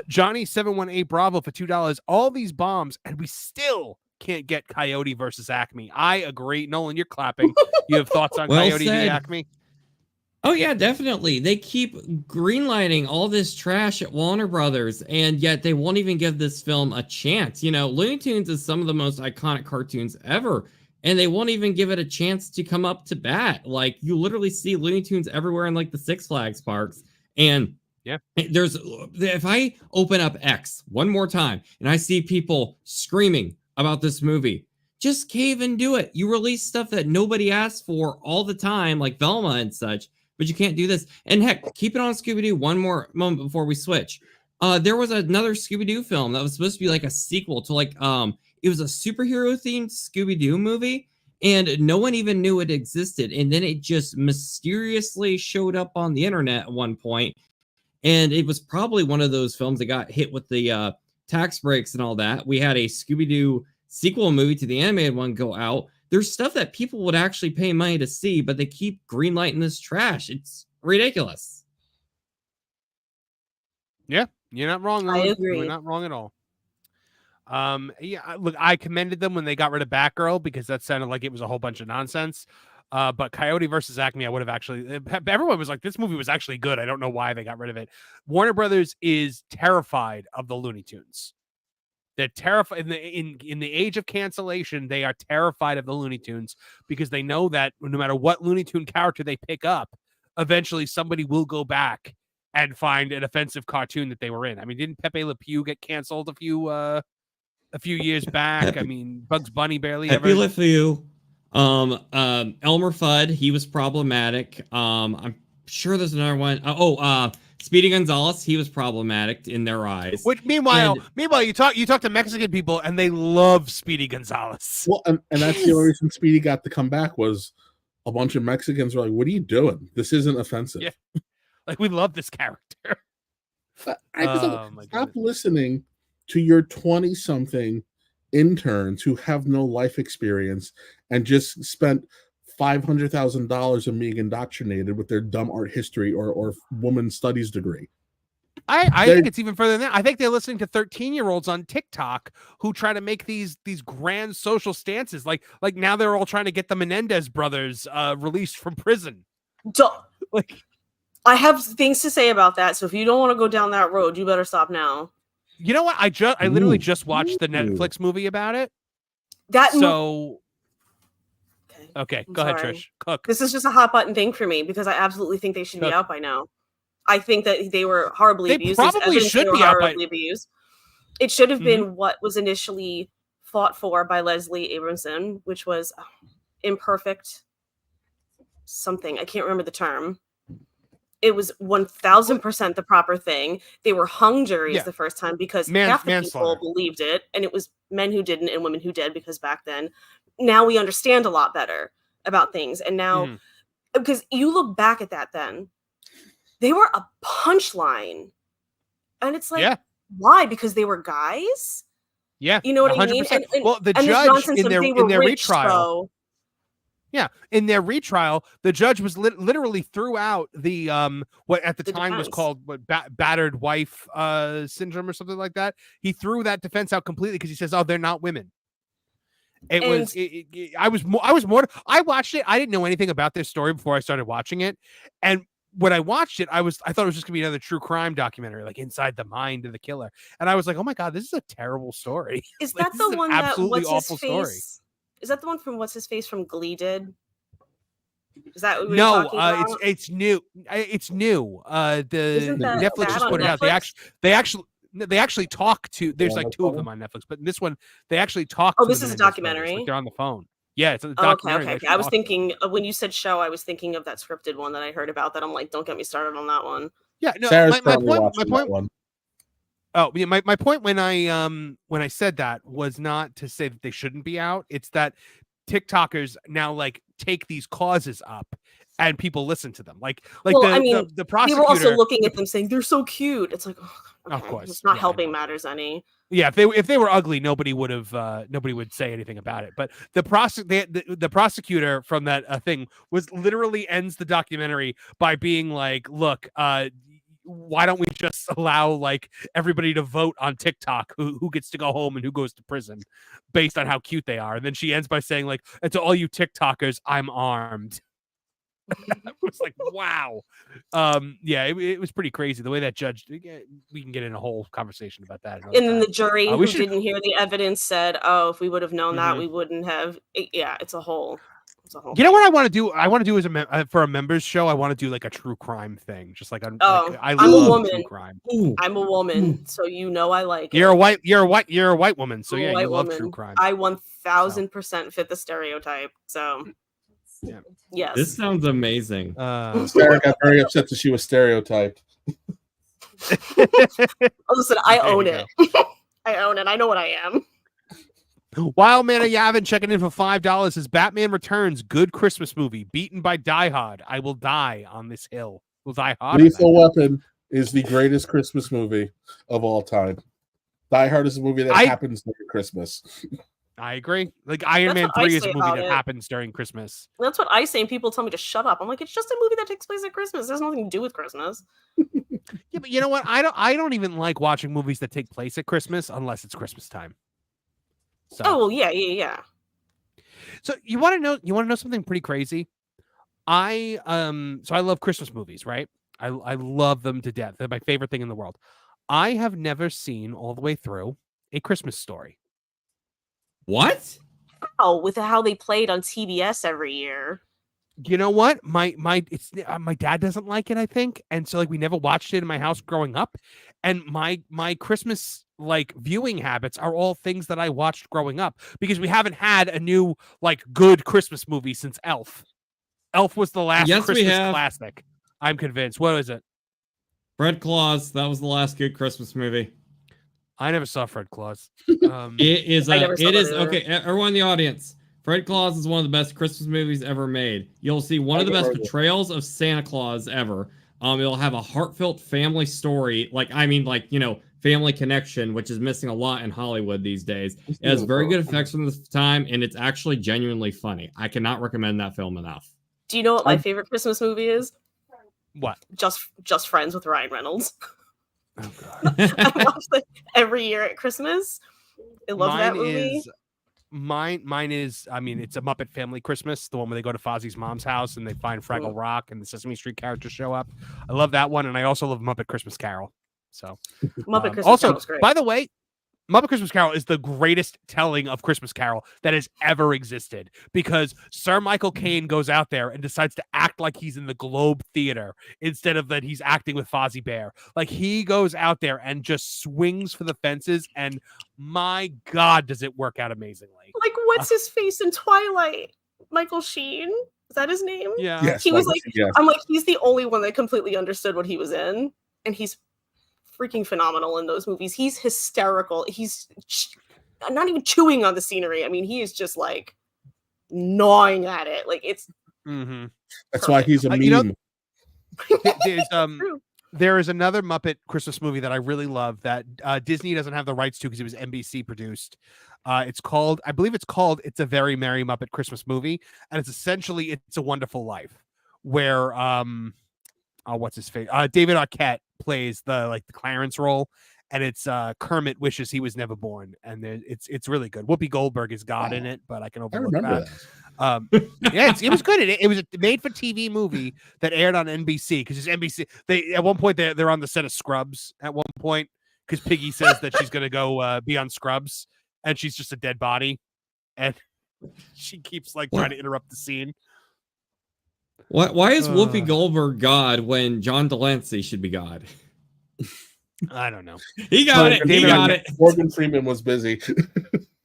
Johnny 718 Bravo for $2. All these bombs, and we still can't get Coyote versus Acme. I agree. Nolan, you're clapping. You have thoughts on Coyote v. Acme? Oh yeah, definitely. They keep greenlighting all this trash at Warner Brothers, and yet they won't even give this film a chance. You know, Looney Tunes is some of the most iconic cartoons ever, and they won't even give it a chance to come up to bat. Like, you literally see Looney Tunes everywhere in like the Six Flags parks, and yeah, if I open up X one more time and I see people screaming about this movie, just cave and do it. You release stuff that nobody asked for all the time, like Velma and such. But you can't do this. And heck, keep it on Scooby-Doo one more moment before we switch. There was another Scooby-Doo film that was supposed to be like a sequel to like, it was a superhero-themed Scooby-Doo movie, and no one even knew it existed. And then it just mysteriously showed up on the internet at one point. And it was probably one of those films that got hit with the tax breaks and all that. We had a Scooby-Doo sequel movie to the animated one go out. There's stuff that people would actually pay money to see, but they keep greenlighting this trash. It's ridiculous. Yeah, you're not wrong. I agree. You're not wrong at all. Yeah, look, I commended them when they got rid of Batgirl because that sounded like it was a whole bunch of nonsense. But Coyote versus Acme, I would have actually. Everyone was like, "This movie was actually good." I don't know why they got rid of it. Warner Brothers is terrified of the Looney Tunes. They're terrified in the age of cancellation. They are terrified of the Looney Tunes because they know that no matter what Looney Tune character they pick up, eventually somebody will go back and find an offensive cartoon that they were in. I mean, didn't Pepe Le Pew get canceled a few years back? I mean, Bugs Bunny barely ever. Pepe Le Pew, Elmer Fudd, he was problematic. I'm sure there's another one. Speedy Gonzalez, he was problematic in their eyes. Which meanwhile, you talk to Mexican people and they love Speedy Gonzalez. Well, and that's the only reason Speedy got to come back was a bunch of Mexicans were like, "What are you doing? This isn't offensive." Yeah, like we love this character. I just stop listening to your 20-something interns who have no life experience and just spent $500,000 of being indoctrinated with their dumb art history or woman studies degree. I think it's even further than that. I think they're listening to 13-year-olds on TikTok who try to make these grand social stances. Like now they're all trying to get the Menendez brothers released from prison. I have things to say about that. So if you don't want to go down that road, you better stop now. You know what? I literally just watched the Netflix movie about it. Okay, go ahead, Trish. Cook. This is just a hot button thing for me because I absolutely think they should be out by now. I think that they were horribly abused. They probably should be out by abused. It should have been what was initially fought for by Leslie Abramson, which was imperfect something. I can't remember the term. It was 1000% the proper thing. They were hung juries the first time because half the people believed it, and it was men who didn't and women who did because back then. Now we understand a lot better about things. And now, because you look back at that then, they were a punchline. And it's like, why? Because they were guys? Yeah. You know what 100%. I mean? And, well, the judge in their retrial. Yeah, in their retrial, the judge was literally threw out the what at the time was called battered wife syndrome or something like that. He threw that defense out completely because he says, "Oh, they're not women." I watched it. I didn't know anything about this story before I started watching it, and when I watched it, I thought it was just gonna be another true crime documentary, like inside the mind of the killer. And I was like, "Oh my god, this is a terrible story." Is that the one that awful story? Is that the one from What's His Face from Glee did? Is that what we were talking about? It's new. It's new. The Netflix just put it out. They actually talk to. There's like two of them on Netflix, but in this one they actually talk. Oh, this is a documentary. Like they're on the phone. Yeah, it's a documentary. Okay. I was thinking when you said show, I was thinking of that scripted one that I heard about. That I'm like, don't get me started on that one. Yeah, no. My point. Oh, yeah, my point when I said that was not to say that they shouldn't be out. It's that TikTokers now like take these causes up and people listen to them. The prosecutor. They were also looking at them saying they're so cute. It's like, okay, of course, it's not helping matters any. Yeah, if they were ugly, nobody would say anything about it. But the prosecutor from that thing was literally ends the documentary by being like, look, why don't we just allow like everybody to vote on TikTok who gets to go home and who goes to prison based on how cute they are? And then she ends by saying like, and to all you TikTokers, I'm armed. I was like, wow. Yeah, it was pretty crazy the way that judge. We can get in a whole conversation about that. And then the jury who should... didn't hear the evidence said, "Oh, if we would have known that, we wouldn't have." Yeah, it's a whole. You know what I want to do? I want to do as for a members show. I want to do like a true crime thing, just like I'm a woman. True crime. I'm a woman, so you know I like it. You're a white woman, so yeah, you love true crime. I 1000% fit the stereotype. So yeah. Yes, this sounds amazing. Sarah got very upset that she was stereotyped. Listen, I own it. I own it. I know what I am. Wild Man of Yavin checking in for $5 says Batman Returns, good Christmas movie, beaten by Die Hard. I will die on this hill. Will Die Hard. Lethal Weapon is the greatest Christmas movie of all time. Die Hard is a movie that happens during Christmas. I agree. Like Iron Man 3 is a movie that happens during Christmas. That's what I say, and people tell me to shut up. I'm like, it's just a movie that takes place at Christmas. There's nothing to do with Christmas. Yeah, but you know what? I don't even like watching movies that take place at Christmas unless it's Christmas time. So. Oh well, yeah. So you want to know something pretty crazy? I love Christmas movies, right? I love them to death. They're my favorite thing in the world. I have never seen all the way through A Christmas Story. What? Oh, with how they played on TBS every year. You know what? My dad doesn't like it, I think, and so like we never watched it in my house growing up. And my Christmas like viewing habits are all things that I watched growing up because we haven't had a new like good Christmas movie since Elf. Elf was the last Christmas classic. I'm convinced. What is it? Fred Claus. That was the last good Christmas movie. I never saw Fred Claus. It is okay. Everyone in the audience, Fred Claus is one of the best Christmas movies ever made. You'll see one of the best portrayals of Santa Claus ever. It'll have a heartfelt family story, family connection, which is missing a lot in Hollywood these days. It has very good effects from the time, and it's actually genuinely funny. I cannot recommend that film enough. Do you know what my favorite Christmas movie is? What? Just Friends with Ryan Reynolds. Oh God! I watch it every year at Christmas. I love that movie. Mine is. I mean, it's a Muppet Family Christmas, the one where they go to Fozzie's mom's house and they find Fraggle Rock and the Sesame Street characters show up. I love that one, and I also love Muppet Christmas Carol. So, Muppet Christmas Carol is great. By the way, Muppet Christmas Carol is the greatest telling of Christmas Carol that has ever existed because Sir Michael Caine goes out there and decides to act like he's in the Globe Theater instead of that he's acting with Fozzie Bear. Like he goes out there and just swings for the fences, and my God, does it work out amazingly. Like, what's his face in Twilight? Michael Sheen? Is that his name? Yeah. Yes, he was I'm like, he's the only one that completely understood what he was in, and he's freaking phenomenal in those movies. He's hysterical. He's not even chewing on the scenery. I mean, he is just like gnawing at it. Like it's. Mm-hmm. That's why he's a meme. There is another Muppet Christmas movie that I really love that Disney doesn't have the rights to because it was NBC produced. I believe it's called It's a Very Merry Muppet Christmas Movie, and it's essentially It's a Wonderful Life, where what's his face? David Arquette plays the Clarence role, and it's Kermit wishes he was never born, and it's really good. Whoopi Goldberg is God in it, but I can overlook that. Yeah, it was good. It was a made-for-TV movie that aired on NBC because it's NBC. They at one point they're on the set of Scrubs at one point because Piggy says that she's gonna go be on Scrubs, and she's just a dead body, and she keeps trying to interrupt the scene. Why is Whoopi Goldberg God when John Delancey should be God? I don't know. He got it. Morgan Freeman was busy.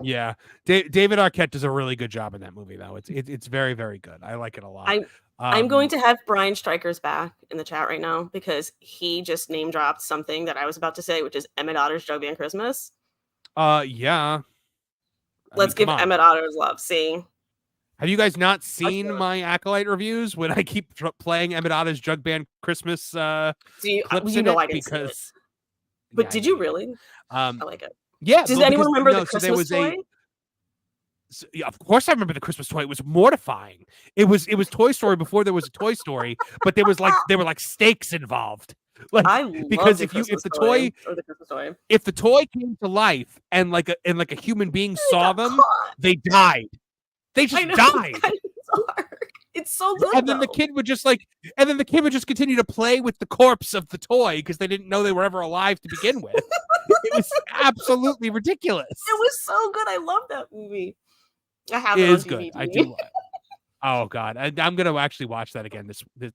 Yeah, David Arquette does a really good job in that movie, though. It's very, very good. I like it a lot. I'm going to have Brian Stryker's back in the chat right now because he just name dropped something that I was about to say, which is Emmett Otter's Jug Band Christmas. Yeah. Let's give Emmett Otter's love. See. Have you guys not seen my Acolyte reviews when I keep playing Emmett Otter's Jug Band Christmas clips in it? I didn't see it. But did you really? I like it. Yeah. Does anyone remember the Christmas toy? Yeah, of course I remember the Christmas toy. It was mortifying. It was Toy Story before there was a Toy Story, but there were stakes involved. Because if the toy came to life and like a human being saw them, they died. They just died. It's It's so good. And then the kid would just continue to play with the corpse of the toy because they didn't know they were ever alive to begin with. It was absolutely ridiculous. It was so good. I love that movie. I have it It on is good. DVD. I do. Oh God, I'm gonna actually watch that again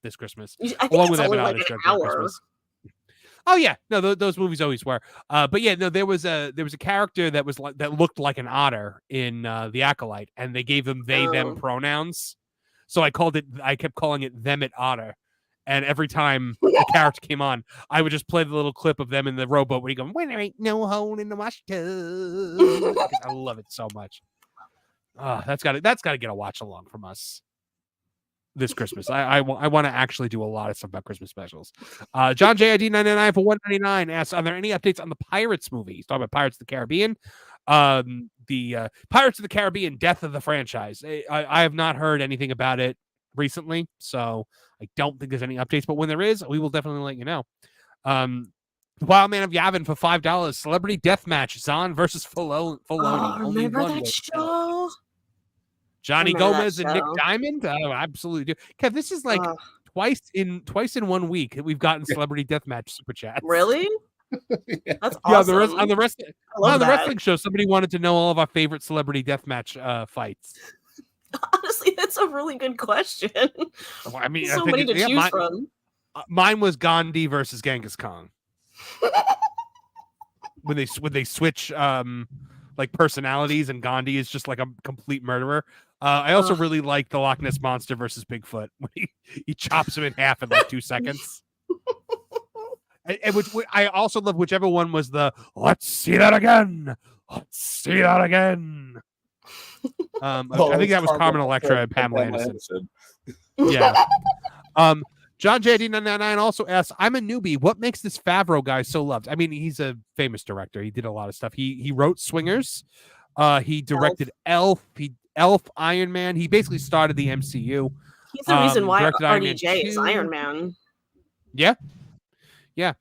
this Christmas. I think along it's with only Evan like an Honest Drunk hour. Christmas. Oh yeah, no, those movies always were. But yeah, no, there was a character that was that looked like an otter in the Acolyte, and they gave them them pronouns. So I kept calling it them at otter. And every time a character came on, I would just play the little clip of them in the rowboat where he goes, "When there ain't no hole in the wash tub." I love it so much. That's got to get a watch along from us this Christmas. I want to actually do a lot of stuff about Christmas specials. John JID 99 for 199 asks, are there any updates on the Pirates movie? He's talking about Pirates of the Caribbean. The Pirates of the Caribbean death of the franchise. I have not heard anything about it recently, so I don't think there's any updates, but when there is, we will definitely let you know. Wild Man of Yavin for $5. Celebrity Deathmatch, Zahn versus Filoni. Remember that show? Johnny Gomez and Nick Diamond? Oh, absolutely do. Kev, this is like twice in 1 week that we've gotten Celebrity Deathmatch super chats. Really? That's awesome. Yeah, on the wrestling show, somebody wanted to know all of our favorite Celebrity Deathmatch fights. Honestly, that's a really good question. Well, I mean, so many to choose from. Mine was Gandhi versus Genghis Khan. when they switch like personalities, and Gandhi is just like a complete murderer. I also really like the Loch Ness Monster versus Bigfoot when he chops him in half in like 2 seconds. and which I also love whichever one was the let's see that again. Let's see that again. I think that was Carmen Electra and Pamela Anderson. Yeah. John JD999 also asks, I'm a newbie. What makes this Favreau guy so loved? I mean, he's a famous director. He did a lot of stuff. He wrote Swingers. He directed Elf. Iron Man. He basically started the MCU. He's the reason why RDJ is Iron Man. Yeah. Yeah.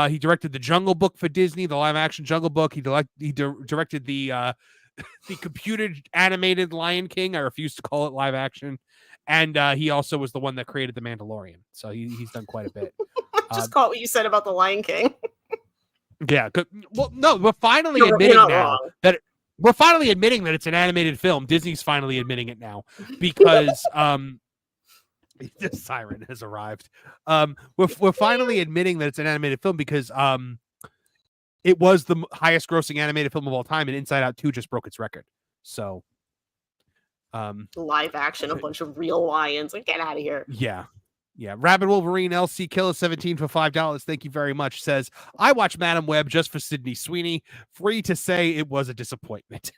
He directed the Jungle Book for Disney, the live action Jungle Book. He directed the computer animated Lion King. I refuse to call it live action. And he also was the one that created The Mandalorian. So he's done quite a bit. Just call it what you said about the Lion King. Yeah. Well, no, we're finally admitting now that we're finally admitting that it's an animated film. Disney's finally admitting it now because the siren has arrived. We're finally admitting that it's an animated film because it was the highest grossing animated film of all time, and Inside Out 2 just broke its record. So live action, a bunch of real lions. Like, get out of here. Yeah. Rabid Wolverine LC Killer 17 for $5. Thank you very much. Says, I watched Madam Web just for Sydney Sweeney. Free to say it was a disappointment.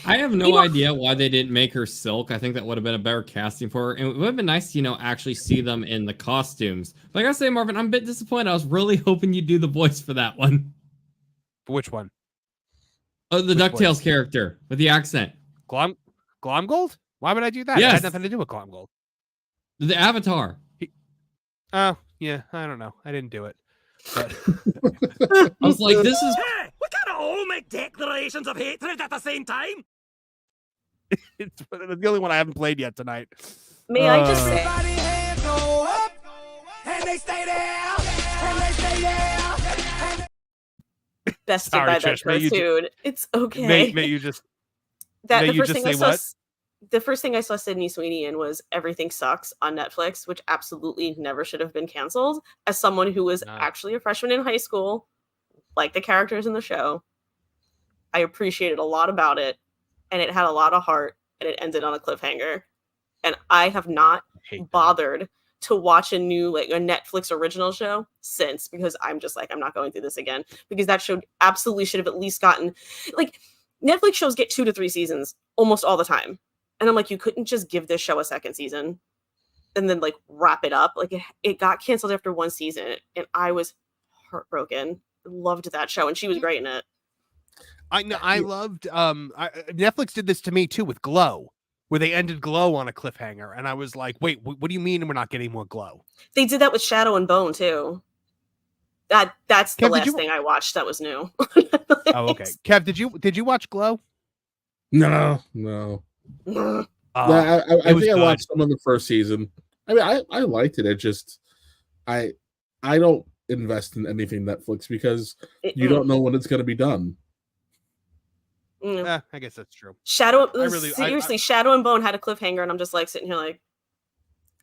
I have no idea why they didn't make her Silk. I think that would have been a better casting for her. And it would have been nice to, actually see them in the costumes. But I gotta say, Marvin, I'm a bit disappointed. I was really hoping you'd do the voice for that one. For which one? Oh, the DuckTales character with the accent. Glomgold? Why would I do that? Yes. It had nothing to do with Glomgold. The Avatar. Oh, yeah. I don't know. I didn't do it. But I was like, this is... Hey, we can't all make declarations of hatred at the same time. It's the only one I haven't played yet tonight. May I just say... Everybody hands go up, and they stay there, and they stay there. Bested Sorry, by Trish, that cartoon. It's okay. May you just... That may the you first just thing say I saw... what? The first thing I saw Sydney Sweeney in was Everything Sucks on Netflix, which absolutely never should have been canceled. As someone who was actually a freshman in high school, like the characters in the show, I appreciated a lot about it, and it had a lot of heart, and it ended on a cliffhanger. And I have not bothered to watch a new, like, a Netflix original show since, because I'm just like, I'm not going through this again, because that show absolutely should have at least gotten, like, Netflix shows get 2 to 3 seasons almost all the time. And I'm like, you couldn't just give this show a second season and then, like, wrap it up. Like, it got canceled after 1 season, and I was heartbroken. Loved that show, and she was great in it. I loved Netflix did this to me too with Glow, where they ended Glow on a cliffhanger, and I was like, wait, what do you mean we're not getting more Glow? They did that with Shadow and Bone too. That's the last thing I watched that was new. Oh, okay. Kev, did you watch Glow? No. I think I watched some of the first season. I mean, I liked it. It just I don't invest in anything Netflix because you don't know when it's going to be done. I guess that's true. Shadow and Bone had a cliffhanger, and I'm just like sitting here like,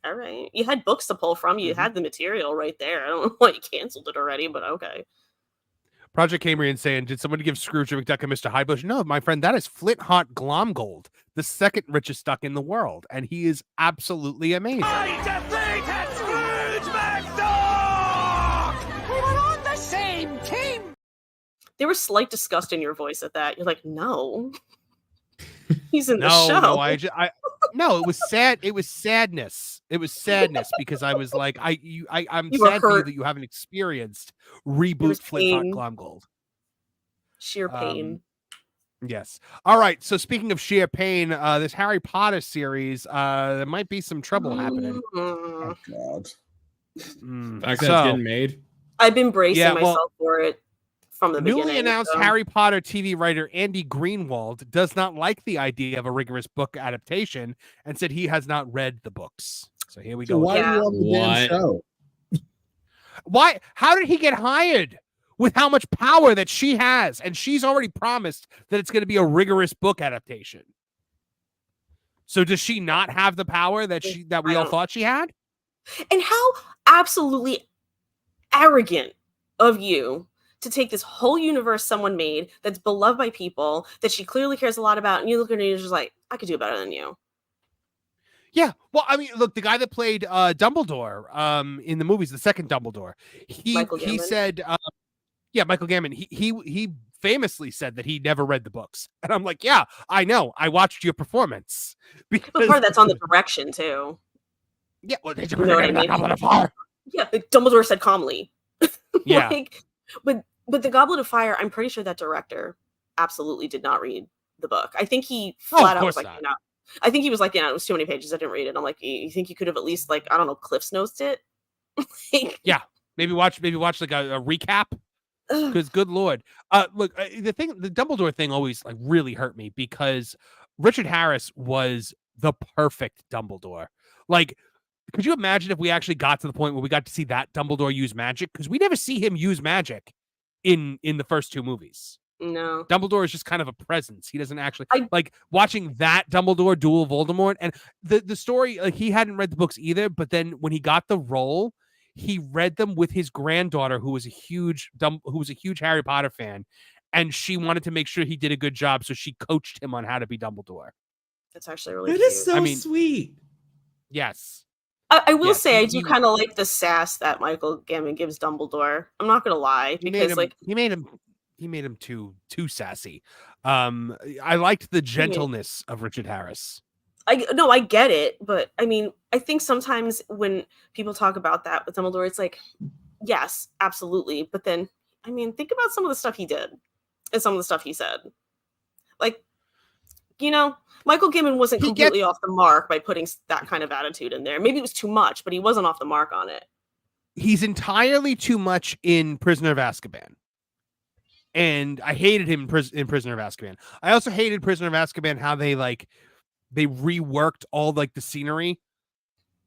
all right, you had books to pull from, you had the material right there. I don't know why you canceled it already, but okay. Project Cambrian saying, did someone give Scrooge McDuck and Mr. Highbush? No, my friend, that is Flint Hot Glomgold, the second richest duck in the world, and he is absolutely amazing. I defeated Scrooge McDuck! We were on the same team! There was slight disgust in your voice at that. You're like, no. He's in the show. No, it was sad. It was sadness. It was sadness because I was like, I'm sad for you that you haven't experienced reboot Flint Hot Glomgold. Sheer pain. Yes. All right. So speaking of sheer pain, this Harry Potter series, there might be some trouble happening. Oh God. Fact that's getting made. I've been bracing myself for it from the beginning. Newly announced Harry Potter TV writer Andy Greenwald does not like the idea of a rigorous book adaptation and said he has not read the books. So here we go. Why are you on the damn show? Why? How did he get hired with how much power that she has? And she's already promised that it's going to be a rigorous book adaptation. So does she not have the power that we all thought she had? And how absolutely arrogant of you to take this whole universe someone made that's beloved by people that she clearly cares a lot about, and you look at her and you're just like, I could do better than you. Yeah, well, I mean, look, the guy that played Dumbledore in the movies, the second Dumbledore, he said, Michael Gambon, he famously said that he never read the books, and I'm like, yeah, I know, I watched your performance. Because part of that's on the direction too. Yeah, well, you know what I mean? Yeah, Dumbledore said calmly. Yeah. But the Goblet of Fire, I'm pretty sure that director absolutely did not read the book. I think he flat out was like, no. I think he was like, it was too many pages. I didn't read it. I'm like, you think you could have at least Cliff's Notes it? Yeah, maybe watch like a recap. Because good Lord, look, the Dumbledore thing always like really hurt me because Richard Harris was the perfect Dumbledore. Like, could you imagine if we actually got to the point where we got to see that Dumbledore use magic? Because we never see him use magic in the first two movies. No. Dumbledore is just kind of a presence. He doesn't actually like watching that Dumbledore duel Voldemort. And the story, like, he hadn't read the books either, but then when he got the role, he read them with his granddaughter, who was a huge Harry Potter fan, and she wanted to make sure he did a good job, so she coached him on how to be Dumbledore. That's actually really It cute. is so sweet. Yes. I will say I do kind of like the sass that Michael Gambon gives Dumbledore. I'm not gonna lie, because he made him too sassy. I liked the gentleness of Richard Harris. I get it, but I mean, I think sometimes when people talk about that with Dumbledore, it's like, yes, absolutely, but then I mean, think about some of the stuff he did and some of the stuff he said. Like, Michael Gambon wasn't completely off the mark by putting that kind of attitude in there. Maybe it was too much, but he wasn't off the mark on it. He's entirely too much in Prisoner of Azkaban. And I hated him in Prisoner of Azkaban. I also hated Prisoner of Azkaban how they reworked all like the scenery.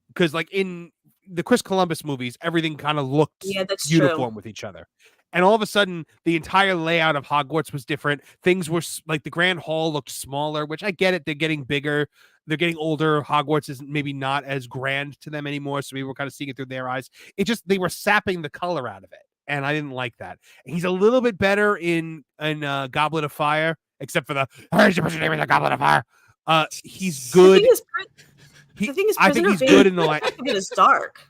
Because like in the Chris Columbus movies, everything kind of looked uniform with each other. And all of a sudden, the entire layout of Hogwarts was different. Things were like the Grand Hall looked smaller, which I get it. They're getting bigger. They're getting older. Hogwarts is maybe not as grand to them anymore. So we were kind of seeing it through their eyes. They were sapping the color out of it. And I didn't like that. He's a little bit better in Goblet of Fire, except for the Goblet of Fire. He's good. I think he's good in the light. It is dark.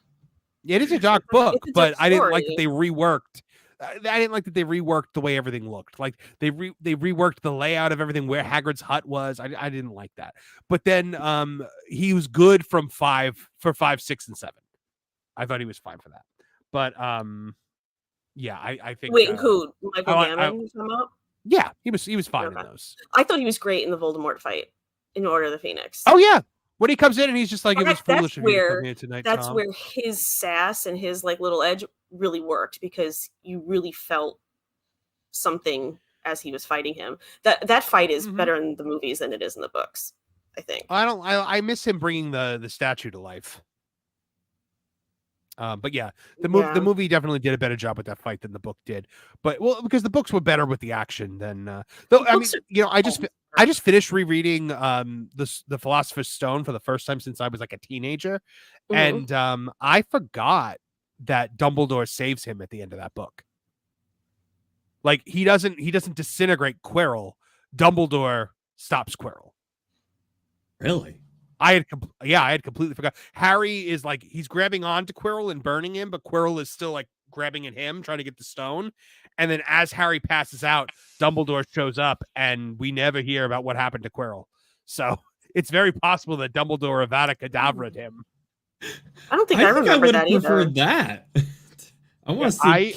Yeah, it is a dark book, but I didn't like that they reworked. I didn't like that they reworked the way everything looked. Like they reworked the layout of everything where Hagrid's hut was. I didn't like that. But then he was good for 5, 6, and 7. I thought he was fine for that. But yeah, I think. Wait, who? Michael Gambon? Yeah, he was fine in those. I thought he was great in the Voldemort fight in Order of the Phoenix. Oh yeah. When he comes in and he's just like, it was foolish of you to come here tonight, That's Tom. where his sass and his like little edge really worked, because you really felt something as he was fighting him. That fight is better in the movies than it is in the books. I think. I miss him bringing the statue to life. But yeah, the movie definitely did a better job with that fight than the book did. But because the books were better with the action than though. I mean, I just finished rereading the Philosopher's Stone for the first time since I was like a teenager, and I forgot that Dumbledore saves him at the end of that book. Like he doesn't disintegrate Quirrell. Dumbledore stops Quirrell. Really? I had completely forgot. Harry is like, he's grabbing onto Quirrell and burning him, but Quirrell is still like grabbing at him, trying to get the stone. And then as Harry passes out, Dumbledore shows up, and we never hear about what happened to Quirrell. So it's very possible that Dumbledore Avada Kedavra'd him. I don't think I remember that either. Preferred that. I want to see.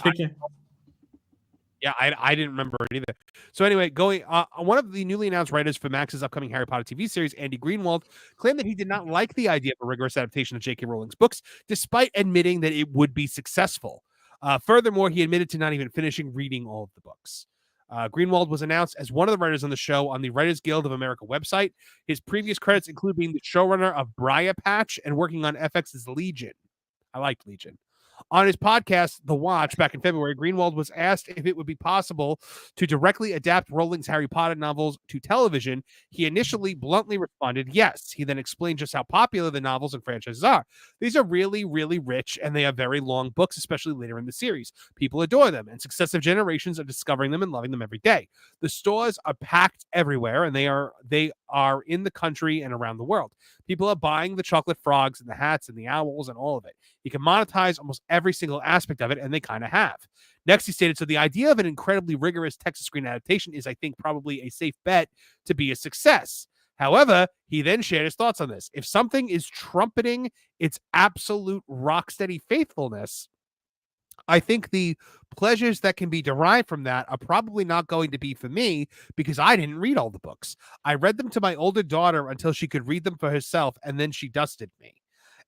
I didn't remember it either. So anyway, one of the newly announced writers for Max's upcoming Harry Potter TV series, Andy Greenwald, claimed that he did not like the idea of a rigorous adaptation of J.K. Rowling's books, despite admitting that it would be successful. Furthermore, he admitted to not even finishing reading all of the books. Greenwald was announced as one of the writers on the show on the Writers Guild of America website. His previous credits include being the showrunner of Briar Patch and working on FX's Legion. I liked Legion. On his podcast, The Watch, back in February, Greenwald was asked if it would be possible to directly adapt Rowling's Harry Potter novels to television. He initially bluntly responded yes. He then explained just how popular the novels and franchises are. These are really, really rich, and they are very long books, especially later in the series. People adore them, and successive generations are discovering them and loving them every day. The stores are packed everywhere, and they are in the country and around the world. People are buying the chocolate frogs and the hats and the owls and all of it. You can monetize almost every single aspect of it, and they kind of have. Next, he stated, so the idea of an incredibly rigorous text screen adaptation is, I think, probably a safe bet to be a success. However, he then shared his thoughts on this. If something is trumpeting its absolute rock-steady faithfulness, I think the pleasures that can be derived from that are probably not going to be for me because I didn't read all the books. I read them to my older daughter until she could read them for herself, and then she dusted me.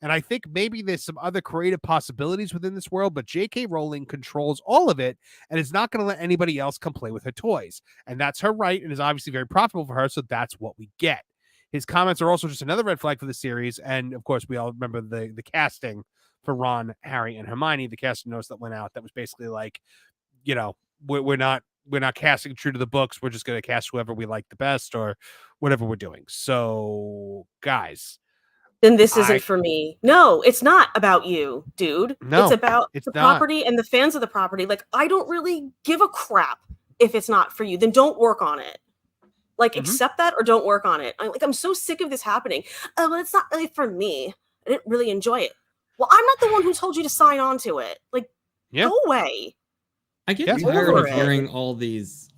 And I think maybe there's some other creative possibilities within this world, but J.K. Rowling controls all of it and is not going to let anybody else come play with her toys. And that's her right and is obviously very profitable for her, so that's what we get. His comments are also just another red flag for the series. And, of course, we all remember the casting for Ron, Harry, and Hermione, the casting notes that went out that was basically like, we're not casting true to the books. We're just going to cast whoever we like the best or whatever we're doing. So, guys... Then this isn't for me. No, it's not about you, dude. No, it's about it's the not. property and the fans of the property. Like, I don't really give a crap if it's not for you. Then don't work on it. Like, accept that or don't work on it. I'm so sick of this happening. Oh, well, it's not really for me. I didn't really enjoy it. Well, I'm not the one who told you to sign on to it. Like, go away. I get tired of hearing all these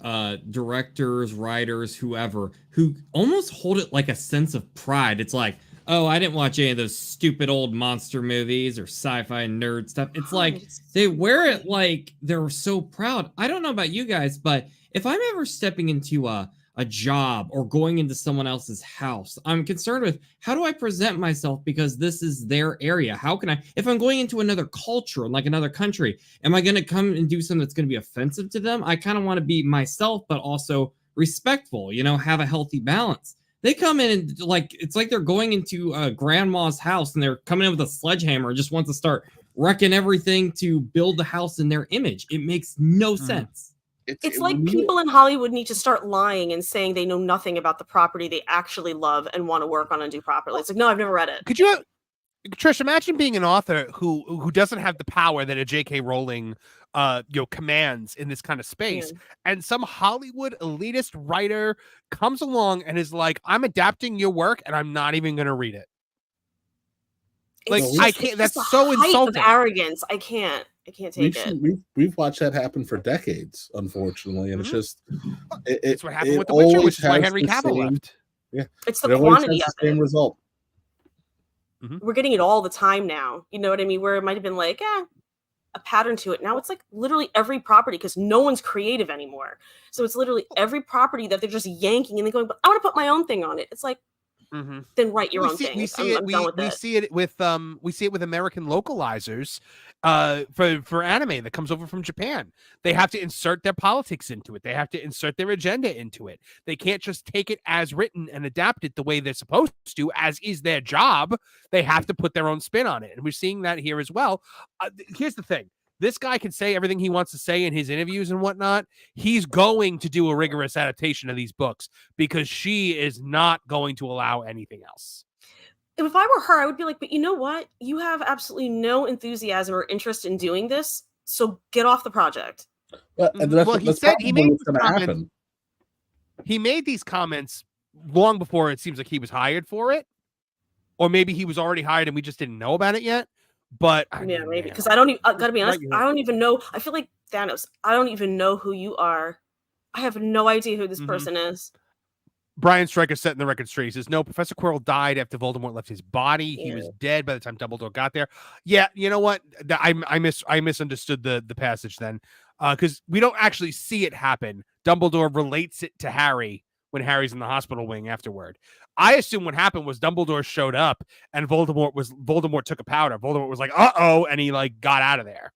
directors, writers, whoever, who almost hold it like a sense of pride. It's like, oh, I didn't watch any of those stupid old monster movies or sci-fi nerd stuff. It's like they wear it like they're so proud. I don't know about you guys, but if I'm ever stepping into a job or going into someone else's house, I'm concerned with how do I present myself because this is their area. How can I, if I'm going into another culture, like another country, am I going to come and do something that's going to be offensive to them? I kind of want to be myself, but also respectful, have a healthy balance. They come in and it's like they're going into grandma's house and they're coming in with a sledgehammer and just want to start wrecking everything to build the house in their image. It makes no sense. It's like people in Hollywood need to start lying and saying they know nothing about the property they actually love and want to work on and do properly. It's like, no, I've never read it. Could you, Trish, imagine being an author who doesn't have the power that a J.K. Rowling commands in this kind of space, and some Hollywood elitist writer comes along and is like, I'm adapting your work and I'm not even going to read it. Like, I can't. That's so insulting. Of arrogance. I can't take it. We've watched that happen for decades, unfortunately, and it's just it's what happened with The Witcher, which is why Henry Cavill left. Yeah, it's the quantity of same it. Result. We're getting it all the time now. You know what I mean? Where it might have been like, a pattern to it. Now it's like literally every property because no one's creative anymore. So it's literally every property that they're just yanking and they're going, but I want to put my own thing on it. It's like, then write your own thing. We see it with American localizers for anime that comes over from Japan. They have to insert their politics into it. They have to insert their agenda into it. They can't just take it as written and adapt it the way they're supposed to, as is their job. They have to put their own spin on it. And we're seeing that here as well. Here's the thing. This guy can say everything he wants to say in his interviews and whatnot. He's going to do a rigorous adaptation of these books because she is not going to allow anything else. If I were her, I would be like, but you know what? You have absolutely no enthusiasm or interest in doing this, so get off the project. He said he made these comments long before it seems like he was hired for it. Or maybe he was already hired and we just didn't know about it yet. But yeah, maybe because I gotta be honest, I don't even know. I feel like Thanos. I don't even know who you are. I have no idea who this person is. Brian Stryker setting the record straight. He says, no, Professor Quirrell died after Voldemort left his body. He was dead by the time Dumbledore got there. Yeah, you know what? I misunderstood the passage then. Because we don't actually see it happen. Dumbledore relates it to Harry when Harry's in the hospital wing afterward. I assume what happened was Dumbledore showed up and Voldemort took a powder. Voldemort was like, uh-oh, and he like got out of there.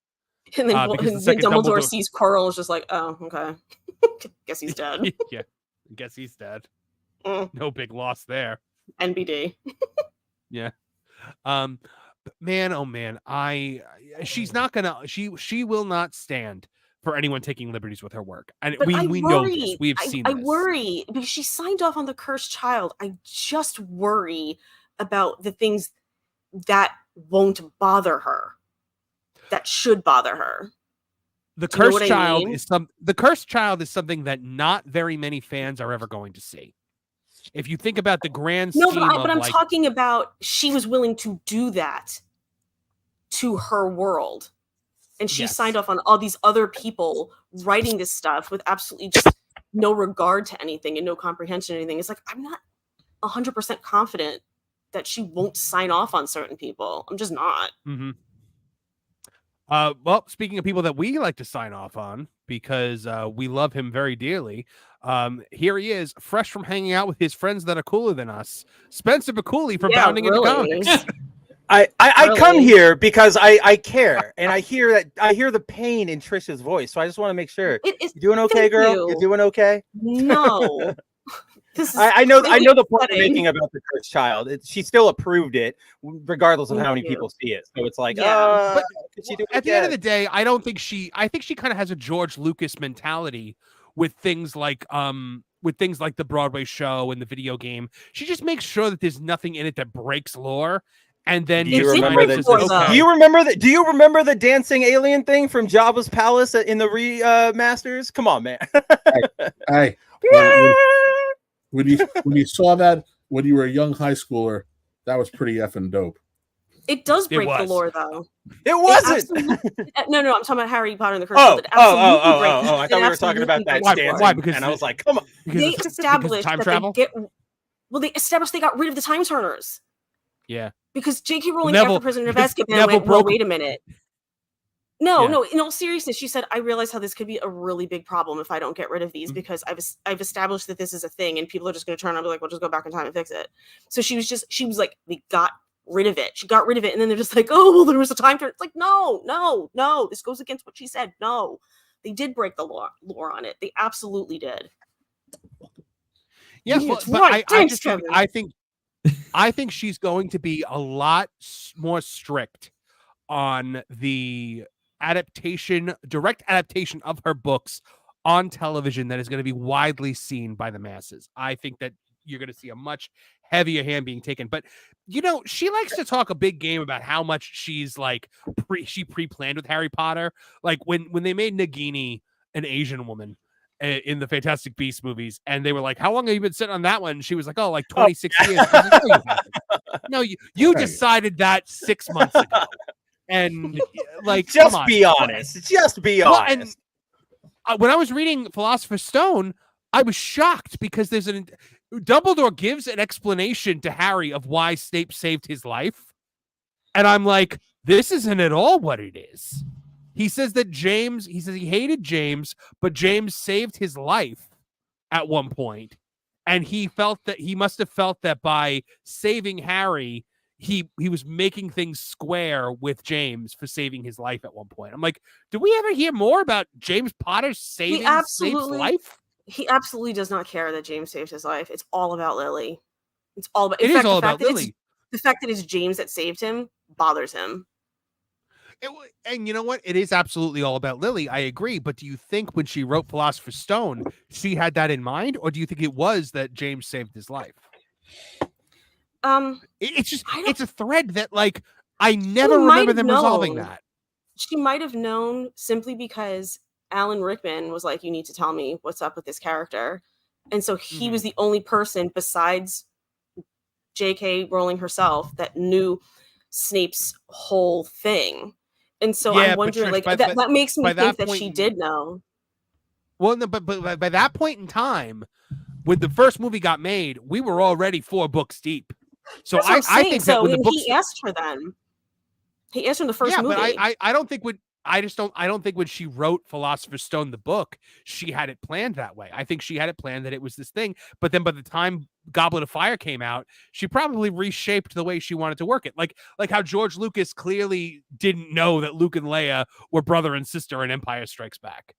And then, Dumbledore sees Quirrell is just like, oh, okay. Guess he's dead. Yeah. Guess he's dead. No big loss there. NBD. Yeah. But man, oh man, she's not gonna she will not stand for anyone taking liberties with her work. And we know this. We've seen this. I worry because she signed off on the cursed child. I just worry about the things that won't bother her. That should bother her. The cursed child is something that not very many fans are ever going to see. If you think about the grand scheme but I'm talking about she was willing to do that to her world. And she signed off on all these other people writing this stuff with absolutely just no regard to anything and no comprehension of anything. It's like, I'm not 100% confident that she won't sign off on certain people. I'm just not. Well, speaking of people that we like to sign off on because we love him very dearly, here he is, fresh from hanging out with his friends that are cooler than us, Spencer Baculi from Bounding into Comics. I come here because I care, and I hear the pain in Trish's voice, so I just want to make sure. You doing okay, girl? You doing okay? No. I know the point you're making about the cursed child. She still approved it, regardless of how many people see it. So it's like, but at the end of the day, I think she kind of has a George Lucas mentality with things like the Broadway show and the video game. She just makes sure that there's nothing in it that breaks lore. And then do you remember the dancing alien thing from Jabba's palace in the remasters? Come on, man. Hey. When you saw that when you were a young high schooler, that was pretty effing dope. It does break the lore, though. It wasn't. No, I'm talking about Harry Potter and the Curse. I thought we were talking about that dancing. Why? Because I was like, come on. They established time travel. They established they got rid of the time turners. Yeah. Because J.K. Rowling, after Prisoner of Azkaban, went, well, wait a minute. No, in all seriousness, she said, I realize how this could be a really big problem if I don't get rid of these because I've established that this is a thing and people are just going to turn and be like, well, just go back in time and fix it. So she was like, they got rid of it. She got rid of it. And then they're just like, oh, well, there was a time turn. It's like, no. This goes against what she said. No, they did break the lore on it. They absolutely did. Yeah, but I think she's going to be a lot more strict on the direct adaptation of her books on television that is going to be widely seen by the masses. I think that you're going to see a much heavier hand being taken. But, she likes to talk a big game about how much she's like she pre-planned with Harry Potter. Like when they made Nagini an Asian woman in the Fantastic Beasts movies, and they were like, how long have you been sitting on that one? And she was like, like 26 years. No, you decided that 6 months ago. And like, just be honest. Just be honest. When I was reading Philosopher's Stone, I was shocked because Dumbledore gives an explanation to Harry of why Snape saved his life. And I'm like, this isn't at all what it is. He says he hated James, but James saved his life at one point. and he must have felt that by saving Harry, he was making things square with James for saving his life at one point. I'm like, do we ever hear more about James Potter saving Snape's life? He absolutely does not care that James saved his life. It's all about Lily. It's all about. It is all about Lily. The fact that it's James that saved him bothers him. And you know what? It is absolutely all about Lily. I agree. But do you think when she wrote Philosopher's Stone, she had that in mind, or do you think it was that James saved his life? It's a thread that like I never remember them resolving that. She might have known simply because Alan Rickman was like, "You need to tell me what's up with this character," and so he was the only person besides J.K. Rowling herself that knew Snape's whole thing. And so I'm wondering, like, that makes me think that she did know. Well, no, but by that point in time, when the first movie got made, we were already 4 books deep. So I think that when the books... he asked her then. He asked her in the first movie. Yeah, but I don't think I don't think when she wrote Philosopher's Stone, the book, she had it planned that way. I think she had it planned that it was this thing. But then by the time Goblet of Fire came out, she probably reshaped the way she wanted to work it. Like how George Lucas clearly didn't know that Luke and Leia were brother and sister in Empire Strikes Back.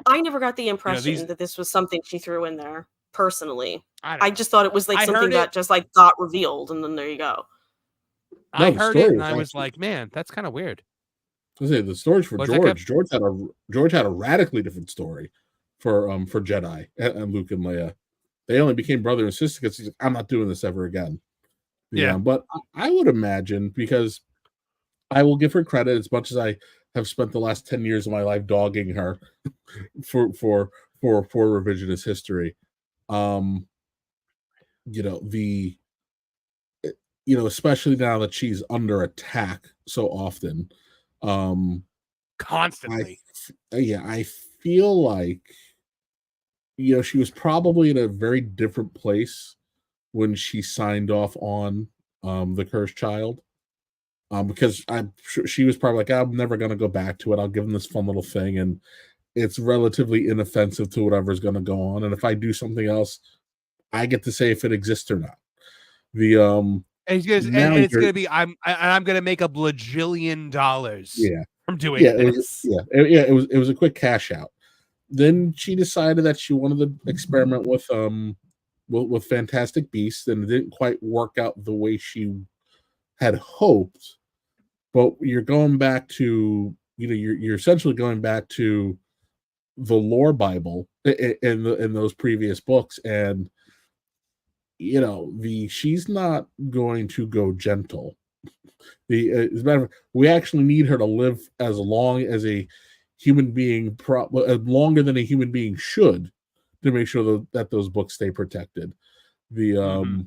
I never got the impression that this was something she threw in there personally. I just thought it was like something that just like got revealed, and then there you go. I heard it and I was like, man, that's kind of weird. I say the stories for George. George had a radically different story for Jedi and Luke and Leia. They only became brother and sister because he's like, I'm not doing this ever again. Yeah, but I would imagine, because I will give her credit as much as I have spent the last 10 years of my life dogging her for revisionist history. Especially now that she's under attack so often. Constantly. I feel like she was probably in a very different place when she signed off on The Cursed Child, because I'm sure she was probably like, I'm never going to go back to it. I'll give them this fun little thing, and it's relatively inoffensive to whatever's going to go on, and if I do something else, I get to say if it exists or not. It's going to be I'm going to make $1 bajillion from doing this. It was a quick cash out. Then she decided that she wanted to experiment with Fantastic Beasts, and it didn't quite work out the way she had hoped. But you're going back to you're essentially going back to the lore Bible in those previous books, and she's not going to go gentle. As a matter of fact, we actually need her to live as long as a human being, longer than a human being should, to make sure that those books stay protected. Because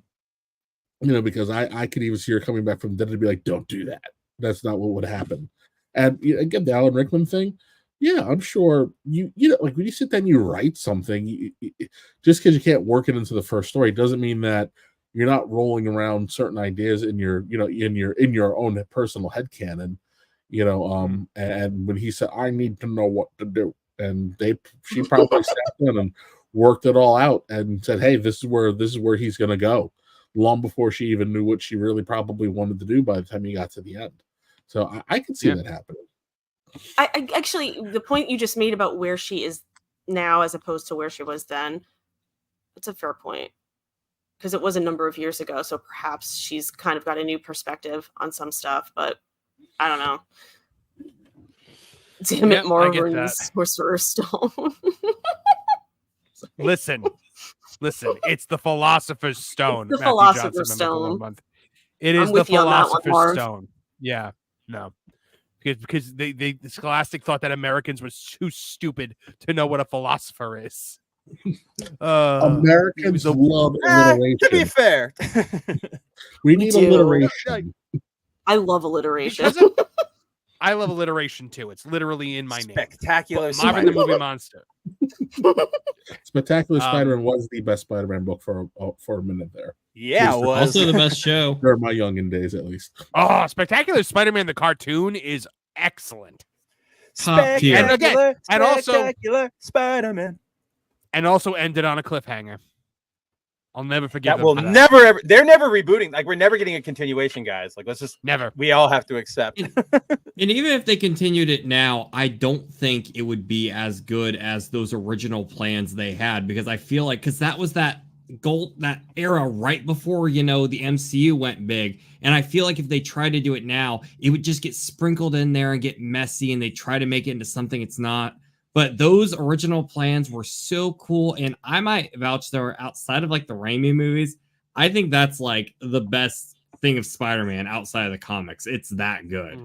I could even see her coming back from dead to be like, don't do that. That's not what would happen. And again, the Alan Rickman thing, I'm sure like when you sit down and you write something, just because you can't work it into the first story doesn't mean that you're not rolling around certain ideas in your own personal headcanon. And when he said, I need to know what to do, and she probably sat in and worked it all out and said, hey, this is where he's going to go, long before she even knew what she really probably wanted to do by the time he got to the end. So I can see that happening. I actually, the point you just made about where she is now as opposed to where she was then, it's a fair point, because it was a number of years ago. So perhaps she's kind of got a new perspective on some stuff, but I don't know. Damn it, Marvin, Sorcerer's Stone. Listen, it's the Philosopher's Stone. The Philosopher's Stone. It is the Philosopher's Stone. Yeah, no. Because the Scholastic thought that Americans were too stupid to know what a philosopher is. Americans love alliteration. To be fair, we need alliteration. I love alliteration. I love alliteration too. It's literally in my name. Spectacular Marvin the Movie Monster. Spectacular Spider-Man was the best Spider-Man book for a minute there. Yeah, it was also the best show. For my youngin' days, at least. Oh, Spectacular Spider-Man the cartoon is excellent. Spectacular, and also Spider-Man. And also ended on a cliffhanger. I'll never forget. That will never ever. They're never rebooting. Like we're never getting a continuation, guys. Like let's just never. We all have to accept. And even if they continued it now, I don't think it would be as good as those original plans they had, because I feel like that was that era right before the MCU went big, and I feel like if they try to do it now, it would just get sprinkled in there and get messy, and they try to make it into something it's not. But those original plans were so cool, and I might vouch they were outside of like the Raimi movies. I think that's like the best thing of Spider-Man outside of the comics. It's that good.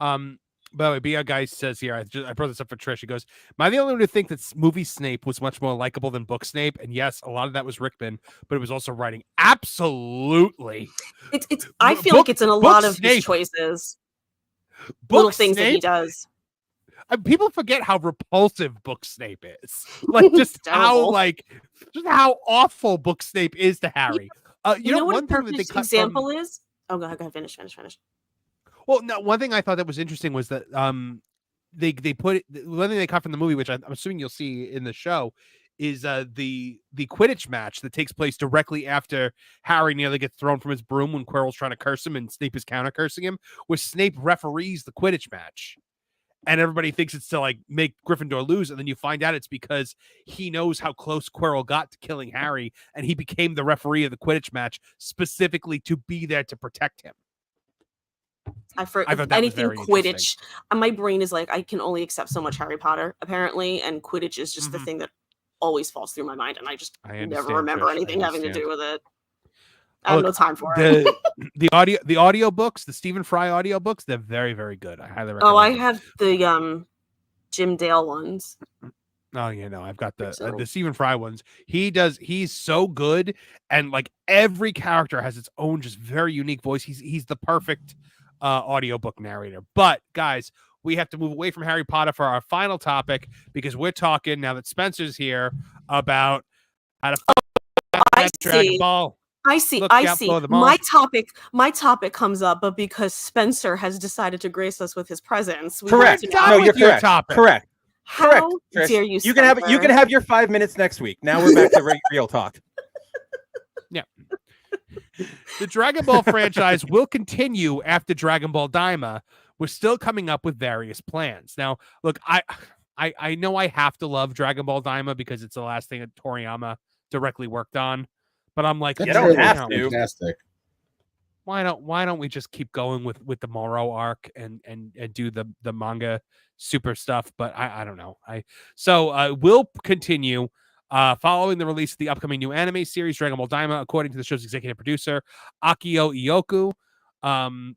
Mm-hmm. By the way, BR Guy says here, I brought this up for Trish. He goes, "Am I the only one who think that movie Snape was much more likable than book Snape?" And yes, a lot of that was Rickman, but it was also writing. Absolutely. I feel like it's in a lot of his choices. Little things that he does. People forget how repulsive Book Snape is. Like just how awful Book Snape is to Harry. You know what a perfect example is? Oh, go ahead, finish. Well, no, one thing I thought that was interesting was that they put one thing they cut from the movie, which I'm assuming you'll see in the show, is the Quidditch match that takes place directly after Harry nearly gets thrown from his broom when Quirrell's trying to curse him and Snape is counter cursing him, where Snape referees the Quidditch match. And everybody thinks it's to like make Gryffindor lose, and then you find out it's because he knows how close Quirrell got to killing Harry, and he became the referee of the Quidditch match specifically to be there to protect him. I thought anything Quidditch. My brain is like, I can only accept so much Harry Potter, apparently, and Quidditch is just the thing that always falls through my mind, and I just never remember anything having to do with it. I have no time for it. The audio books, the Stephen Fry audio books, they're very, very good. I highly recommend. Oh, I have the Jim Dale ones. Oh yeah, no, I've got the Stephen Fry ones. He's so good, and like every character has its own just very unique voice. He's the perfect audiobook narrator. But guys, we have to move away from Harry Potter for our final topic, because we're talking now that Spencer's here about how to Dragon Ball. I see. My topic comes up, but because Spencer has decided to grace us with his presence. Correct. No, you're correct. Correct. How dare you? You can have your 5 minutes next week. Now we're back to real talk. Yeah. The Dragon Ball franchise will continue after Dragon Ball Daima. We're still coming up with various plans. Now, look, I know I have to love Dragon Ball Daima because it's the last thing that Toriyama directly worked on. But I'm like, you don't have to. Fantastic. Why don't we just keep going with the Moro arc and do the manga super stuff? But I don't know. We'll continue following the release of the upcoming new anime series Dragon Ball Daima, according to the show's executive producer Akio Iyoku.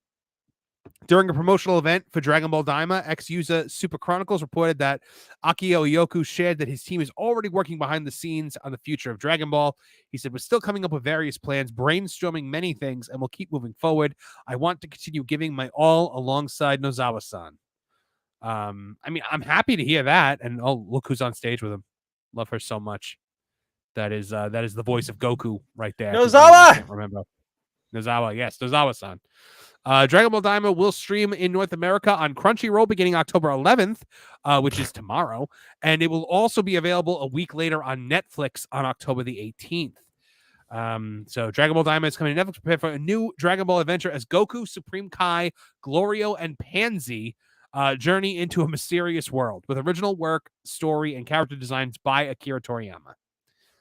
During a promotional event for Dragon Ball Daima, ex-user Super Chronicles reported that Akio Iyoku shared that his team is already working behind the scenes on the future of Dragon Ball. He said, "We're still coming up with various plans, brainstorming many things, and we'll keep moving forward. I want to continue giving my all alongside Nozawa-san." I mean, I'm happy to hear that. And oh, look who's on stage with him. Love her so much. That is the voice of Goku right there. Nozawa! I can't remember. Nozawa, yes, Nozawa-san. Dragon Ball Daima will stream in North America on Crunchyroll beginning October 11th, which is tomorrow, and it will also be available a week later on Netflix on October the 18th. So Dragon Ball Daima is coming to Netflix. Prepare for a new Dragon Ball adventure as Goku, Supreme Kai, Glorio, and Pansy journey into a mysterious world with original work, story, and character designs by Akira Toriyama.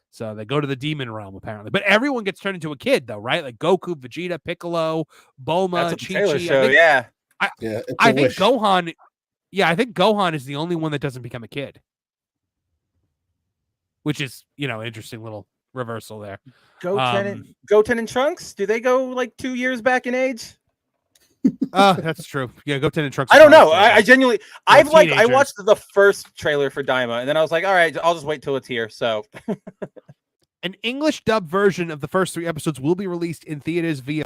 So they go to the demon realm, apparently. But everyone gets turned into a kid, though, right? Like Goku, Vegeta, Piccolo, Bulma, That's a Chi-Chi. Taylor show, yeah. I think Gohan... Yeah, I think Gohan is the only one that doesn't become a kid. Which is, interesting little reversal there. Goten and Trunks? Do they go like 2 years back in age? That's true. Yeah, Goten and Trunks. I don't know. I genuinely... I watched the first trailer for Daima, and then I was like, all right, I'll just wait till it's here, so... An English dub version of the first 3 episodes will be released in theaters via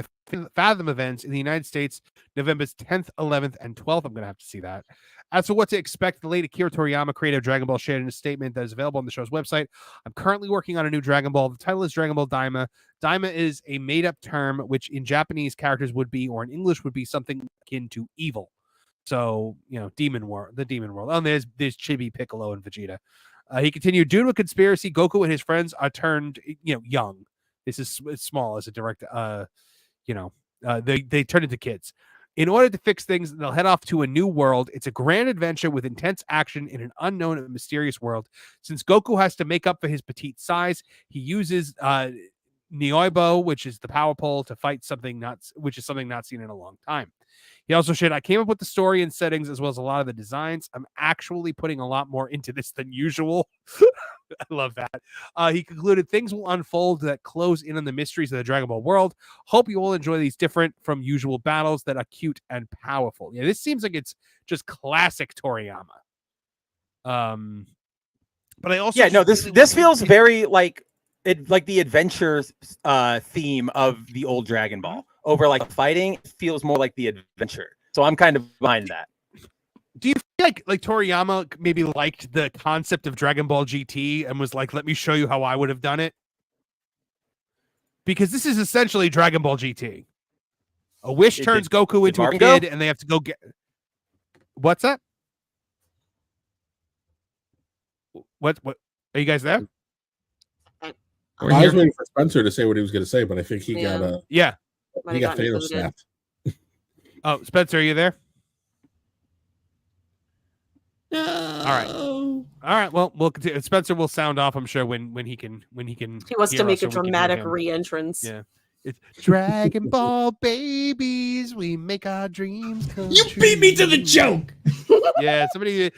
Fathom events in the United States, November 10th, 11th, and 12th. I'm going to have to see that. As for what to expect, the late Akira Toriyama, creator of Dragon Ball, shared in a statement that is available on the show's website. "I'm currently working on a new Dragon Ball. The title is Dragon Ball Daima. Daima is a made-up term, which in Japanese characters would be, or in English would be, something akin to evil. So, demon world, the demon world. Oh, and there's Chibi, Piccolo, and Vegeta. He continued, due to a conspiracy, Goku and his friends are turned, young. This is small as a direct, they turn into kids. In order to fix things, they'll head off to a new world. It's a grand adventure with intense action in an unknown and mysterious world. Since Goku has to make up for his petite size, he uses Nioibo, which is the power pole, to fight something not seen in a long time. He also said, I came up with the story and settings as well as a lot of the designs. I'm actually putting a lot more into this than usual. I love that. He concluded, things will unfold that close in on the mysteries of the Dragon Ball world. Hope you all enjoy these different from usual battles that are cute and powerful. Yeah, this seems like it's just classic Toriyama. But I also this feels very like the adventure theme of the old Dragon Ball. Over like fighting, it feels more like the adventure. So I'm kind of behind that. Do you feel like Toriyama maybe liked the concept of Dragon Ball GT and was like, let me show you how I would have done it? Because this is essentially Dragon Ball GT. A wish turns Goku into a kid and they have to go get... What's that? What? Are you guys there? I was waiting for Spencer to say what he was going to say, but I think he got he got fatal snapped. Oh, Spencer, are you there? No. All right. Well, we'll continue. Spencer will sound off, I'm sure, when he can. He wants to make a dramatic re-entrance. Yeah. It's Dragon Ball babies, we make our dreams come true. You beat me to the joke. Yeah, somebody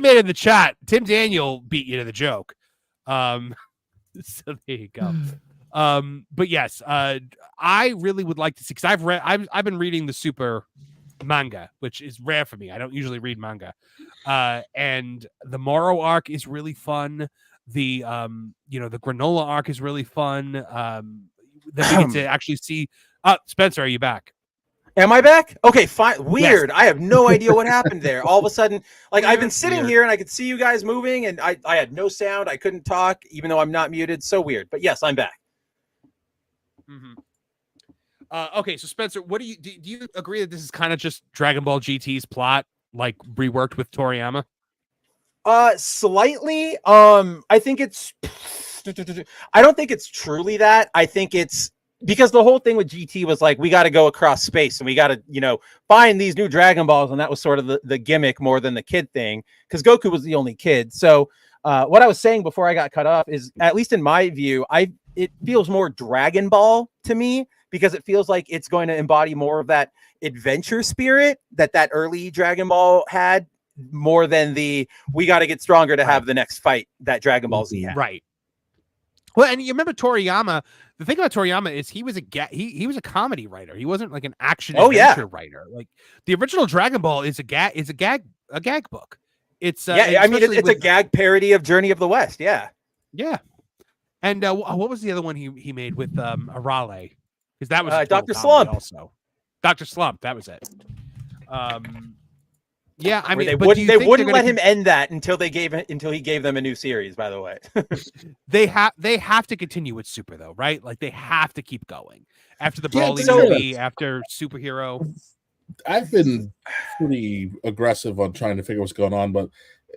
made it in the chat. Tim Daniel beat you to the joke. So there you go. But yes, I really would like to see, because I've been reading the Super manga, which is rare for me. I don't usually read manga. And the Moro arc is really fun. The the Granola arc is really fun. That we get to actually see. Spencer, are you back? Am I back? Okay, fine. Weird. Yes. I have no idea what happened there. All of a sudden, like I've been sitting here and I could see you guys moving, and I had no sound. I couldn't talk, even though I'm not muted. So weird. But yes, I'm back. Mm-hmm. Okay, so Spencer, what do you agree that this is kind of just Dragon Ball GT's plot, like reworked with Toriyama? Slightly. I think it's. I don't think it's truly that. I think it's because the whole thing with GT was like, we got to go across space and we got to, find these new Dragon Balls. And that was sort of the gimmick more than the kid thing, because Goku was the only kid. So what I was saying before I got cut off is, at least in my view, it feels more Dragon Ball to me, because it feels like it's going to embody more of that adventure spirit that early Dragon Ball had, more than we got to get stronger to have the next fight that Dragon Ball Z had. Right. Well, and you remember Toriyama. The thing about Toriyama is he was a comedy writer. He wasn't like an action adventure writer. Like the original Dragon Ball is a gag book. It's it's a gag parody of Journey of the West. Yeah. And what was the other one he made with Arale? Because that was Dr. Slump. Also, Dr. Slump. That was it. Yeah, I mean, they wouldn't let him end that until he gave them a new series. By the way, they have to continue with Super though, right? Like they have to keep going after the Broly movie, after Superhero. I've been pretty aggressive on trying to figure what's going on, but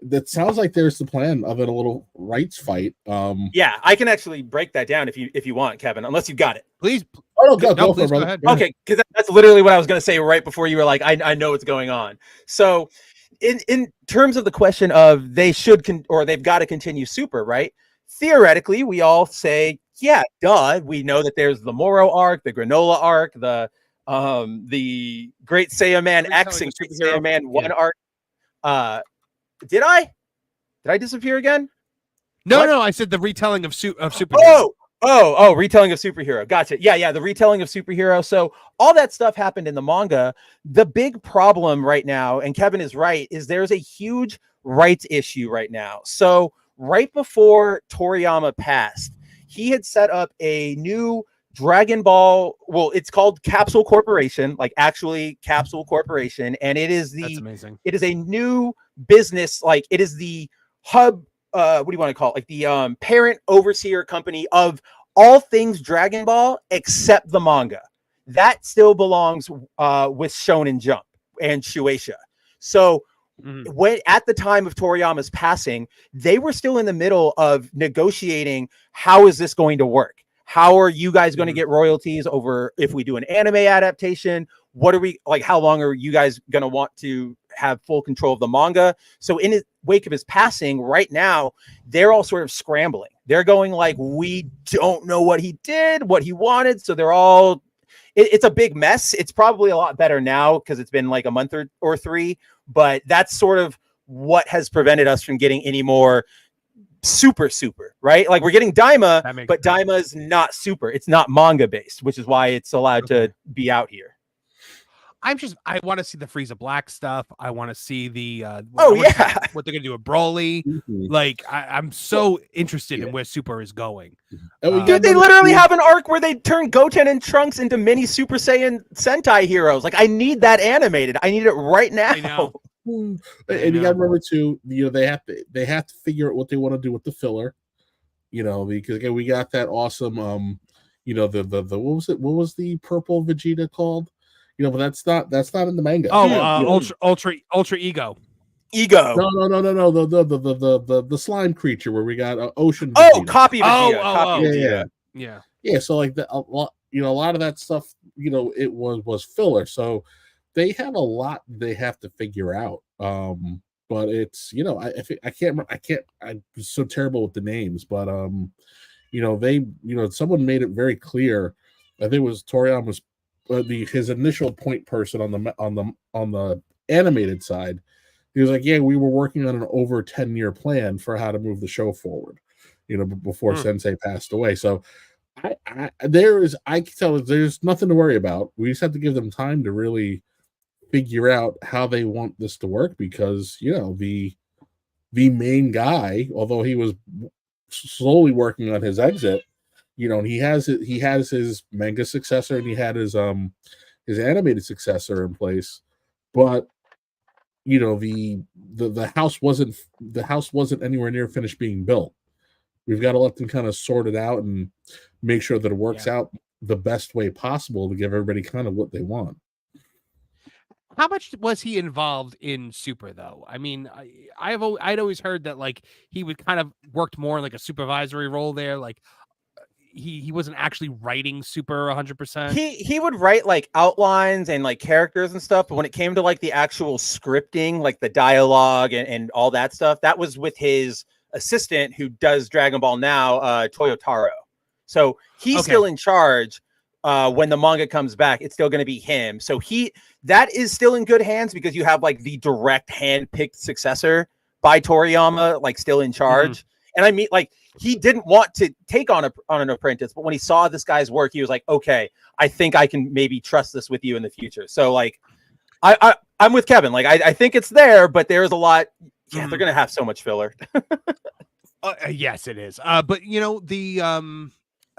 that sounds like there's the plan of it, a little rights fight. Yeah, I can actually break that down if you want, Kevin, unless you got it. Please. Oh, no, please go ahead. Okay, because that's literally what I was going to say right before you were like, I know what's going on. So in terms of the question of they've got to continue Super, right? Theoretically, we all say, yeah, duh. We know that there's the Moro arc, the Granola arc, the Great Saiyaman X and Great Saiyaman 1 arc. Did I disappear again? No, I said the retelling of Superhero. Oh, retelling of Superhero. Gotcha. Yeah, the retelling of Superhero. So all that stuff happened in the manga. The big problem right now, and Kevin is right, is there's a huge rights issue right now. So right before Toriyama passed, he had set up a new Dragon Ball. Well, it's called Capsule Corporation, like actually Capsule Corporation, and that's amazing. It is a new business, like it is the hub. What do you want to call it? Like the parent overseer company of all things Dragon Ball except the manga. That still belongs with Shonen Jump and Shueisha. So when at the time of Toriyama's passing, they were still in the middle of negotiating. How is this going to work? How are you guys going to get royalties over if we do an anime adaptation? What are we like? How long are you guys going to want to have full control of the manga? So in the wake of his passing, right now, they're all sort of scrambling. They're going like, we don't know what he did, what he wanted. So they're all, it's a big mess. It's probably a lot better now because it's been like a month or three, but that's sort of what has prevented us from getting any more super, right? Like we're getting Daima, but Daima is not super. It's not manga based, which is why it's allowed to be out here. I want to see the Frieza Black stuff. I want to see the what they're gonna do with Broly. Like I'm so interested in where Super is going. Dude, they literally have an arc where they turn Goten and Trunks into mini Super Saiyan Sentai heroes. Like I need that animated. I need it right now. I know. And you gotta remember too, they have to figure out what they want to do with the filler. Because again, we got that awesome the what was the purple Vegeta called? But that's not in the manga. Ultra Ego. No. The slime creature where we got Ocean. Vegeta. Copy Vegeta. Yeah. So like a lot of that stuff, it was filler. So they have a lot they have to figure out. But it's I'm so terrible with the names, but someone made it very clear. I think it was Toriyama's. His initial point person on the animated side, he was like, "Yeah, we were working on an over 10-year plan for how to move the show forward, before Sensei passed away." So, I can tell there's nothing to worry about. We just have to give them time to really figure out how they want this to work because the main guy, although he was slowly working on his exit. He has his manga successor and he had his animated successor in place, but the house wasn't anywhere near finished being built. We've got to let them kind of sort it out and make sure that it works out the best way possible to give everybody kind of what they want. How much was he involved in Super though? I mean, I'd always heard that like he would kind of worked more in like a supervisory role there, like. He wasn't actually writing Super 100%. He would write like outlines and like characters and stuff, but when it came to like the actual scripting, like the dialogue and all that stuff, that was with his assistant who does Dragon Ball now, Toyotaro. So he's still in charge. When the manga comes back, it's still going to be him. So that is still in good hands because you have like the direct hand-picked successor by Toriyama, like still in charge. And I mean, like, he didn't want to take on an apprentice, but when he saw this guy's work, he was like, okay, I think I can maybe trust this with you in the future. So like, I'm with Kevin. Like, I think it's there, but there's a lot. Yeah, they're going to have so much filler. Yes, it is. But the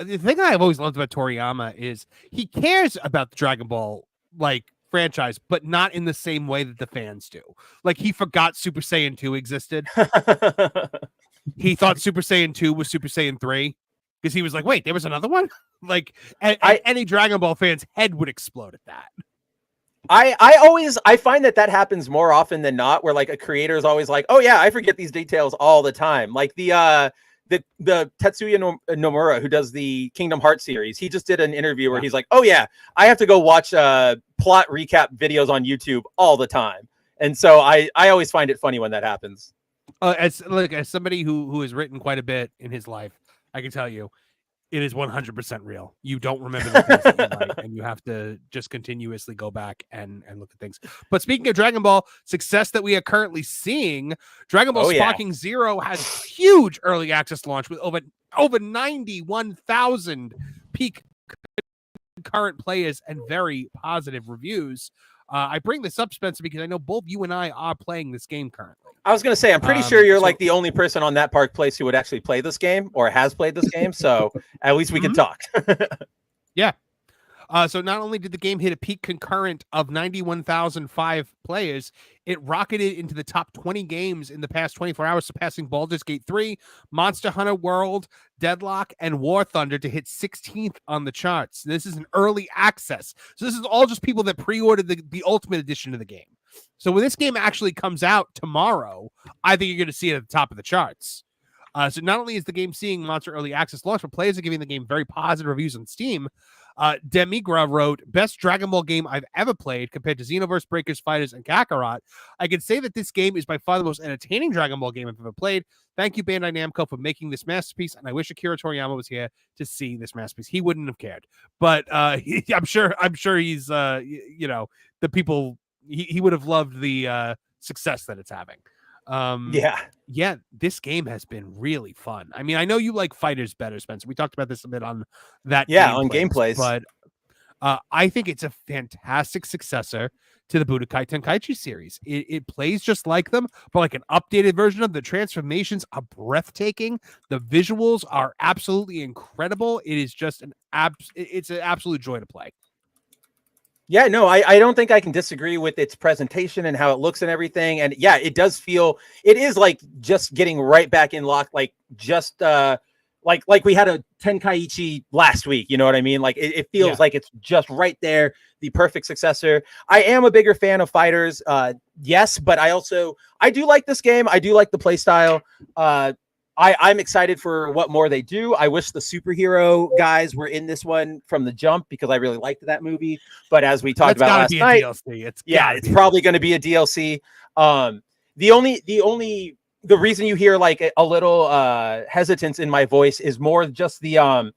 thing I've always loved about Toriyama is he cares about the Dragon Ball, like, franchise, but not in the same way that the fans do. Like, he forgot Super Saiyan 2 existed. He thought Super Saiyan 2 was Super Saiyan 3 because he was like, wait, there was another one? Like, any Dragon Ball fan's head would explode at that. I find that happens more often than not, where like a creator is always like, oh yeah, I forget these details all the time. Like the Tetsuya Nomura, who does the Kingdom Hearts series, he just did an interview where he's like, oh yeah, I have to go watch plot recap videos on YouTube all the time. And so I always find it funny when that happens. As somebody who has written quite a bit in his life, I can tell you, it is 100% real. You don't remember the things that you like, and you have to just continuously go back and look at things. But speaking of Dragon Ball success that we are currently seeing, Dragon Ball Sparking Zero has huge early access launch with over 91,000 peak current players and very positive reviews. I bring this up, Spencer, because I know both you and I are playing this game currently. I was going to say, I'm pretty sure you're like the only person on that Park Place who would actually play this game or has played this game. So at least we can talk. Yeah. So not only did the game hit a peak concurrent of 91,005 players, it rocketed into the top 20 games in the past 24 hours, surpassing Baldur's Gate 3, Monster Hunter World, Deadlock, and War Thunder to hit 16th on the charts. This is an early access. So this is all just people that pre-ordered the Ultimate Edition of the game. So when this game actually comes out tomorrow, I think you're going to see it at the top of the charts. So not only is the game seeing Monster Early Access launch, but players are giving the game very positive reviews on Steam. Demigra wrote, best Dragon Ball game I've ever played compared to Xenoverse, Breakers, Fighters, and Kakarot. I can say that this game is by far the most entertaining Dragon Ball game I've ever played. Thank you, Bandai Namco, for making this masterpiece, and I wish Akira Toriyama was here to see this masterpiece. He wouldn't have cared, but I'm sure he's the people he would have loved the success that it's having. Yeah, this game has been really fun. I mean, I know you like Fighters better, Spencer. We talked about this a bit on that. On gameplays, but I think it's a fantastic successor to the Budokai Tenkaichi series. It plays just like them, but like an updated version of the transformations are breathtaking. The visuals are absolutely incredible. It is just it's an absolute joy to play. Yeah, no, I don't think I can disagree with its presentation and how it looks and everything. And yeah, it does feel, it is like just getting right back in lock, like just like we had a Tenkaichi last week, you know what I mean? Like it feels like it's just right there, the perfect successor. I am a bigger fan of Fighters, yes, but I do like this game. I do like the play style. I'm excited for what more they do. I wish the superhero guys were in this one from the jump because I really liked that movie. But as we talked about last night, it's probably going to be a DLC. The reason you hear like a little hesitance in my voice is more just the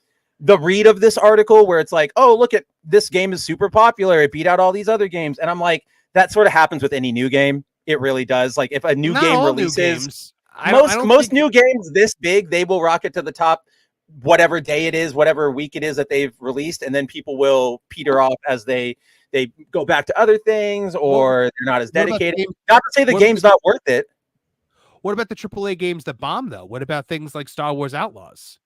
read of this article where it's like, oh, look at this game is super popular. It beat out all these other games. And I'm like, that sort of happens with any new game. It really does. Like if a new game releases, most new games this big, they will rocket to the top whatever day it is, whatever week it is that they've released, and then people will peter off as they go back to other things or they're not as dedicated. Not to say the game's not worth it. What about the AAA games that bomb though? What about things like Star Wars Outlaws?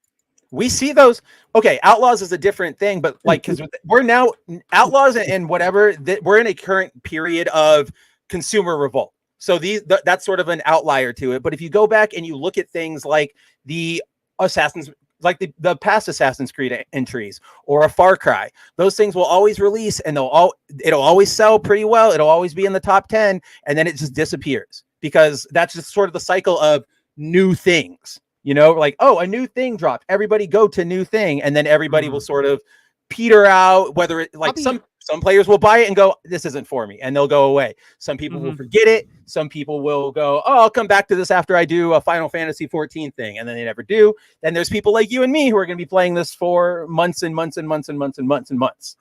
We see those. Okay, Outlaws is a different thing, but like because we're now Outlaws and whatever, we're in a current period of consumer revolt. So that's sort of an outlier to it. But if you go back and you look at things like the Assassin's, like the past Assassin's Creed entries or a Far Cry, those things will always release and it'll always sell pretty well. It'll always be in the top 10 and then it just disappears because that's just sort of the cycle of new things, you know, like, oh, a new thing dropped. Everybody go to new thing. And then everybody will sort of peter out, whether it like some players will buy it and go, this isn't for me, and they'll go away. Some people will forget it. Some people will go, oh, I'll come back to this after I do a Final Fantasy 14 thing, and then they never do. Then there's people like you and me who are going to be playing this for months and months and months and months and months and months.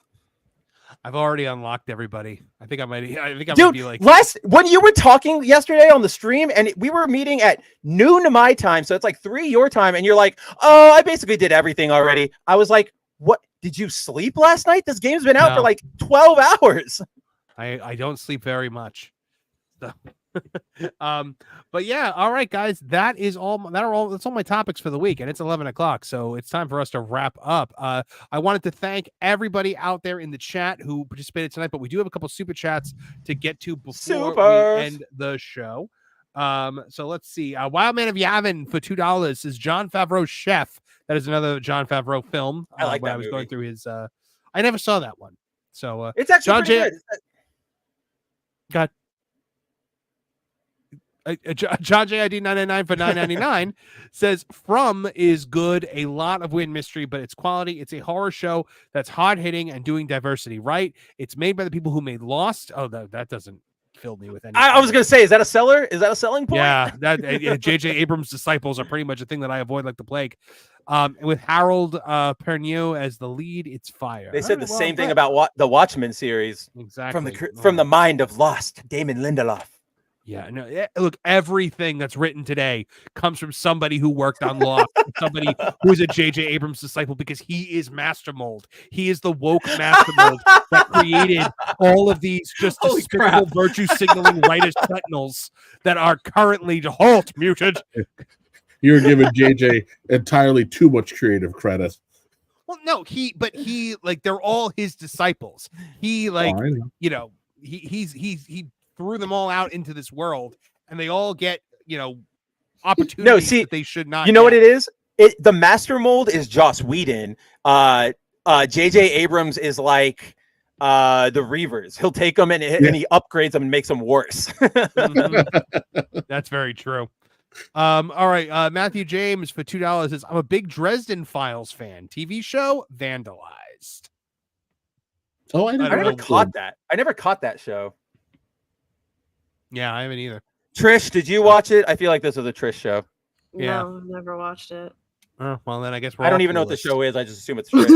I've already unlocked everybody. I think I might be like when you were talking yesterday on the stream and we were meeting at noon my time, so it's like 3 your time, and you're like, oh, I basically did everything already. I was like, what? Did you sleep last night? This game's been out for like 12 hours. I don't sleep very much. So. But yeah, all right, guys, that's all my topics for the week, and it's 11 o'clock, so it's time for us to wrap up. I wanted to thank everybody out there in the chat who participated tonight, but we do have a couple super chats to get to before we end the show. So let's see. Wildman of Yavin for $2 is Jon Favreau's Chef. That is another Jon Favreau film. I like when that I was movie. going through his I never saw that one. So it's actually pretty good. John JID 999 for $9.99 says From is good, a lot of weird mystery, but it's quality. It's a horror show that's hard hitting and doing diversity right. It's made by the people who made Lost. Oh, that doesn't fill me with any. I was gonna say, is that a seller? Is that a selling point? Yeah, that J.J. Abrams' disciples are pretty much a thing that I avoid like the plague. With Harold Perrineau as the lead, it's fire. They said the same thing about the Watchmen series. Exactly. From the mind of Lost, Damon Lindelof. Yeah, no. Look, everything that's written today comes from somebody who worked on Lost, somebody who is a J.J. Abrams disciple, because he is Master Mold. He is the woke Master Mold that created all of these just despicable virtue signaling writer sentinels that are currently muted. You're giving JJ entirely too much creative credit. Well, no, he they're all his disciples. He he threw them all out into this world, and they all get opportunities that they should not. You know what it is? The Master Mold is Joss Whedon. J.J. Abrams is like The Reavers. He'll take them and he upgrades them and makes them worse. That's very true. All right. Matthew James for $2 says, I'm a big Dresden Files fan. TV show vandalized. Oh, I never caught that. I never caught that show. Yeah, I haven't either. Trish, did you watch it? I feel like this was a Trish show. Yeah. No, never watched it. Well, then I guess I don't even know what the show is. I just assume it's Trish.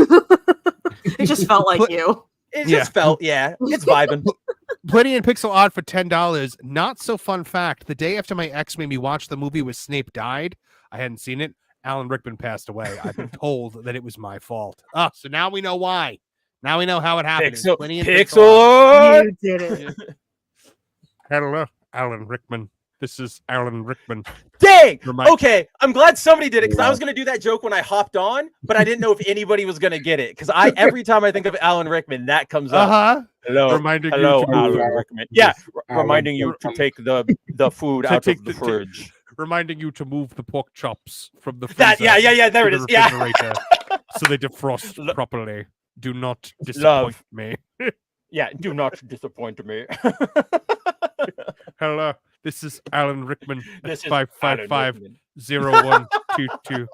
It just felt like you. It just felt, it's vibing. Plenty in Pixel Art for $10. Not so fun fact. The day after my ex made me watch the movie where Snape died, I hadn't seen it. Alan Rickman passed away. I've been told that it was my fault. So now we know why. Now we know how it happened. Pixel Art. You did it. Hello, Alan Rickman. This is Alan Rickman. Dang! Okay, I'm glad somebody did it because I was going to do that joke when I hopped on, but I didn't know if anybody was going to get it because every time I think of Alan Rickman, that comes up. Hello, reminding hello, you to Alan move Rickman. Yeah, reminding you to take the food out of the fridge. Reminding you to move the pork chops from the freezer. Yeah. There it is. Yeah, so they defrost properly. Do not disappoint me. Yeah, do not disappoint me. Hello, this is Alan Rickman. This is 555-0122.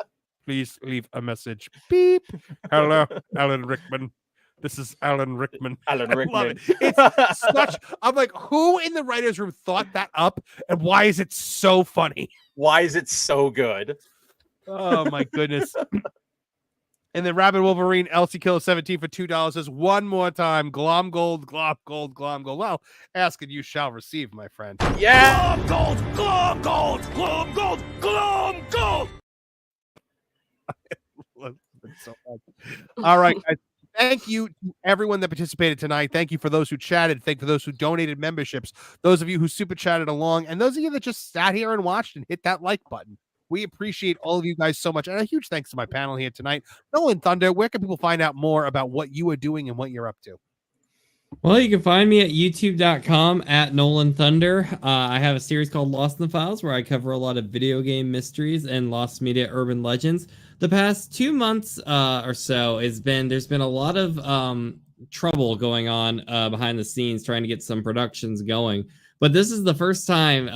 Please leave a message. Beep. Hello, Alan Rickman. This is Alan Rickman. Alan Rickman. It's such. I'm like, who in the writers' room thought that up, and why is it so funny? Why is it so good? Oh my goodness. And then Rabbit Wolverine, Elsie Killer 17 for $2 says one more time. Glom gold, glom gold, glom gold. Well, ask and you shall receive, my friend. Yeah. Glom gold, glom gold, glom gold, glom gold. All right, guys. Thank you to everyone that participated tonight. Thank you for those who chatted. Thank you for those who donated memberships. Those of you who super chatted along, and those of you that just sat here and watched and hit that like button. We appreciate all of you guys so much. And a huge thanks to my panel here tonight. Nolan Thunder, where can people find out more about what you are doing and what you're up to? Well, you can find me at youtube.com at Nolan Thunder. I have a series called Lost in the Files where I cover a lot of video game mysteries and lost media urban legends. The past 2 months or so there's been a lot of trouble going on behind the scenes trying to get some productions going. But this is the first time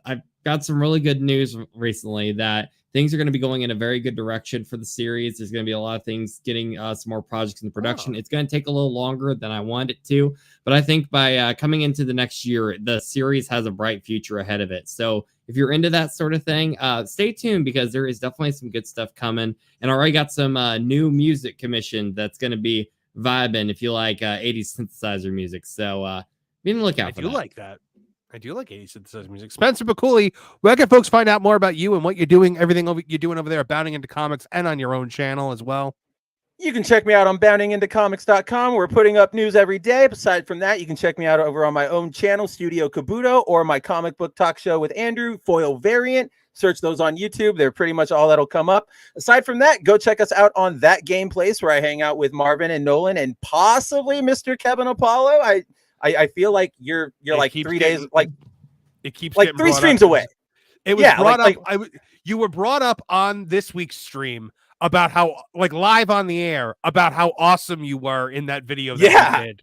I've got some really good news recently that things are going to be going in a very good direction for the series. There's going to be a lot of things getting some more projects in production. It's going to take a little longer than I wanted it to, but I think by coming into the next year, the series has a bright future ahead of it. So if you're into that sort of thing, stay tuned because there is definitely some good stuff coming. And I already got some new music commissioned that's going to be vibing if you like 80s synthesizer music. So be on the lookout for that. I do like that. I do like 80s synthesizer music. Spencer Baculi, where can folks find out more about you and what you're doing, everything you're doing over there at Bounding Into Comics and on your own channel as well? You can check me out on boundingintocomics.com. We're putting up news every day. Aside from that, you can check me out over on my own channel, Studio Kabuto, or my comic book talk show with Andrew, Foil Variant. Search those on YouTube. They're pretty much all that'll come up. Aside from that, go check us out on That Game Place, where I hang out with Marvin and Nolan and possibly Mr. Kevin Apollo. I feel like you're like 3 days, like it keeps like 3 streams away. It was brought up. You were brought up on this week's stream about how, like, live on the air, about how awesome you were in that video that you did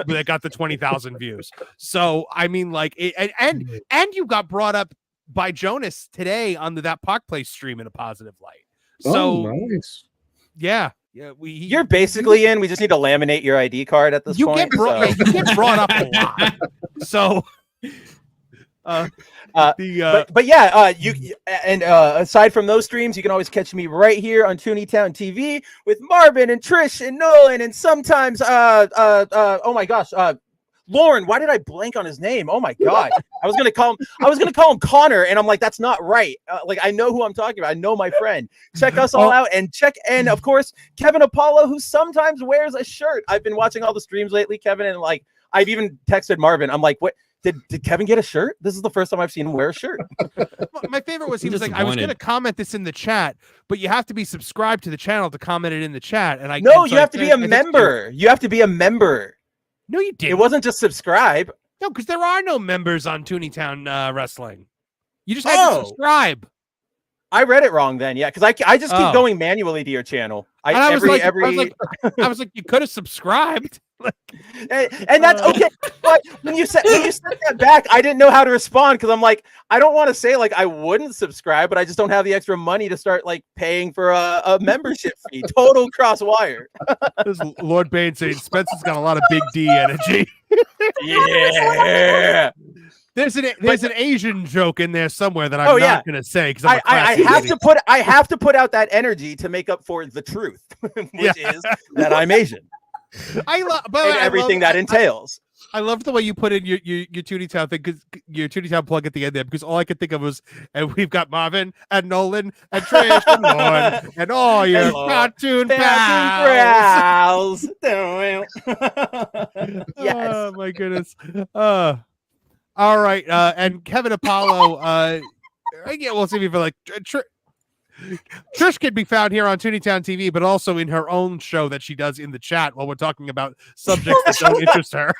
that got the 20,000 views. So I mean, like, and you got brought up by Jonas today on That Park Place stream in a positive light. So nice. Yeah. You're basically in. We just need to laminate your ID card at this point. You get brought up a lot. So, aside from those streams, you can always catch me right here on Tooney Talk TV with Marvin and Trish and Nolan and sometimes oh my gosh, Lauren. Why did I blank on his name? Oh my god, I was gonna call him Connor, and I'm like, that's not right. Like, I know who I'm talking about. I know my friend. Check us all out, and of course Kevin Apollo, who sometimes wears a shirt. I've been watching all the streams lately, Kevin, and like I've even texted Marvin. I'm like, what? Did Kevin get a shirt? This is the first time I've seen him wear a shirt. My favorite was he was like, I was going to comment this in the chat, but you have to be subscribed to the channel to comment it in the chat. And you have to be a member. You have to be a member. No, you didn't. It wasn't just subscribe. No, because there are no members on Tooney Town Wrestling. You just have to subscribe. I read it wrong then, yeah, because I just keep going manually to your channel. I was like, you could have subscribed. and that's okay. But when you said that back, I didn't know how to respond because I'm like, I don't want to say like I wouldn't subscribe, but I just don't have the extra money to start like paying for a membership fee. Total cross wire. This is Lord Bane saying Spencer's got a lot of big D energy. Yeah. There's an Asian joke in there somewhere that I'm not going to say because I have to put out that energy to make up for the truth, which is that I'm Asian. I love everything that entails. I love the way you put in your Tooney Town thing, because your Tooney Town plug at the end there, because all I could think of was, and we've got Marvin and Nolan and Trish and Lauren and all your cartoon pals. Yes. Oh my goodness. All right, and Kevin Apollo. Yeah, we'll see if you like. Trish can be found here on Tooney Town TV, but also in her own show that she does in the chat while we're talking about subjects that don't interest her.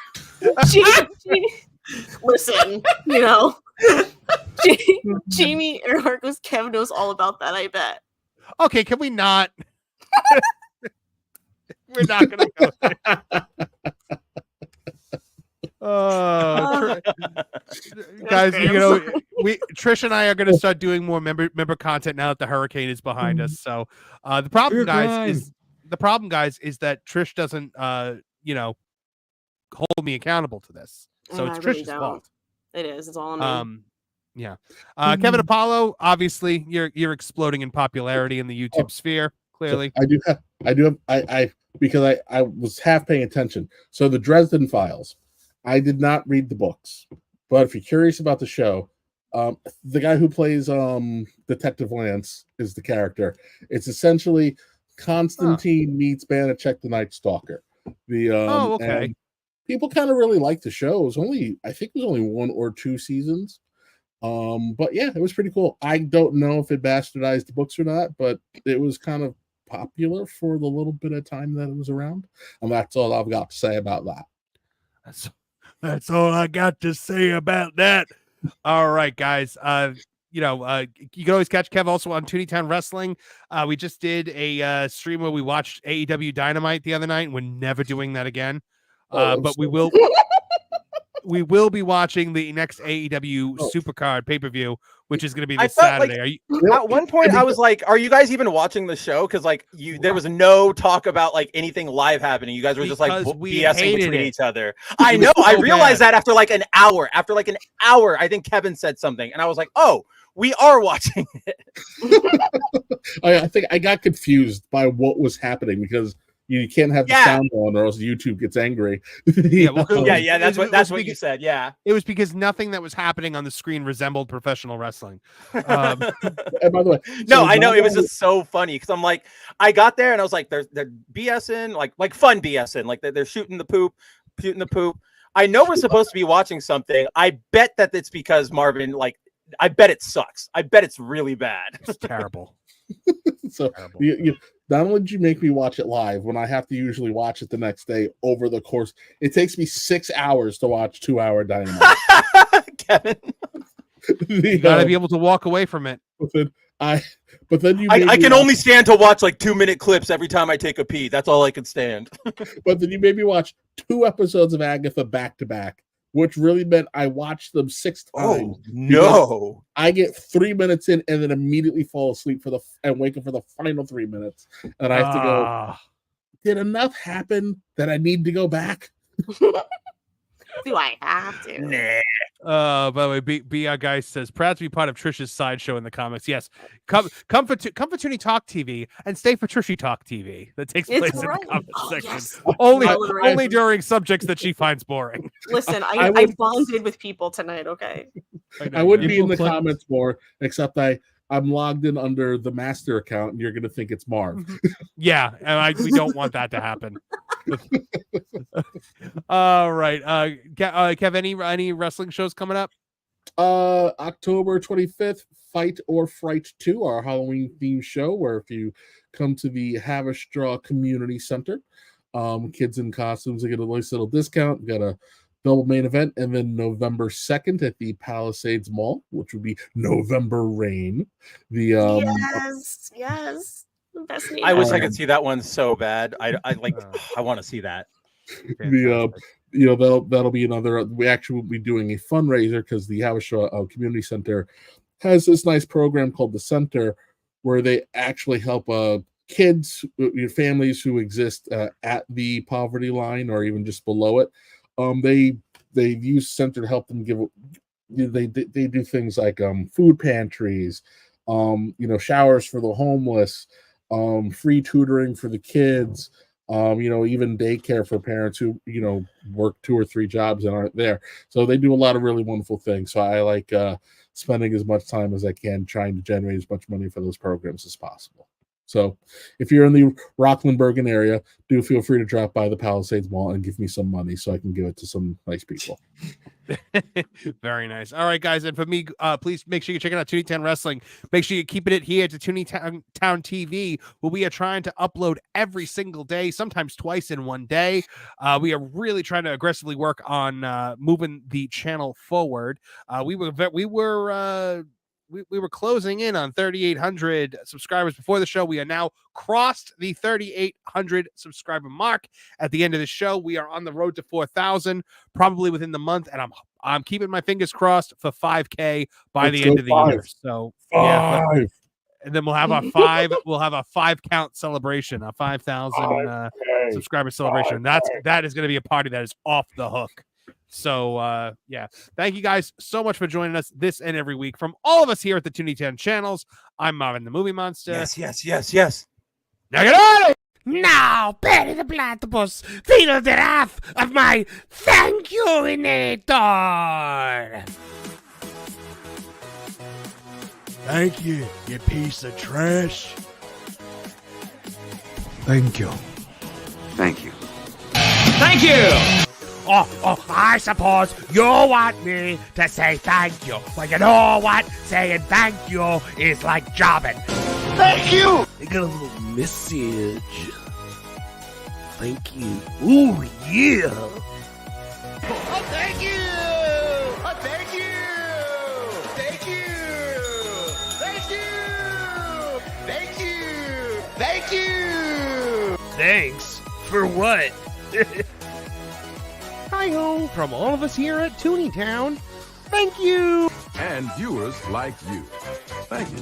Listen, Jamie Earhart goes, Kevin knows all about that, I bet. Okay, can we not? We're not going to go there. Guys, Trish and I are going to start doing more member content now that the hurricane is behind us. So the problem, guys, is that Trish doesn't hold me accountable to this. So it's Trish's fault. It is. It's all on me. Yeah. Kevin Apollo, obviously you're exploding in popularity in the YouTube sphere. Clearly, I do have because I was half paying attention. So the Dresden Files. I did not read the books, but if you're curious about the show, the guy who plays Detective Lance is the character. It's essentially Constantine meets Banachek the Night Stalker. And people kind of really like the show. I think it was only 1 or 2 seasons. But yeah, it was pretty cool. I don't know if it bastardized the books or not, but it was kind of popular for the little bit of time that it was around. And that's all I've got to say about that. That's all I got to say about that. All right, guys. You can always catch Kev also on Tooney Town Wrestling. We just did a stream where we watched AEW Dynamite the other night, and we're never doing that again. But we will be watching the next AEW Supercard pay-per-view, which is going to be this Saturday. At one point, I was like, "Are you guys even watching the show?" Because there was no talk about anything live happening. You guys were just BSing between each other. I know. I realized that after an hour. After an hour, I think Kevin said something, and I was like, "Oh, we are watching it." I think I got confused by what was happening because you can't have the sound on, or else YouTube gets angry. That's what you said. Yeah, it was because nothing that was happening on the screen resembled professional wrestling. And by the way, I know it was just so funny because I'm like, I got there and I was like, they're BSing, like fun BSing, they're shooting the poop. I know we're supposed to be watching something. I bet that it's because Marvin, I bet it sucks. I bet it's really bad. It's terrible. So you not only did you make me watch it live when I have to usually watch it the next day over the course, it takes me 6 hours to watch 2-hour Dynamite. Kevin, you gotta be able to walk away from it. I can only stand to watch 2-minute clips every time I take a pee. That's all I can stand. But then you made me watch 2 episodes of Agatha back to back, which really meant I watched them 6 times. Oh, no. I get 3 minutes in and then immediately fall asleep and wake up for the final 3 minutes. And I have to go, did enough happen that I need to go back? Do I have to? Nah. By the way, B Guy says, proud to be part of Trish's sideshow in the comics. Yes. Come for Tooney Talk TV and stay for Trishy Talk TV. That takes place in the comment section. Yes. Only during subjects that she finds boring. Listen, I bonded with people tonight, okay? I would be in the comments more, except I'm logged in under the master account, and you're going to think it's Marv. Yeah, and we don't want that to happen. All right, Kev, any wrestling shows coming up? October 25th, Fight or Fright 2, our Halloween themed show, where if you come to the Haverstraw Community Center, kids in costumes will get a nice little discount. We got a double main event, and then November 2nd at the Palisades Mall, which would be November Rain. Yes. The best name I wish I could see that one so bad. I want to see that. The that'll be another. We actually will be doing a fundraiser because the Havishua Community Center has this nice program called the Center, where they actually help kids, families who exist at the poverty line or even just below it. They use Center to help them give. They do things like food pantries, showers for the homeless, free tutoring for the kids. Even daycare for parents who, work 2 or 3 jobs and aren't there. So they do a lot of really wonderful things. So I like spending as much time as I can trying to generate as much money for those programs as possible. So if you're in the Rockland Bergen area, do feel free to drop by the Palisades Mall and give me some money so I can give it to some nice people. Very nice. All right, guys. And for me, please make sure you're checking out Tooney Town Wrestling. Make sure you're keeping it here to Tooney Town TV, where we are trying to upload every single day, sometimes twice in one day. We are really trying to aggressively work on moving the channel forward. We were closing in on 3,800 subscribers before the show. We are now crossed the 3,800 subscriber mark. At the end of the show, we are on the road to 4,000, probably within the month, and I'm keeping my fingers crossed for 5K by the end of the year. So yeah, and then we'll have a 5 count celebration, a 5,000 subscriber celebration. That is going to be a party that is off the hook. So thank you guys so much for joining us this and every week. From all of us here at the Tooney Town channels, I'm Marvin the Movie Monster. Yes. Now get out of now, Betty the Platypus, feel the wrath of my thank you-inator. Thank you, you piece of trash. Thank you. Thank you. Thank you! Oh, I suppose you want me to say thank you. Well, you know what? Saying thank you is like jobbing. Thank you! I got a little message. Thank you. Ooh, yeah. Oh, thank you! Oh, thank you! Thank you! Thank you! Thank you! Thank you! Thanks for what? Hi-ho from all of us here at Tooney Town. Thank you. And viewers like you. Thank you.